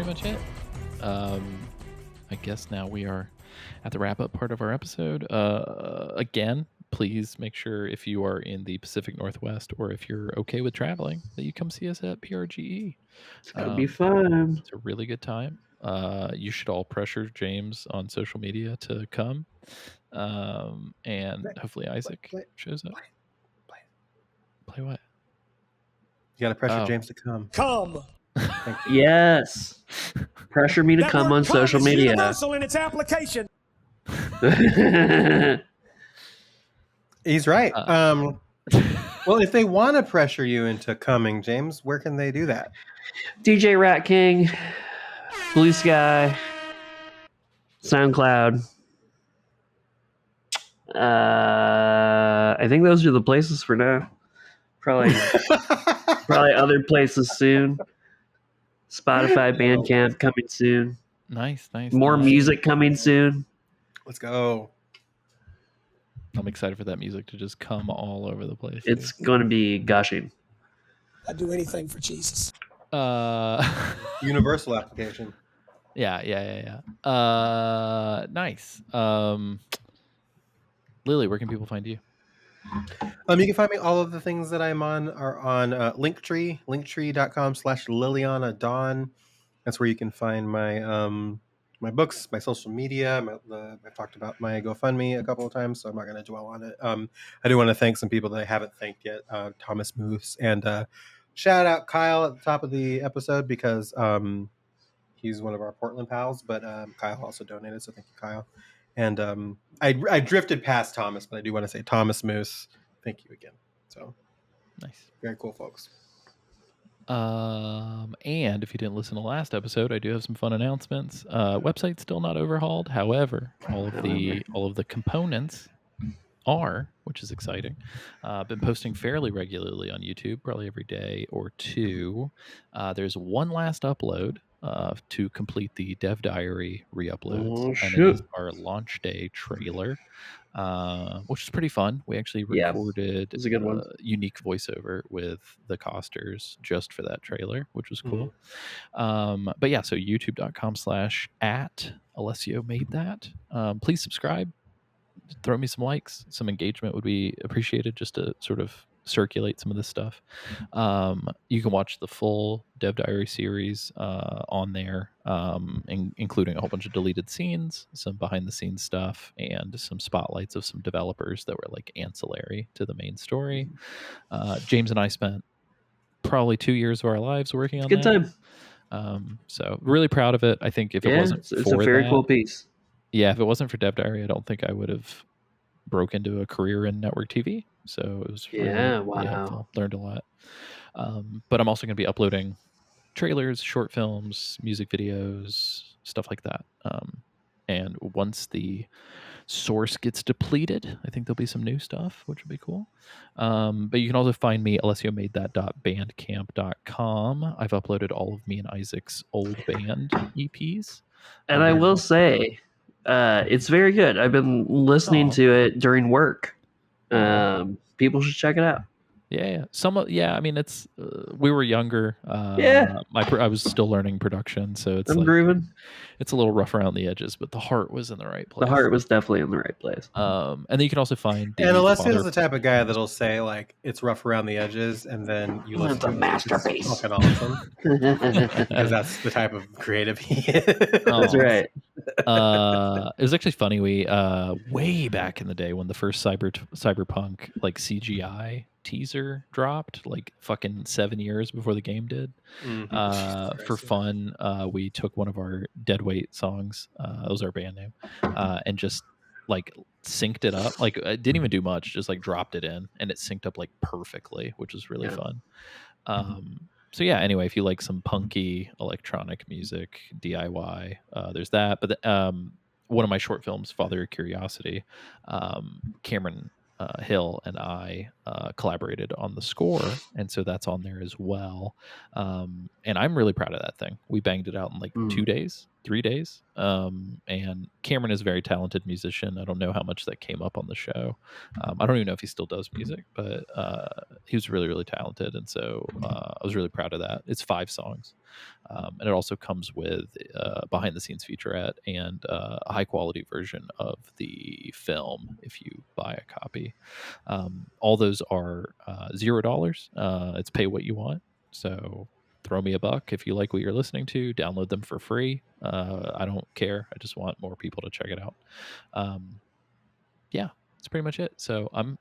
pretty much it. I guess now we are at the wrap-up part of our episode. Again, please make sure if you are in the Pacific Northwest or if you're okay with traveling, that you come see us at PRGE. It's gonna be fun. It's a really good time. You should all pressure James on social media to come. And hopefully Isaac shows up. Play what? You got to pressure James to come. Come. Yes. Pressure me to That come word on social is media. universal in its application. He's right. Well, if they want to pressure you into coming, James, where can they do that? DJ Rat King, Blue Sky, SoundCloud. I think those are the places for now. Probably other places soon. Spotify, Bandcamp coming soon. Nice. More music coming soon. Let's go. I'm excited for that music to just come all over the place. It's going to be gushing. I'd do anything for Jesus. Universal application. Yeah. Nice. Lily, where can people find you? You can find me. All of the things that I'm on are on Linktree, linktree.com/Liliana Dawn. That's where you can find my my books, my social media. I've talked about my GoFundMe a couple of times, so I'm not going to dwell on it. I do want to thank some people that I haven't thanked yet. Thomas Moose, and shout out Kyle at the top of the episode because he's one of our Portland pals, but Kyle also donated, so thank you, Kyle. And I drifted past Thomas, but I do want to say Thomas Moose, thank you again. So Nice. very cool, folks. And if you didn't listen to the last episode, I do have some fun announcements. Website's still not overhauled. However, all of the components are, which is exciting. Been posting fairly regularly on YouTube, probably every day or two. There's one last upload to complete the Dev Diary re-uploads. And it is our launch day trailer, which is pretty fun. We actually recorded a good one. Unique voiceover with the costers just for that trailer, which was cool. But yeah, so youtube.com/@Alessio made that. Please subscribe. Throw me some likes. Some engagement would be appreciated just to sort of circulate some of this stuff. You can watch the full Dev Diary series on there, including a whole bunch of deleted scenes, some behind the scenes stuff, and some spotlights of some developers that were like ancillary to the main story. James and I spent probably 2 years of our lives working on Good that. time. So really proud of it. I think if it wasn't it's a for very that, cool piece. yeah, if it wasn't for Dev Diary, I don't think I would have broke into a career in network TV. So it was really helpful. Learned a lot. But I'm also going to be uploading trailers, short films, music videos, stuff like that. And once the source gets depleted, I think there'll be some new stuff, which would be cool. But you can also find me alessiomade.bandcamp.com. I've uploaded all of me and Isaac's old band EPs. And I will say, it's very good. I've been listening to it during work. People should check it out. Yeah. I mean, it's we were younger. I was still learning production, so it's grooving. It's a little rough around the edges, but the heart was in the right place. The heart was definitely in the right place. And then you can also find. And Alessio's the type of guy that'll say like it's rough around the edges, and then you listen to a masterpiece. It's fucking awesome. Because that's the type of creative he is. That's right. It was actually funny. We way back in the day when the first cyberpunk like CGI teaser dropped, like fucking 7 years before the game did. For fun, we took one of our Deadweight songs, that was our band name, and just like synced it up. Like it didn't even do much, just like dropped it in, and it synced up like perfectly, which was really fun. So yeah, anyway, if you like some punky electronic music, DIY, there's that. But one of my short films, Father of Curiosity, Cameron Hill and I collaborated on the score, and so that's on there as well. And I'm really proud of that thing. We banged it out in like 2 days, 3 days. And Cameron is a very talented musician. I don't know how much that came up on the show. I don't even know if he still does music, but he was really, really talented. And so I was really proud of that. It's 5 songs. And it also comes with behind the scenes featurette and a high quality version of the film if you buy a copy. All those are $0. It's pay what you want. So throw me a buck if you like what you're listening to. Download them for free. I don't care. I just want more people to check it out. Yeah, that's pretty much it. So I'm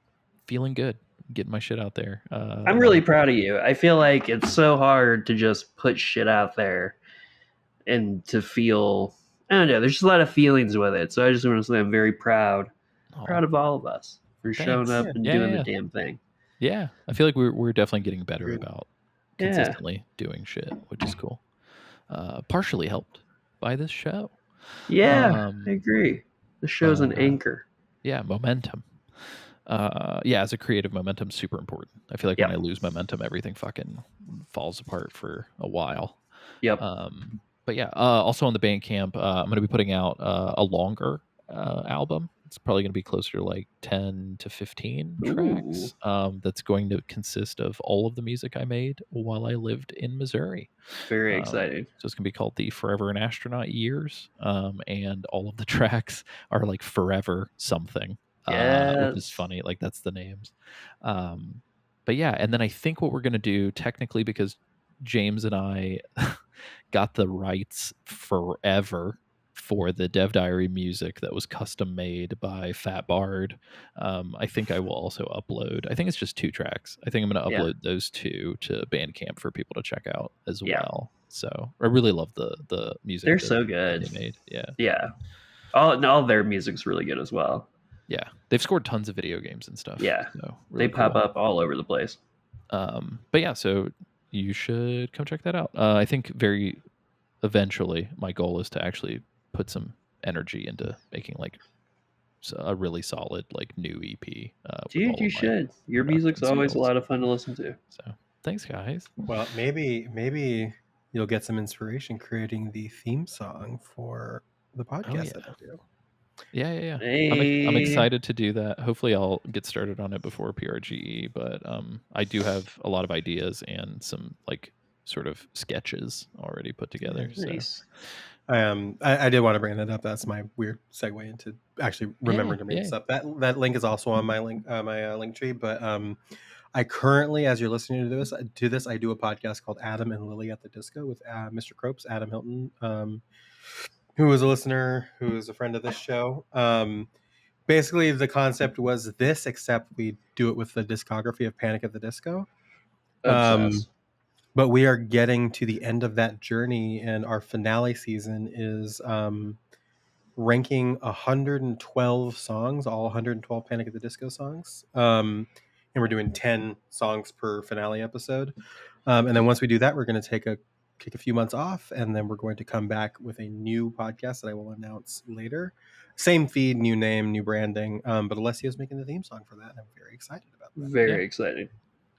feeling good, getting my shit out there. I'm really proud of you. I feel like it's so hard to just put shit out there and to feel, I don't know, there's just a lot of feelings with it. So I just want to say I'm very proud of all of us for showing up and doing the damn thing. Yeah, I feel like we're definitely getting better Agreed. about consistently doing shit, which is cool. Partially helped by this show. Yeah, I agree. The show's an anchor. Yeah, momentum. As a creative, momentum's super important. I feel like when I lose momentum, everything fucking falls apart for a while. Yep. But yeah, also on the Bandcamp, I'm going to be putting out a longer album. It's probably going to be closer to like 10 to 15 tracks. That's going to consist of all of the music I made while I lived in Missouri. Very exciting. So it's going to be called the Forever an Astronaut Years. And all of the tracks are like forever something. Which is funny. Like that's the names. But yeah, and then I think what we're going to do technically, because James and I got the rights forever for the Dev Diary music that was custom made by Fat Bard. I think I will also upload, I think it's just 2 tracks. I think I'm going to upload those 2 to Bandcamp for people to check out as well. So I really love the music. They're so good. They made. Yeah. Yeah. All their music's really good as well. Yeah. They've scored tons of video games and stuff. Yeah. So really they pop up all over the place. But yeah, so you should come check that out. I think very eventually my goal is to actually put some energy into making like a really solid like new EP. Dude, you should. Your music's always a lot of fun to listen to. So thanks, guys. Well, maybe you'll get some inspiration creating the theme song for the podcast that I do. Yeah. Hey. I'm excited to do that. Hopefully I'll get started on it before PRGE, but I do have a lot of ideas and some like sort of sketches already put together. Nice. So I did want to bring that up. That's my weird segue into actually remembering to bring this up. That link is also on my link tree, but I currently, as you're listening to this, I do a podcast called Adam and Lily at the Disco with Mr. Cropes, Adam Hilton, who is a listener, who is a friend of this show. Basically, the concept was this, except we do it with the discography of Panic at the Disco. But we are getting to the end of that journey, and our finale season is ranking 112 songs, all 112 Panic at the Disco songs. And we're doing 10 songs per finale episode. And then once we do that, we're going to take a few months off, and then we're going to come back with a new podcast that I will announce later. Same feed, new name, new branding. But Alessia's making the theme song for that, and I'm very excited about that. Very exciting.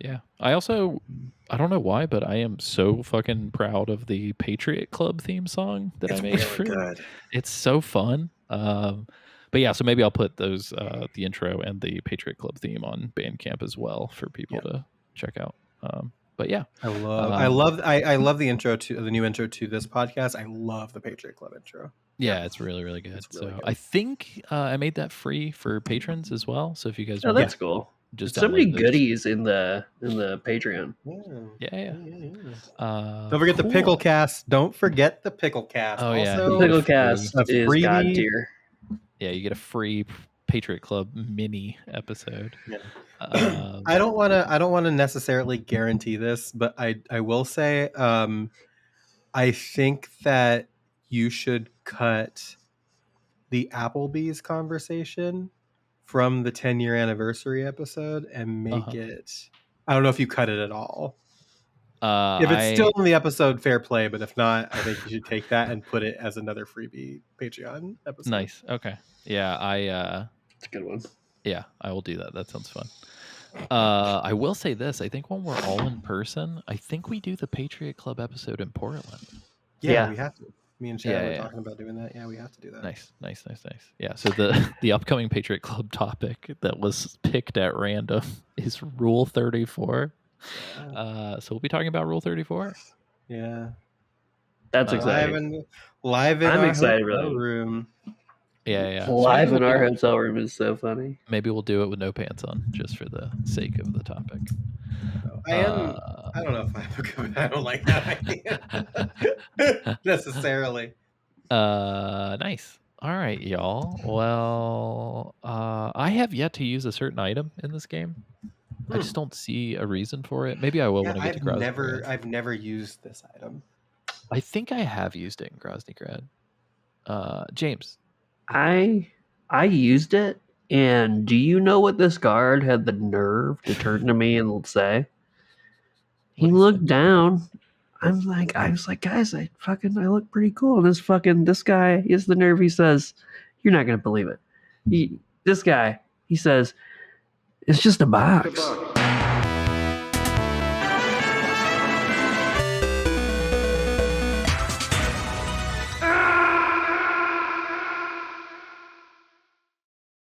Yeah. I don't know why, but I am so fucking proud of the Patriot Club theme song that I made. Really good. It's so fun. But yeah, so maybe I'll put those the intro and the Patriot Club theme on Bandcamp as well for people to check out. But yeah, I love the intro to the new intro to this podcast. I love the Patriot Club intro. Yeah, it's really, really good. Really good. I think I made that free for patrons as well. So if you guys that's cool. Just so many those. goodies in the Patreon. Yeah. Don't forget the Pickle Cast. Don't forget the Pickle Cast. Oh yeah, the Pickle Cast is god tier. Yeah, you get a free Patriot Club mini episode. Yeah. I don't want to necessarily guarantee this, but I will say I think that you should cut the Applebee's conversation from the 10-year anniversary episode and make it. I don't know if you cut it at all. If it's still in the episode, fair play. But if not, I think you should take that and put it as another freebie Patreon episode. Nice. Okay. Yeah, it's a good one. Yeah, I will do that. That sounds fun. I will say this. I think when we're all in person, I think we do the Patriot Club episode in Portland. Yeah. We have to. Me and Chad were Yeah. talking about doing that. Yeah, we have to do that. Nice. Yeah. So the upcoming Patriot Club topic that was picked at random is Rule 34. So we'll be talking about Rule 34. Yeah. That's exciting. Live in I'm our excited, hotel really. room. Yeah. So Live maybe in our we'll hotel room is so funny. maybe we'll do it with no pants on, just for the sake of the topic. I don't know if I don't like that idea necessarily. Nice. All right, y'all. Well, I have yet to use a certain item in this game. I just don't see a reason for it. Maybe I will when I get to Groznyj. I've never used this item. I think I have used it in Groznyj. James. I used it, and do you know what this guard had the nerve to turn to me and say? He looked down. I was like, guys, I look pretty cool. And this guy is the nerve. He says, "You're not gonna believe it." This guy, he says, "It's just a box."